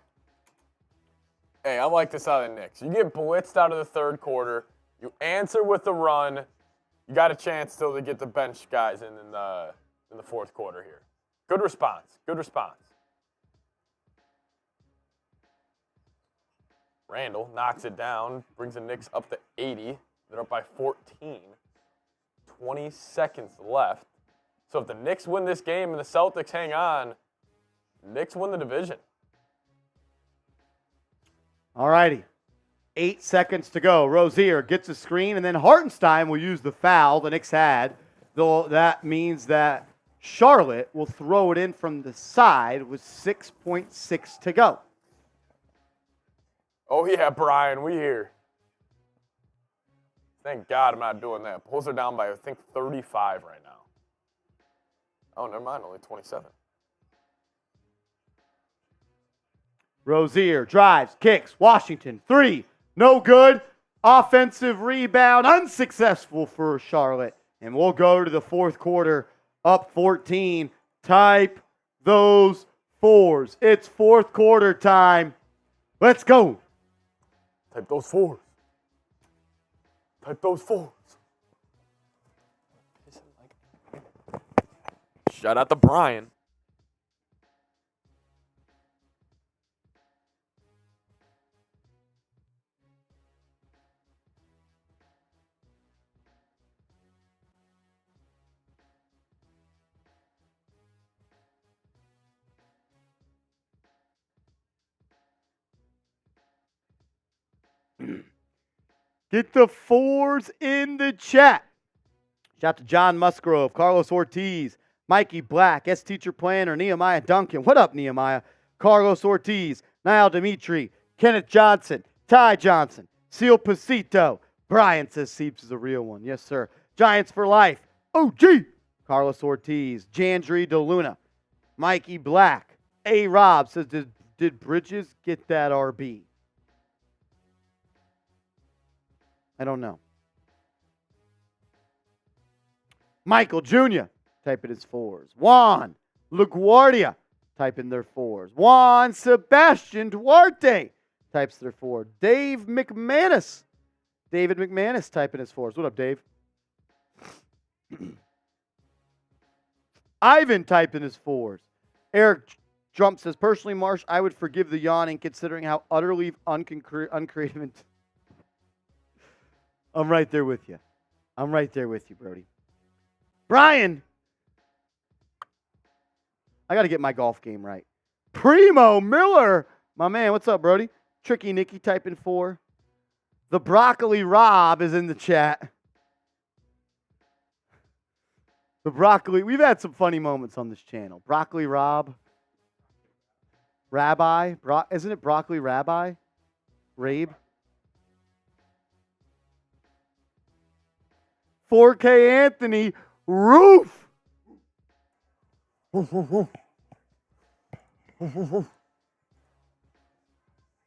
Hey, I like this out of the Knicks. You get blitzed out of the third quarter. You answer with the run. You got a chance still to get the bench guys in the fourth quarter here. Good response. Good response. Randle knocks it down, brings the Knicks up to 80. They're up by 14. 20 seconds left. So if the Knicks win this game and the Celtics hang on, Knicks win the division. All righty. 8 seconds to go. Rozier gets a screen, and then Hartenstein will use the foul the Knicks had. Though that means that Charlotte will throw it in from the side with 6.6 to go. Oh, yeah, Brian, we here. Thank God I'm not doing that. Bulls are down by, I think, 35 right now. Oh, never mind, only 27. Rozier drives, kicks, Washington, 3, no good. Offensive rebound, unsuccessful for Charlotte. And we'll go to the fourth quarter, up 14. Type those fours. It's fourth quarter time. Let's go. Type those fours. Type those fours. Shout out to Brian. Get the fours in the chat. Shout out to John Musgrove, Carlos Ortiz, Mikey Black, S-Teacher Planner, Nehemiah Duncan. What up, Nehemiah? Carlos Ortiz, Niall Dimitri, Kenneth Johnson, Ty Johnson, Seal Pasito. Brian says Seeps is a real one. Yes, sir. Giants for life. OG. Carlos Ortiz, Jandry DeLuna, Mikey Black. A. Rob says, did Bridges get that RB? I don't know. Michael Jr. type in his fours. Juan LaGuardia type in their fours. Juan Sebastian Duarte types their four. David McManus type in his fours. What up, Dave? Ivan type in his fours. Eric Trump says, personally, Marsh, I would forgive the yawning considering how utterly uncreative and I'm right there with you. I'm right there with you, Brody. Brian, I got to get my golf game right. Primo Miller, my man, what's up, Brody? Tricky Nicky typing 4. The Broccoli Rob is in the chat. The Broccoli, we've had some funny moments on this channel. Broccoli Rob, Rabbi, isn't it Broccoli Rabbi? Rabe? 4K Anthony, Roof.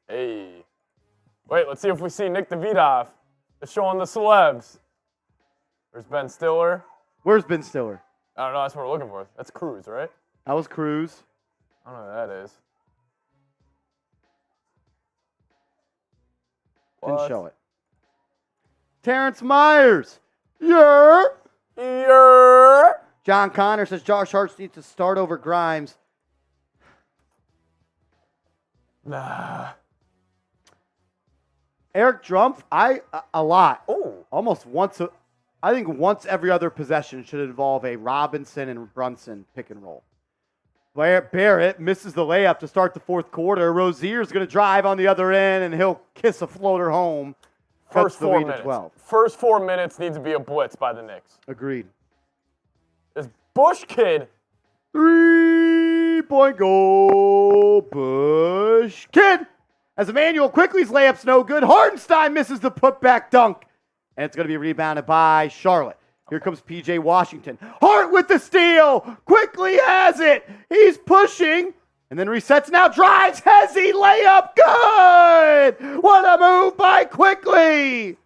Hey. Wait, let's see if we see Nick Davidoff. They're showing the celebs. There's Ben Stiller. Where's Ben Stiller? I don't know, that's what we're looking for. That's Cruz, right? That was Cruz. I don't know who that is. Didn't What? show it. Terrence Myers. Yeah. John Connor says Josh Hart needs to start over Grimes. Nah. Eric Drumpf, a lot. Oh. Almost once. I think once every other possession should involve a Robinson and Brunson pick and roll. Barrett misses the layup to start the fourth quarter. Rozier's going to drive on the other end, and he'll kiss a floater home. First the 4 lead to minutes. 12. First 4 minutes needs to be a blitz by the Knicks. Agreed. This Bush kid. 3-point goal. Bush kid. As Emmanuel Quickly's layup's no good. Hartenstein misses the putback dunk. And it's going to be rebounded by Charlotte. Here comes P.J. Washington. Hart with the steal. Quickly has it. He's pushing. And then resets now. Drives. Hezzy. Layup. Good. What a move by Quickly.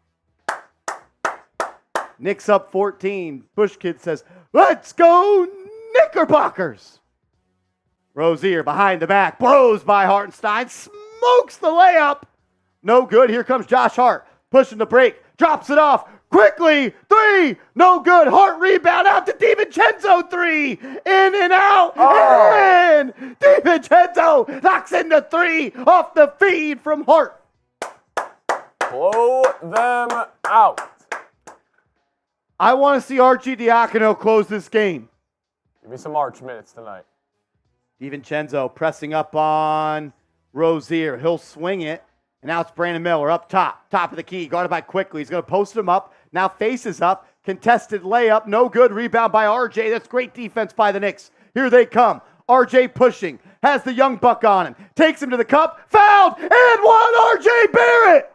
Knicks up 14. Bush Kid says, let's go Knickerbockers. Rozier behind the back, blows by Hartenstein, smokes the layup. No good. Here comes Josh Hart, pushing the break, drops it off. Quickly, 3, no good. Hart rebound out to DiVincenzo, 3, in and out, and DiVincenzo knocks in the 3 off the feed from Hart. Blow them out. I want to see Archie Diacono close this game. Give me some Arch minutes tonight. DiVincenzo pressing up on Rozier. He'll swing it. And now it's Brandon Miller up top of the key, guarded by Quickly. He's going to post him up. Now faces up. Contested layup. No good. Rebound by RJ. That's great defense by the Knicks. Here they come. RJ pushing. Has the young buck on him. Takes him to the cup. Fouled. And one. RJ Barrett.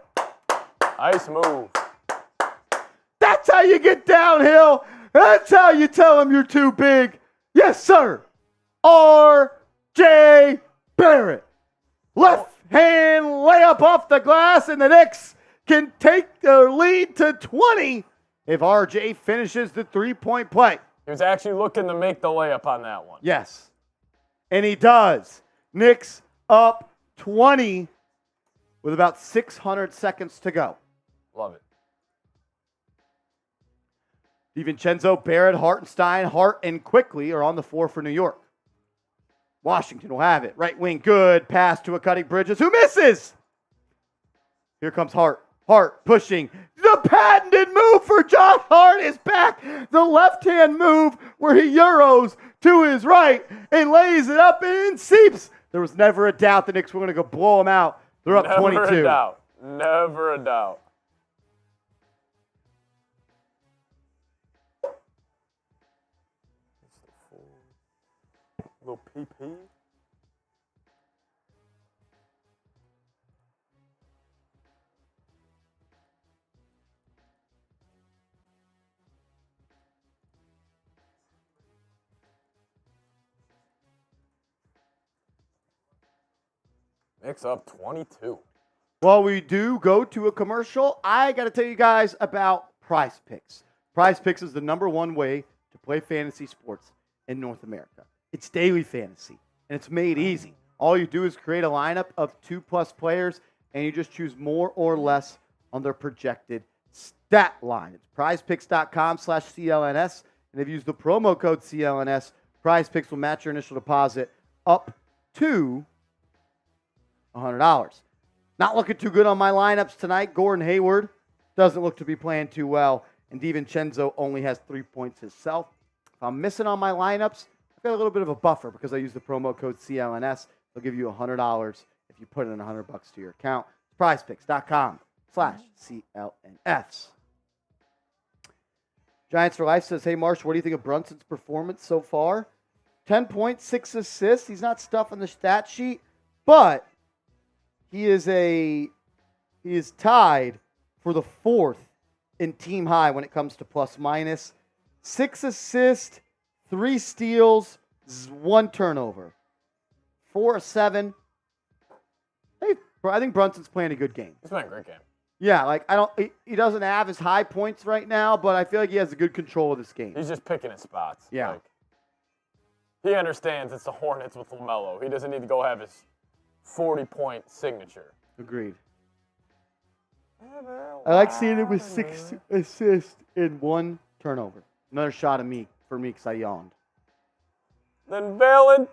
Nice move. That's how you get downhill. That's how you tell him you're too big. Yes, sir. RJ Barrett. Left hand layup off the glass, and the Knicks can take their lead to 20 if RJ finishes the three-point play. He was actually looking to make the layup on that one. Yes. And he does. Knicks up 20 with about 600 seconds to go. Love it. DiVincenzo, Barrett, Hartenstein, Hart, and Quickly are on the floor for New York. Washington will have it. Right wing, good. Pass to a Cutting Bridges, who misses. Here comes Hart. Hart pushing. The patented move for Josh Hart is back. The left-hand move where he euros to his right and lays it up and seeps. There was never a doubt the Knicks were going to go blow them out. They're up 22. Never a doubt. Never a doubt. Little PP. Knicks up 22. While we do go to a commercial, I got to tell you guys about Prize Picks. Prize Picks is the #1 way to play fantasy sports in North America. It's daily fantasy, and it's made easy. All you do is create a lineup of 2+ players, and you just choose more or less on their projected stat line. It's prizepicks.com/CLNS, and if you use the promo code CLNS, Prize Picks will match your initial deposit up to $100. Not looking too good on my lineups tonight. Gordon Hayward doesn't look to be playing too well, and DiVincenzo only has 3 points himself. If I'm missing on my lineups, I've got a little bit of a buffer because I use the promo code CLNS. They'll give you $100 if you put in $100 to your account. PrizePicks.com/CLNS. Giants for Life says, hey, Marsh, what do you think of Brunson's performance so far? 10 points, 6 assists. He's not stuffing the stat sheet, but he is tied for the 4th in team high when it comes to plus minus. 6 assists, 3 steals, 1 turnover. 4 of 7. I think Brunson's playing a good game. He's playing a great game. Yeah, he doesn't have his high points right now, but I feel like he has a good control of this game. He's just picking his spots. Yeah. He understands it's the Hornets with LaMelo. He doesn't need to go have his 40-point signature. Agreed. I like seeing it with 6 assists and 1 turnover. Another shot of me for me because I yawned. Then Valentina.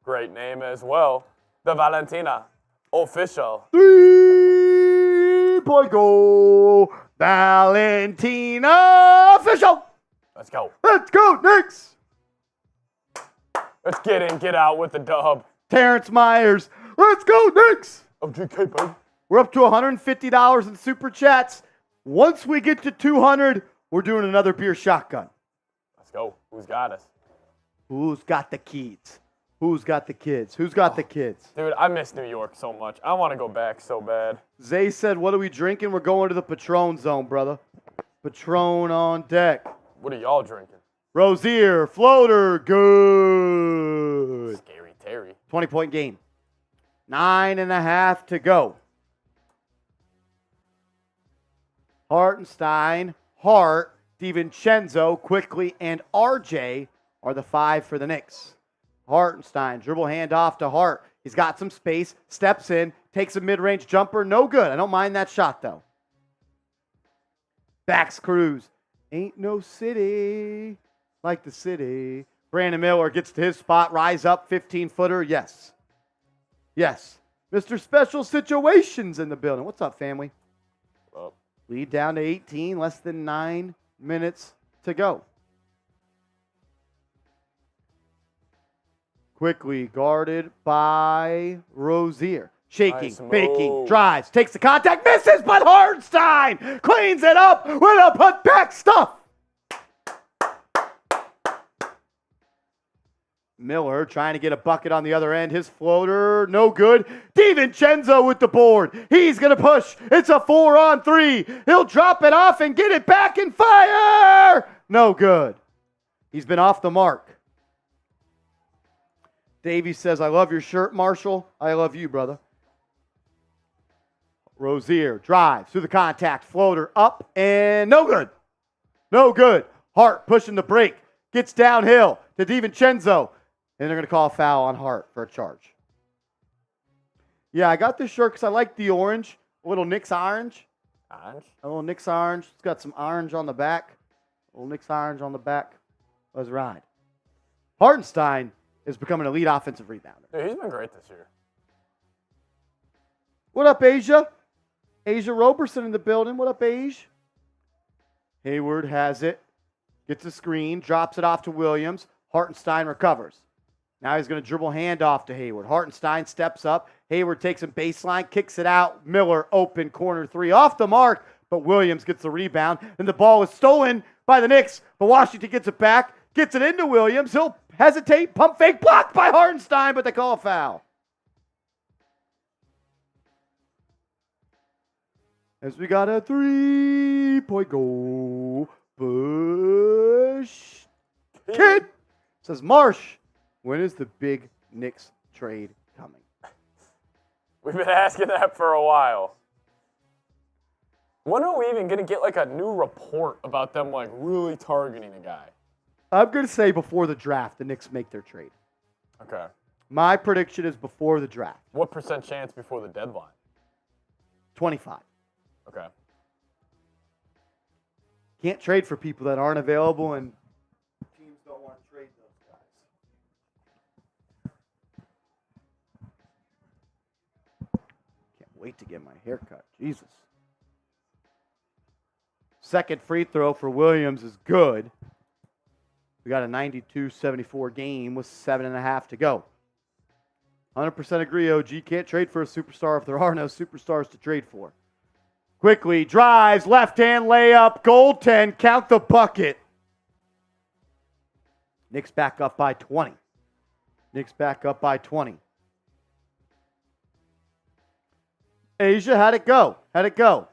Great name as well. The Valentina official. 3-point goal. Valentina official. Let's go. Let's go, Knicks. Let's get in, get out with the dub. Terrence Myers. Let's go, Knicks. OGK, baby. We're up to $150 in super chats. Once we get to 200, we're doing another beer shotgun. Let's go. Who's got us? Who's got the keys? Who's got the kids? Who's got the kids? Dude, I miss New York so much. I want to go back so bad. Zay said, what are we drinking? We're going to the Patron zone, brother. Patron on deck. What are y'all drinking? Rozier, floater, good. Scary Terry. 20-point game. 9.5 to go. Hartenstein, Hart, DiVincenzo, Quickly, and RJ are the 5 for the Knicks. Hartenstein, dribble handoff to Hart. He's got some space, steps in, takes a mid-range jumper. No good. I don't mind that shot, though. Backs Cruz. Ain't no city like the city. Brandon Miller gets to his spot. Rise up, 15-footer. Yes. Yes. Mr. Special Situations in the building. What's up, family? Well, Lead down to 18. Less than 9 minutes to go. Quickly guarded by Rozier. Shaking, Nice faking, move. drives, takes the contact, misses, but Hartenstein cleans it up with a putback stuff. Miller trying to get a bucket on the other end. His floater, no good. DiVincenzo with the board. He's going to push. It's a 4-on-3. He'll drop it off and get it back and fire. No good. He's been off the mark. Davey says, I love your shirt, Marshall. I love you, brother. Rozier drives through the contact. Floater up and no good. No good. Hart pushing the break. Gets downhill to DiVincenzo. And they're going to call a foul on Hart for a charge. Yeah, I got this shirt because I like the orange. A little Knicks orange. Orange? A little Knicks orange. It's got some orange on the back. A little Knicks orange on the back. Let's ride. Hartenstein is becoming an elite offensive rebounder. Dude, he's been great this year. What up, Asia? Asia Roberson in the building. What up, Asia? Hayward has it. Gets a screen. Drops it off to Williams. Hartenstein recovers. Now he's going to dribble handoff to Hayward. Hartenstein steps up. Hayward takes him baseline. Kicks it out. Miller open corner 3. Off the mark. But Williams gets the rebound. And the ball is stolen by the Knicks. But Washington gets it back. Gets it into Williams. He'll hesitate. Pump fake. Blocked by Hartenstein. But they call a foul. As we got a 3-point goal. Bush. Kid. Says Marsh. When is the big Knicks trade coming? We've been asking that for a while. When are we even going to get like a new report about them like really targeting a guy? I'm going to say before the draft, the Knicks make their trade. Okay. My prediction is before the draft. What % chance before the deadline? 25. Okay. Can't trade for people that aren't available, and teams don't want to trade those guys. Can't wait to get my hair cut. Jesus. Second free throw for Williams is good. We got a 92-74 game with 7.5 to go. 100% agree, OG. Can't trade for a superstar if there are no superstars to trade for. Quickly drives, left-hand layup, goaltend, count the bucket. Knicks back up by 20. Knicks back up by 20. Asia, how'd it go? How'd it go?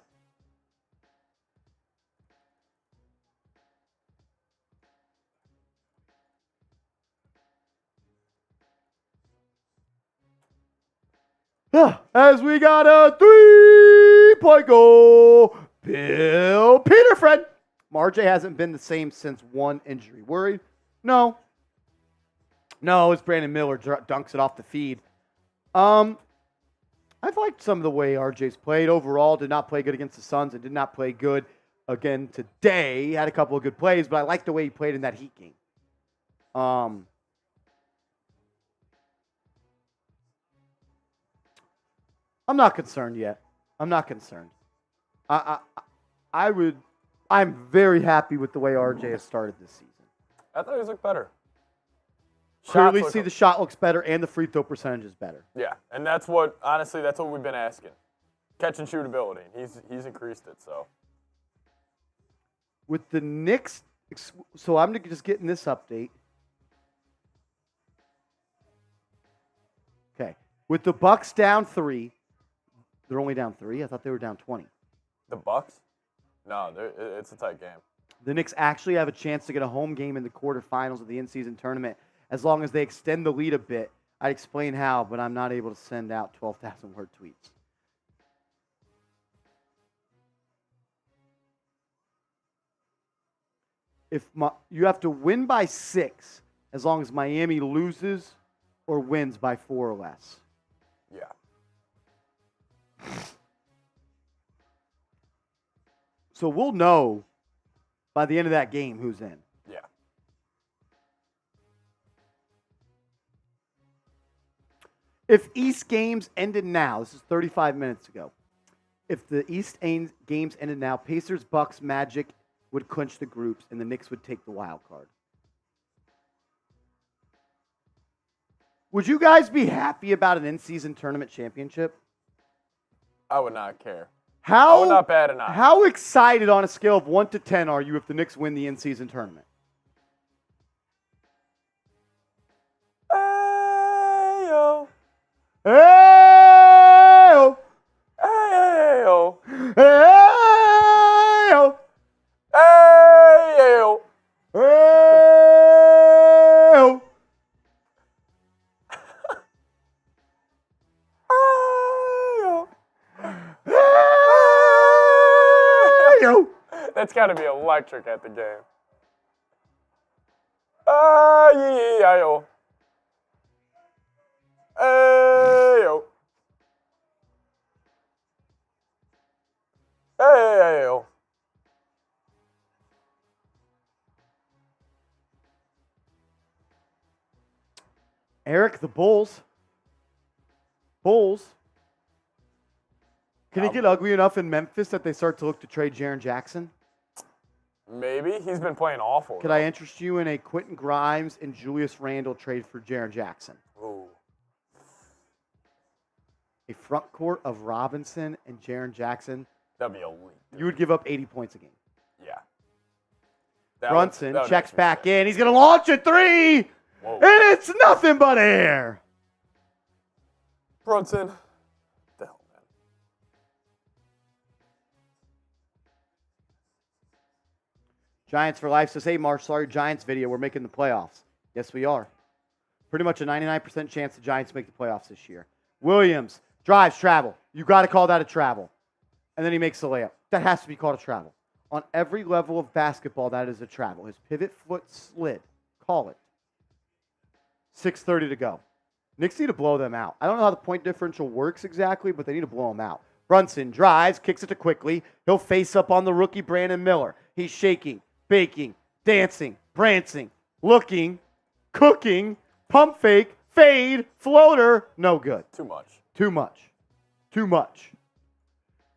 As we got a 3-point goal, Bill Peterfred. Marjay hasn't been the same since one injury. Worried? No. No, it's Brandon Miller dunks it off the feed. I've liked some of the way RJ's played. Overall, did not play good against the Suns and did not play good again today. He had a couple of good plays, but I like the way he played in that Heat game. I'm not concerned yet. I'm not concerned. I'm very happy with the way RJ has started this season. I thought he looked better. Clearly see the shot looks better and the free throw percentage is better. Yeah, and that's what, honestly, that's what we've been asking. Catch and shoot ability. He's increased it, so. With the Knicks, so I'm just getting this update. Okay. With the Bucks down 3, they're only down 3. I thought they were down 20. The Bucks? No, it's a tight game. The Knicks actually have a chance to get a home game in the quarterfinals of the in-season tournament as long as they extend the lead a bit. I'd explain how, but I'm not able to send out 12,000-word tweets. You have to win by 6 as long as Miami loses or wins by 4 or less. Yeah. So we'll know by the end of that game who's in. Yeah. If East games ended now, this is 35 minutes ago. If the East games ended now, Pacers, Bucks, Magic would clinch the groups, and the Knicks would take the wild card. Would you guys be happy about an in-season tournament championship? I would not care. How I would not bat an eye. How excited on a scale of 1 to 10 are you if the Knicks win the in-season tournament? Ayo. Hey-o! Ayo. Hey-o! Ayo. Hey-o! Ayo. Hey-o! That's got to be electric at the game. Ayo. Ayo. Ayo. Eric, the Bulls. Can it get ugly enough in Memphis that they start to look to trade Jaren Jackson? Maybe. He's been playing awful. Could I interest you in a Quentin Grimes and Julius Randle trade for Jaren Jackson? Ooh. A front court of Robinson and Jaren Jackson. That'd be elite. You would give up 80 points a game. Yeah. Brunson checks back in. He's going to launch a 3. Whoa. And it's nothing but air. Brunson. The hell, man. Giants for Life says, hey, Marsh, sorry, Giants video. We're making the playoffs. Yes, we are. Pretty much a 99% chance the Giants make the playoffs this year. Williams drives travel. You got to call that a travel. And then he makes the layup. That has to be called a travel. On every level of basketball, that is a travel. His pivot foot slid. Call it. 6:30 to go. Knicks need to blow them out. I don't know how the point differential works exactly, but they need to blow them out. Brunson drives, kicks it to Quickly. He'll face up on the rookie Brandon Miller. He's shaking, baking, dancing, prancing, looking, cooking, pump fake, fade, floater. No good. Too much. Too much. Too much.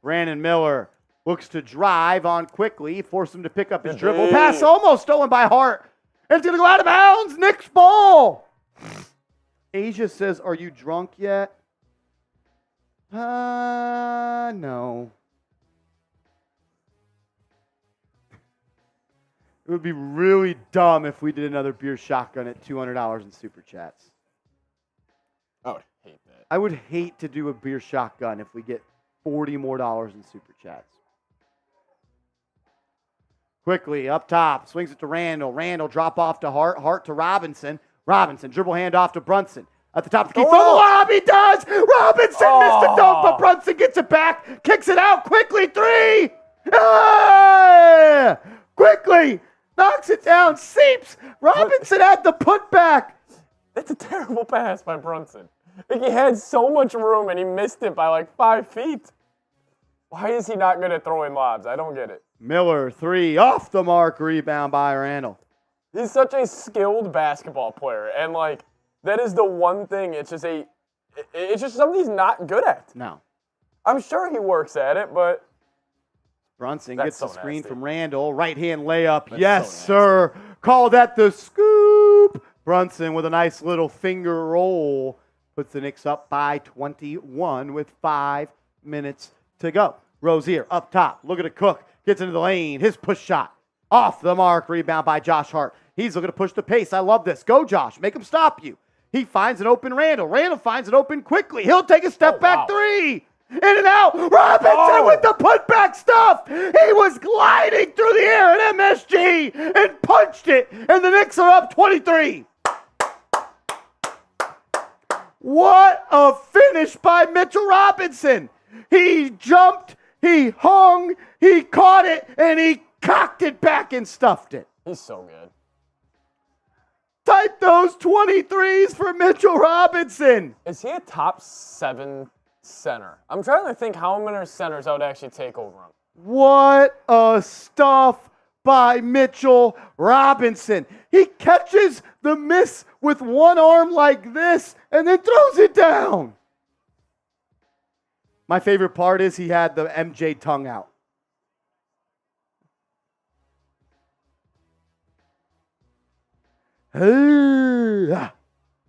Brandon Miller looks to drive on Quickly, force him to pick up his dribble. Pass almost stolen by Hart. And it's going to go out of bounds. Knicks ball. Asia says, are you drunk yet? No. It would be really dumb if we did another beer shotgun at $200 in Super Chats. I would hate that. I would hate to do a beer shotgun if we get $40 more in Super Chats. Quickly, up top, swings it to Randle. Randle drop off to Hart. Hart to Robinson. Robinson, dribble hand off to Brunson. At the top of the key, throw the lob, he does! Robinson missed the dunk, but Brunson gets it back, kicks it out, Quickly, 3! Ah! Quickly, knocks it down, seeps! Robinson had the putback! That's a terrible pass by Brunson. Like, he had so much room and he missed it by like 5 feet. Why is he not good at throwing lobs? I don't get it. Miller, 3, off the mark, rebound by Randle. He's such a skilled basketball player, and like that is the one thing. It's just something he's not good at. No. I'm sure he works at it, but Brunson that's gets the so screen nasty. from Randle. Right-hand layup. That's Yes, so sir. Call that the scoop. Brunson with a nice little finger roll puts the Knicks up by 21 with 5 minutes to go. Rozier up top. Look at it, Cook. Gets into the lane. His push shot. Off the mark. Rebound by Josh Hart. He's looking to push the pace. I love this. Go, Josh. Make him stop you. He finds an open Randle. Randle finds it open Quickly. He'll take a step back 3. In and out. Robinson with the putback stuff. He was gliding through the air at MSG and punched it. And the Knicks are up 23. What a finish by Mitchell Robinson. He jumped, he hung, he caught it, and he cocked it back and stuffed it. He's so good. Type those 23s for Mitchell Robinson. Is he a top 7 center? I'm trying to think how many centers I would actually take over him. What a stuff by Mitchell Robinson. He catches the miss with one arm like this and then throws it down. My favorite part is he had the MJ tongue out.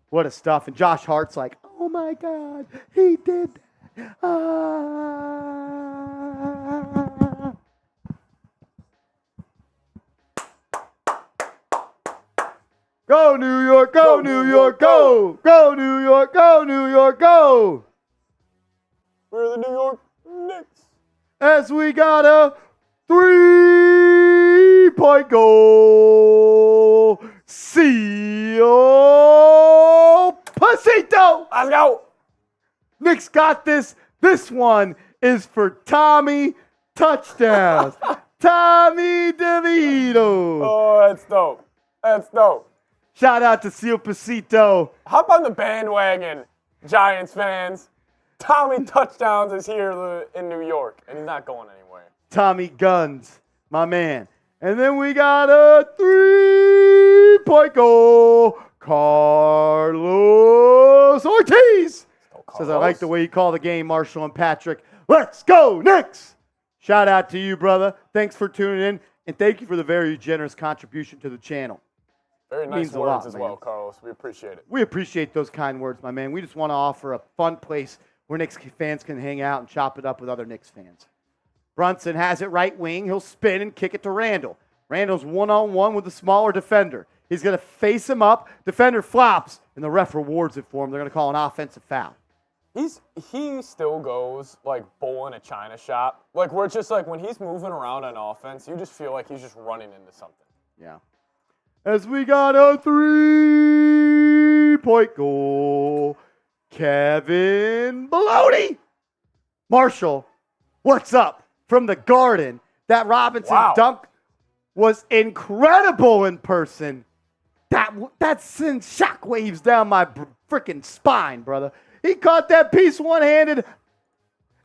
What a stuff. And Josh Hart's like, oh my God, he did that. Go New York, go New York, go! Go New York, go New York, go! We're the New York Knicks. As we got a 3-point goal. Seal Pasito. Let's go. Knicks got this. This one is for Tommy touchdowns. Tommy DeVito. Oh, that's dope. That's dope. Shout out to Seal Pasito. Hop on the bandwagon, Giants fans. Tommy Touchdowns is here in New York, and he's not going anywhere. Tommy Guns, my man. And then we got a 3-point goal. Carlos Ortiz. Says, I like the way you call the game, Marshall and Patrick. Let's go, Knicks. Shout out to you, brother. Thanks for tuning in, and thank you for the very generous contribution to the channel. Very nice words as well, Carlos. We appreciate it. We appreciate those kind words, my man. We just want to offer a fun place where Knicks fans can hang out and chop it up with other Knicks fans. Brunson has it right wing. He'll spin and kick it to Randle. Randle's one-on-one with the smaller defender. He's going to face him up. Defender flops, and the ref rewards it for him. They're going to call an offensive foul. He still goes like bull in a china shop. Like where it's just like when he's moving around on offense, you just feel like he's just running into something. Yeah. As we got a 3-point goal. Kevin Bellotti. Marshall, what's up? From the Garden. That Robinson dunk was incredible in person. That sends shockwaves down my freaking spine, brother. He caught that piece one-handed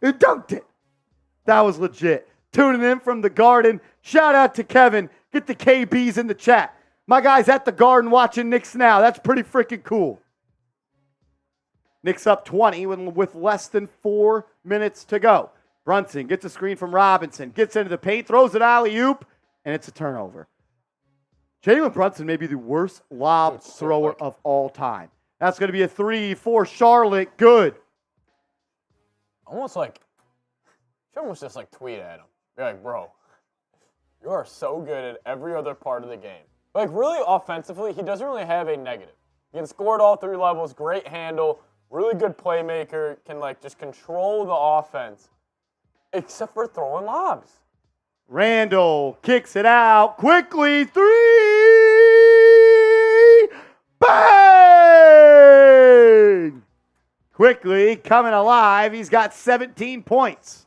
and dunked it. That was legit. Tuning in from the Garden. Shout out to Kevin. Get the KBs in the chat. My guy's at the Garden watching Knicks Now. That's pretty freaking cool. Knicks up 20 with less than 4 minutes to go. Brunson gets a screen from Robinson, gets into the paint, throws an alley-oop, and it's a turnover. Jalen Brunson may be the worst lob thrower of all time. That's going to be a 3 for Charlotte. Good. You should almost just like tweet at him. Be like, bro, you are so good at every other part of the game. Like really offensively, he doesn't really have a negative. He can score at all 3 levels, great handle, really good playmaker, can like just control the offense, except for throwing lobs. Randle kicks it out quickly. 3. Bang! Quickly coming alive. He's got 17 points.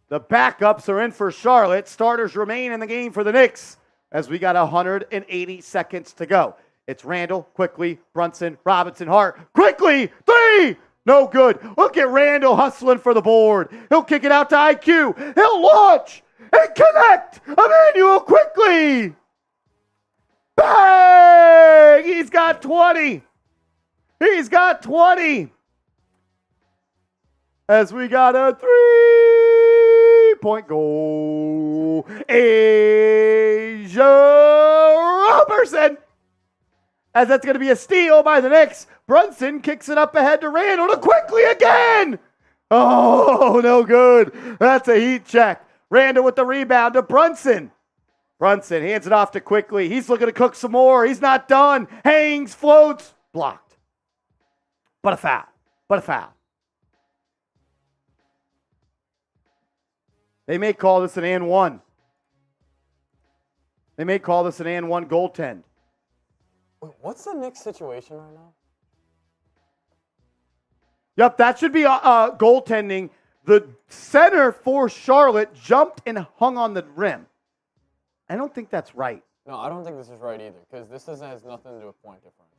The backups are in for Charlotte. Starters remain in the game for the Knicks as we got 180 seconds to go. It's Randle, quickly, Brunson, Robinson, Hart, quickly, 3! No good. Look at Randle hustling for the board. He'll kick it out to IQ. He'll launch and connect. Emmanuel quickly. Bang! He's got 20. He's got 20. As we got a 3-point goal. Asia Robertson. As that's going to be a steal by the Knicks. Brunson kicks it up ahead to Randle to quickly again. Oh, no good. That's a heat check. Randle with the rebound to Brunson. Brunson hands it off to Quickly. He's looking to cook some more. He's not done. Hangs, floats, blocked. But a foul. But a foul. They may call this an and one. They may call this an and one goaltend. Wait, what's the Knicks situation right now? Yep, that should be goaltending. The center for Charlotte jumped and hung on the rim. I don't think that's right. No, I don't think this is right either, because this has nothing to do with point differential.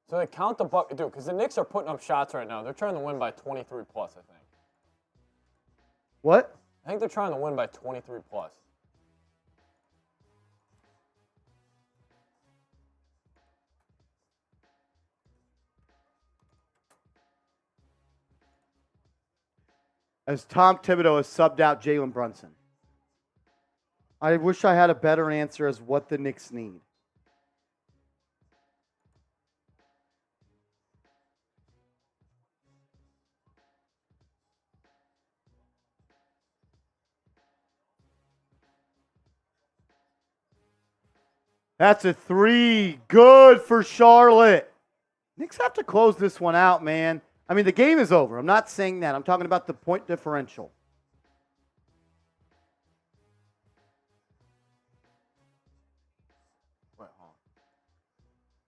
So they count the bucket, dude, because the Knicks are putting up shots right now. They're trying to win by 23 plus, I think. What? I think they're trying to win by 23 plus. As Tom Thibodeau has subbed out Jalen Brunson. I wish I had a better answer as what the Knicks need. That's a 3. Good for Charlotte. Knicks have to close this one out, man. I mean, the game is over. I'm not saying that. I'm talking about the point differential.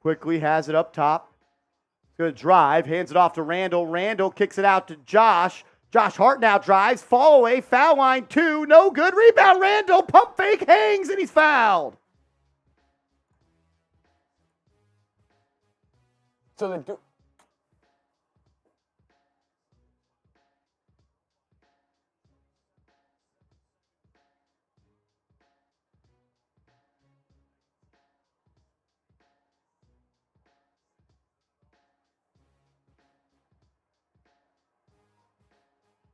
Quickly has it up top. Good drive. Hands it off to Randle. Randle kicks it out to Josh. Josh Hart now drives. Fall away. Foul line 2. No good. Rebound. Randle. Pump fake. Hangs, and he's fouled. So they do.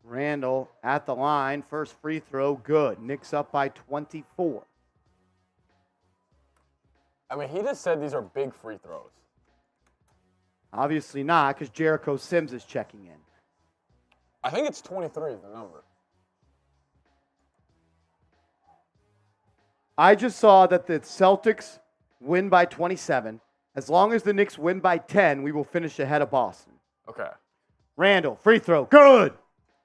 Randle at the line. First free throw. Good. Knicks up by 24. I mean, he just said these are big free throws. Obviously not, because Jericho Sims is checking in. I think it's 23 is the number. I just saw that the Celtics win by 27. As long as the Knicks win by 10, we will finish ahead of Boston. Okay. Randle, free throw. Good.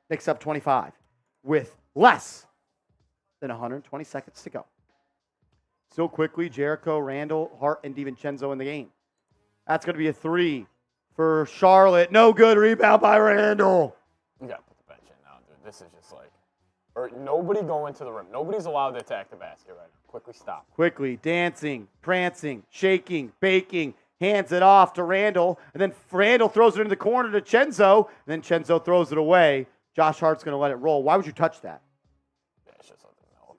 Knicks up 25 with less than 120 seconds to go. Still quickly, Jericho, Randle, Hart, and DiVincenzo in the game. That's going to be a 3 for Charlotte. No good. Rebound by Randle. You got to put the bench in now, dude. This is just like, or nobody going to the rim. Nobody's allowed to attack the basket right now. Quickly stop. Quickly, dancing, prancing, shaking, baking, hands it off to Randle, and then Randle throws it into the corner to Chenzo, and then Chenzo throws it away. Josh Hart's going to let it roll. Why would you touch that? Yeah, it's just something milk.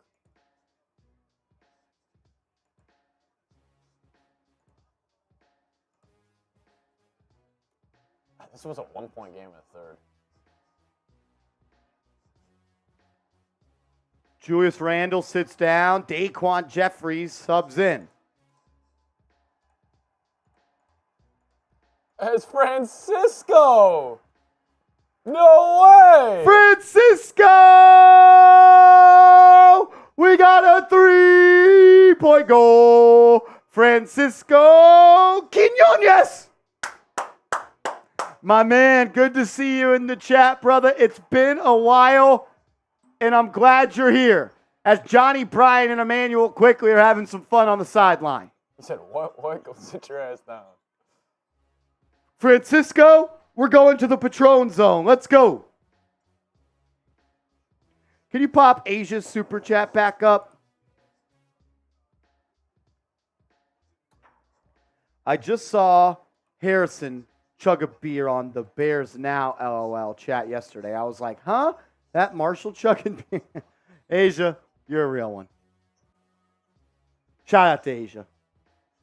This was a 1-point game in the third. Julius Randle sits down. Daquan Jeffries subs in. It's Francisco! No way! Francisco! We got a 3-point goal. Francisco Quinones. My man, good to see you in the chat, brother. It's been a while, and I'm glad you're here. As Johnny Bryan and Emmanuel quickly are having some fun on the sideline. He said, what? Go sit your ass down. Francisco, we're going to the Patron Zone. Let's go. Can you pop Asia's super chat back up? I just saw Harrison chug a beer on the Bears Now LOL chat yesterday. I was like, huh? That Marshall chugging beer? Asia, you're a real one. Shout out to Asia.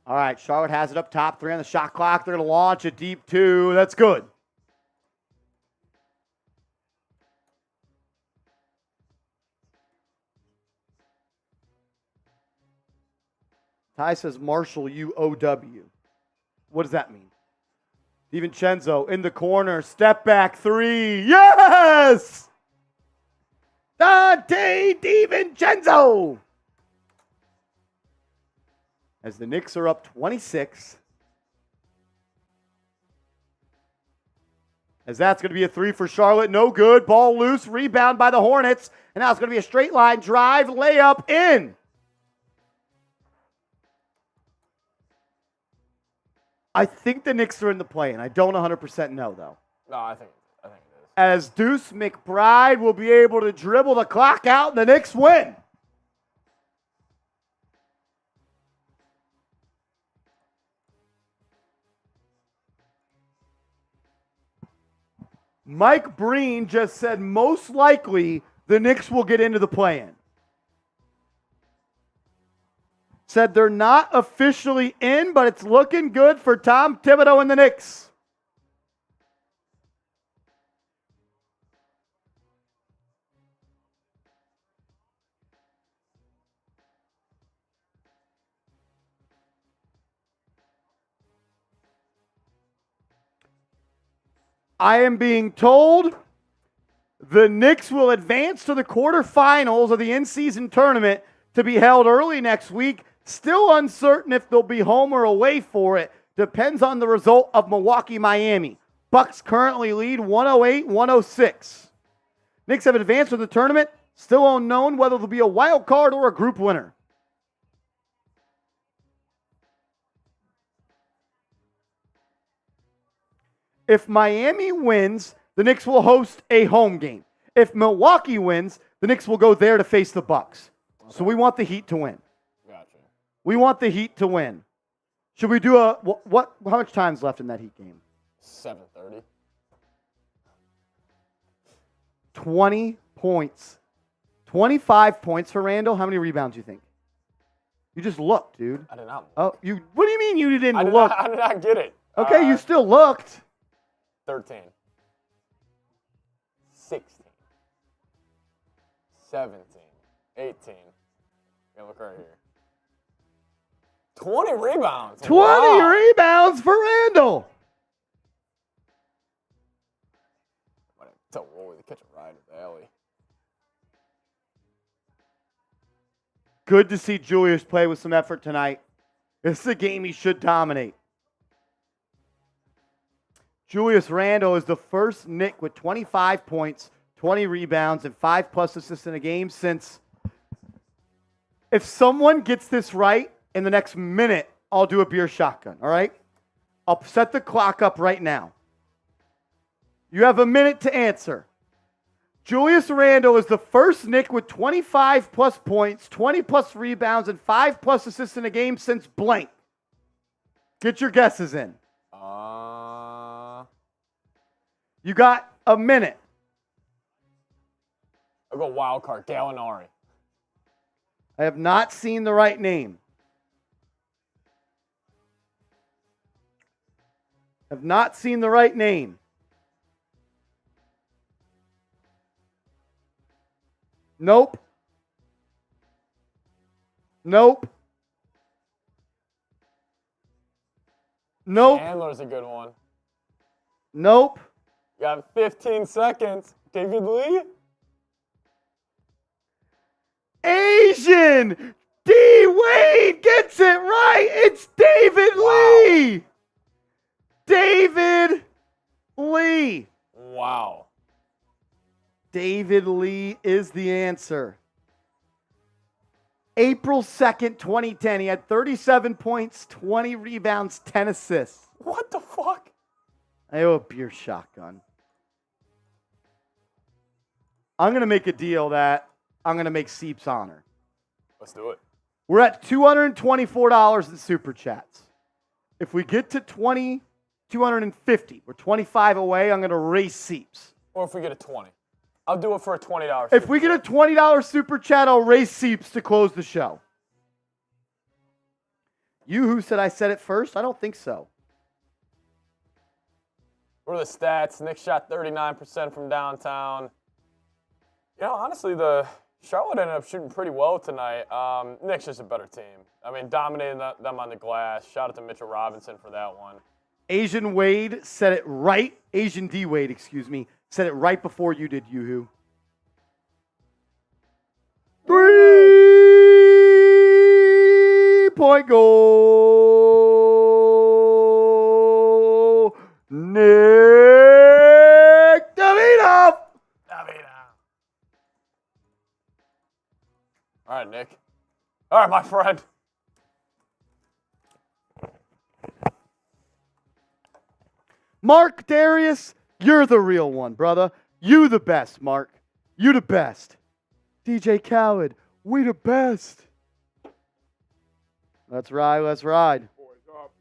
All right, Charlotte has it up top. 3 on the shot clock. They're going to launch a deep 2. That's good. Ty says Marshall UOW. What does that mean? DiVincenzo in the corner. Step back 3. Yes! Dante DiVincenzo! As the Knicks are up 26. As that's going to be a 3 for Charlotte. No good. Ball loose. Rebound by the Hornets. And now it's going to be a straight line drive. Layup in. I think the Knicks are in the play, and I don't 100% know, though. No, I think as Deuce McBride will be able to dribble the clock out and the Knicks win. Mike Breen just said most likely the Knicks will get into the play-in. Said they're not officially in, but it's looking good for Tom Thibodeau and the Knicks. I am being told the Knicks will advance to the quarterfinals of the in-season tournament to be held early next week. Still uncertain if they'll be home or away for it. Depends on the result of Milwaukee-Miami. Bucks currently lead 108-106. Knicks have advanced to the tournament. Still unknown whether there'll be a wild card or a group winner. If Miami wins, the Knicks will host a home game. If Milwaukee wins, the Knicks will go there to face the Bucks. Okay. So we want the Heat to win. Gotcha. We want the Heat to win. Should we do what? How much time's left in that Heat game? 7:30. 20 points. 25 points for Randle. How many rebounds do you think? You just looked, dude. I did not look. Oh, you. What do you mean you didn't look? I did not get it. Okay, you still looked. 13. 16. 17. 18. Yeah, look right here. 20 rebounds. 20 rebounds for Randle. Tell Roy to catch a ride at the alley. Good to see Julius play with some effort tonight. This is a game he should dominate. Julius Randle is the first Knick with 25 points, 20 rebounds, and 5+ assists in a game since, if someone gets this right in the next minute, I'll do a beer shotgun, all right? I'll set the clock up right now. You have a minute to answer. Julius Randle is the first Knick with 25+ points, 20+ rebounds, and 5+ assists in a game since blank. Get your guesses in. You got a minute. I'll go wild card, Gallinari. I have not seen the right name. Have not seen the right name. Nope. Nope. Nope. Chandler's a good one. Nope. You got 15 seconds. David Lee? Asian! D. Wade gets it right. It's David Lee. David Lee. Wow. David Lee is the answer. April 2nd, 2010. He had 37 points, 20 rebounds, 10 assists. What the fuck? I owe a beer shotgun. I'm going to make a deal that I'm going to make Seeps honor. Let's do it. We're at $224 in Super Chats. If we get to 250, we're 25 away, I'm going to race Seeps. Or if we get a 20. I'll do it for a $20. If we get a $20 Super Chat, I'll race Seeps to close the show. You who said I said it first? I don't think so. What are the stats? Knicks shot 39% from downtown. You know, honestly, the Charlotte ended up shooting pretty well tonight. Knicks just a better team. I mean, dominating them on the glass. Shout out to Mitchell Robinson for that one. Asian Wade said it right. Asian D Wade, excuse me, said it right before you did, Yoo-hoo. 3-point goal. Nick Davidoff. All right, Nick. All right, my friend. Mark Darius, you're the real one, brother. You the best, Mark. You the best. DJ Khaled, we the best. Let's ride, let's ride. Boys up.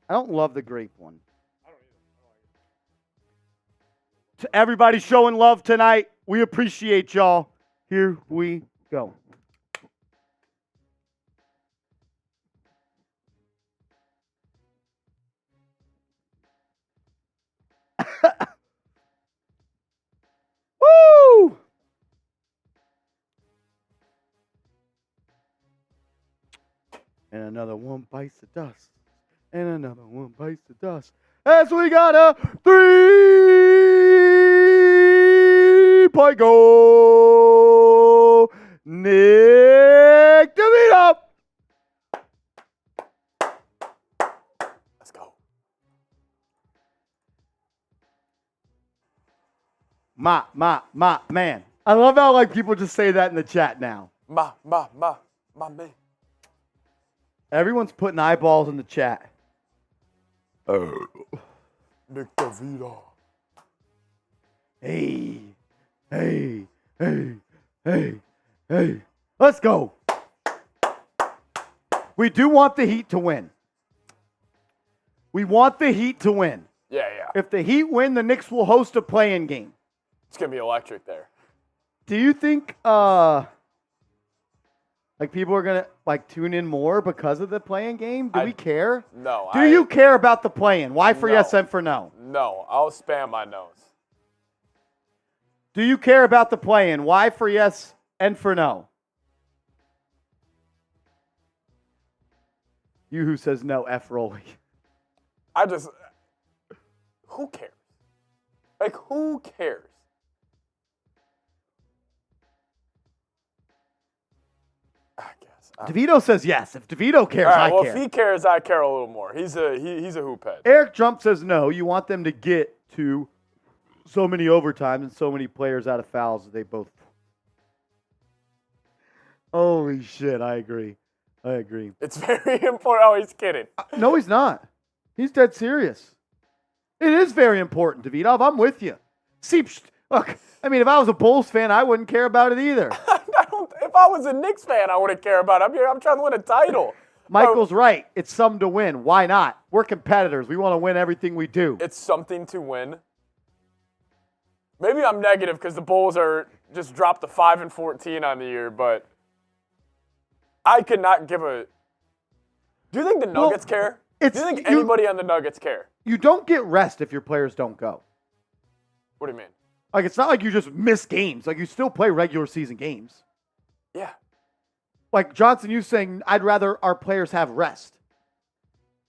I don't love the grape one. To everybody showing love tonight, we appreciate y'all. Here we go. Woo! And another one bites the dust. And another one bites the dust. As we got a 3-point goal. Nick Thibodeau. Let's go. Man. I love how like people just say that in the chat now. My man. Everyone's putting eyeballs in the chat. Nick Thibodeau. Hey. Let's go. We do want the Heat to win. We want the Heat to win. Yeah. If the Heat win, the Knicks will host a play-in game. It's going to be electric there. Do you think like people are going to like tune in more because of the play-in game? Do we care? No. Do you care about the play-in? Why for yes and for no? No. I'll spam my nose. Do you care about the play-in? Why for yes and for no? You who says no, F Rolly. Who cares? Like, who cares? I guess. DeVito says yes. If DeVito cares, All right, I care. If he cares, I care a little more. He's a hoop head. Eric Trump says no. You want them to get to so many overtimes and so many players out of fouls that they both. Holy shit, I agree. It's very important. Oh, he's kidding. No, he's not. He's dead serious. It is very important, Davidov. I'm with you. See, look, I mean, if I was a Bulls fan, I wouldn't care about it either. If I was a Knicks fan, I wouldn't care about it. I'm trying to win a title. Michael's right. It's something to win. Why not? We're competitors. We want to win everything we do. It's something to win. Maybe I'm negative because the Bulls are just dropped to 5-14 on the year, but I could not give a. Do you think the Nuggets care? Do you think anybody on the Nuggets care? You don't get rest if your players don't go. What do you mean? Like, it's not like you just miss games. Like, you still play regular season games. Yeah. Like, Johnson, you saying, I'd rather our players have rest.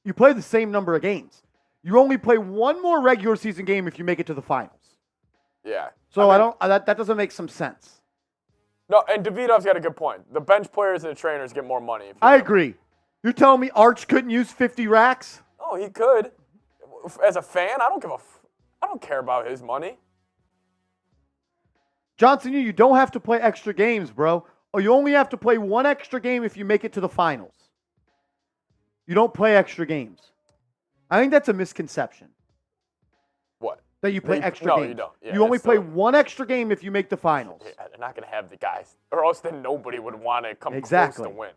You play the same number of games. You only play one more regular season game if you make it to the finals. Yeah. So that doesn't make some sense. No, and Davidov's got a good point. The bench players and the trainers get more money. I agree. You're telling me Arch couldn't use 50 racks? Oh, he could. As a fan, I don't care about his money. Johnson, you don't have to play extra games, bro. Or you only have to play one extra game if you make it to the finals. You don't play extra games. I think that's a misconception. What? That you play extra games. No, you don't. Yeah, you only play one extra game if you make the finals. Yeah, they're not going to have the guys. Or else then nobody would want to come close to win.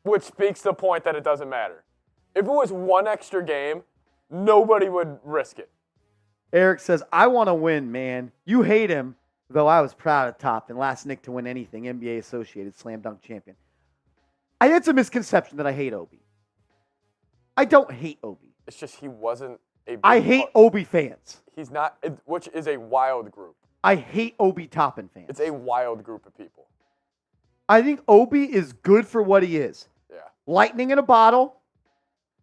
Which speaks to the point that it doesn't matter. If it was one extra game, nobody would risk it. Eric says, I want to win, man. You hate him, though I was proud of Top and last Nick to win anything, NBA Associated Slam Dunk Champion. It's a misconception that I hate Obi. I don't hate Obi. It's just he wasn't a big I hate Obi fans. He's not, which is a wild group. I hate Obi Toppin fans. It's a wild group of people. I think Obi is good for what he is. Yeah. Lightning in a bottle,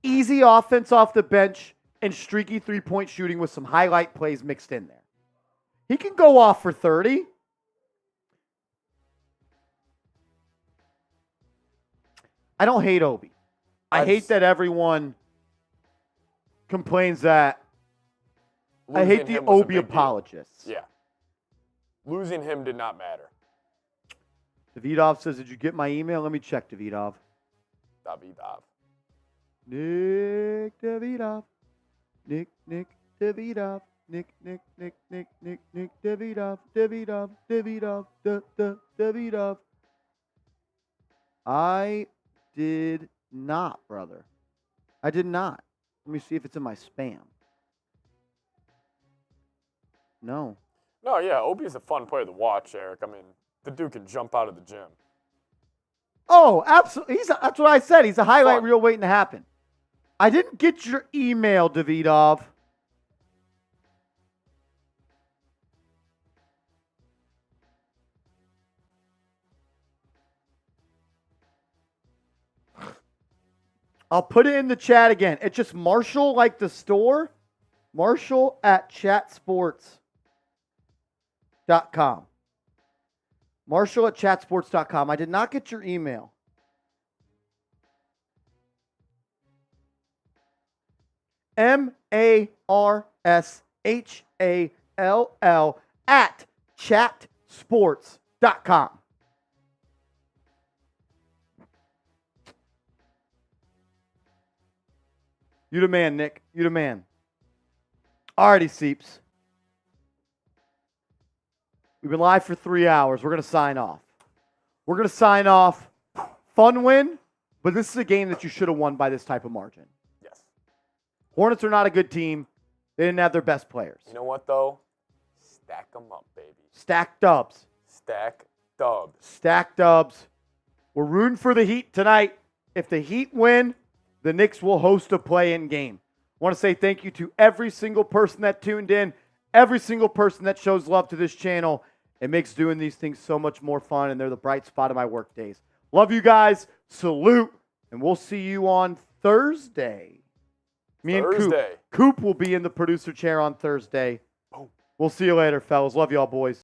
easy offense off the bench, and streaky three-point shooting with some highlight plays mixed in there. He can go off for 30. I don't hate Obi. I hate that everyone complains that. I hate the Obi apologists. Yeah. Losing him did not matter. Davidov says, did you get my email? Let me check, Davidov. Davidov. Nick Davidoff. Nick Davidoff. Nick Davidoff. Davidoff. I did not, brother. I did not. Let me see if it's in my spam. No. No, yeah, Obi's a fun player to watch, Eric. I mean, the dude can jump out of the gym. Oh, absolutely. That's what I said. He's a highlight Fun. reel waiting to happen. I didn't get your email, Davidov. I'll put it in the chat again. It's just Marshall, like the store. Marshall at chatsports.com. Marshall at chatsports.com. I did not get your email. MARSHALL at chatsports.com. You the man, Nick. You the man. Alrighty, Seeps. We've been live for 3 hours. We're going to sign off. Fun win, but this is a game that you should have won by this type of margin. Yes. Hornets are not a good team. They didn't have their best players. You know what, though? Stack them up, baby. Stack dubs. Stack dubs. Stack dubs. We're rooting for the Heat tonight. If the Heat win, the Knicks will host a play-in game. I want to say thank you to every single person that tuned in, every single person that shows love to this channel. It makes doing these things so much more fun, and they're the bright spot of my work days. Love you guys. Salute. And we'll see you on Thursday. Me and Coop will be in the producer chair on Thursday. We'll see you later, fellas. Love y'all, boys.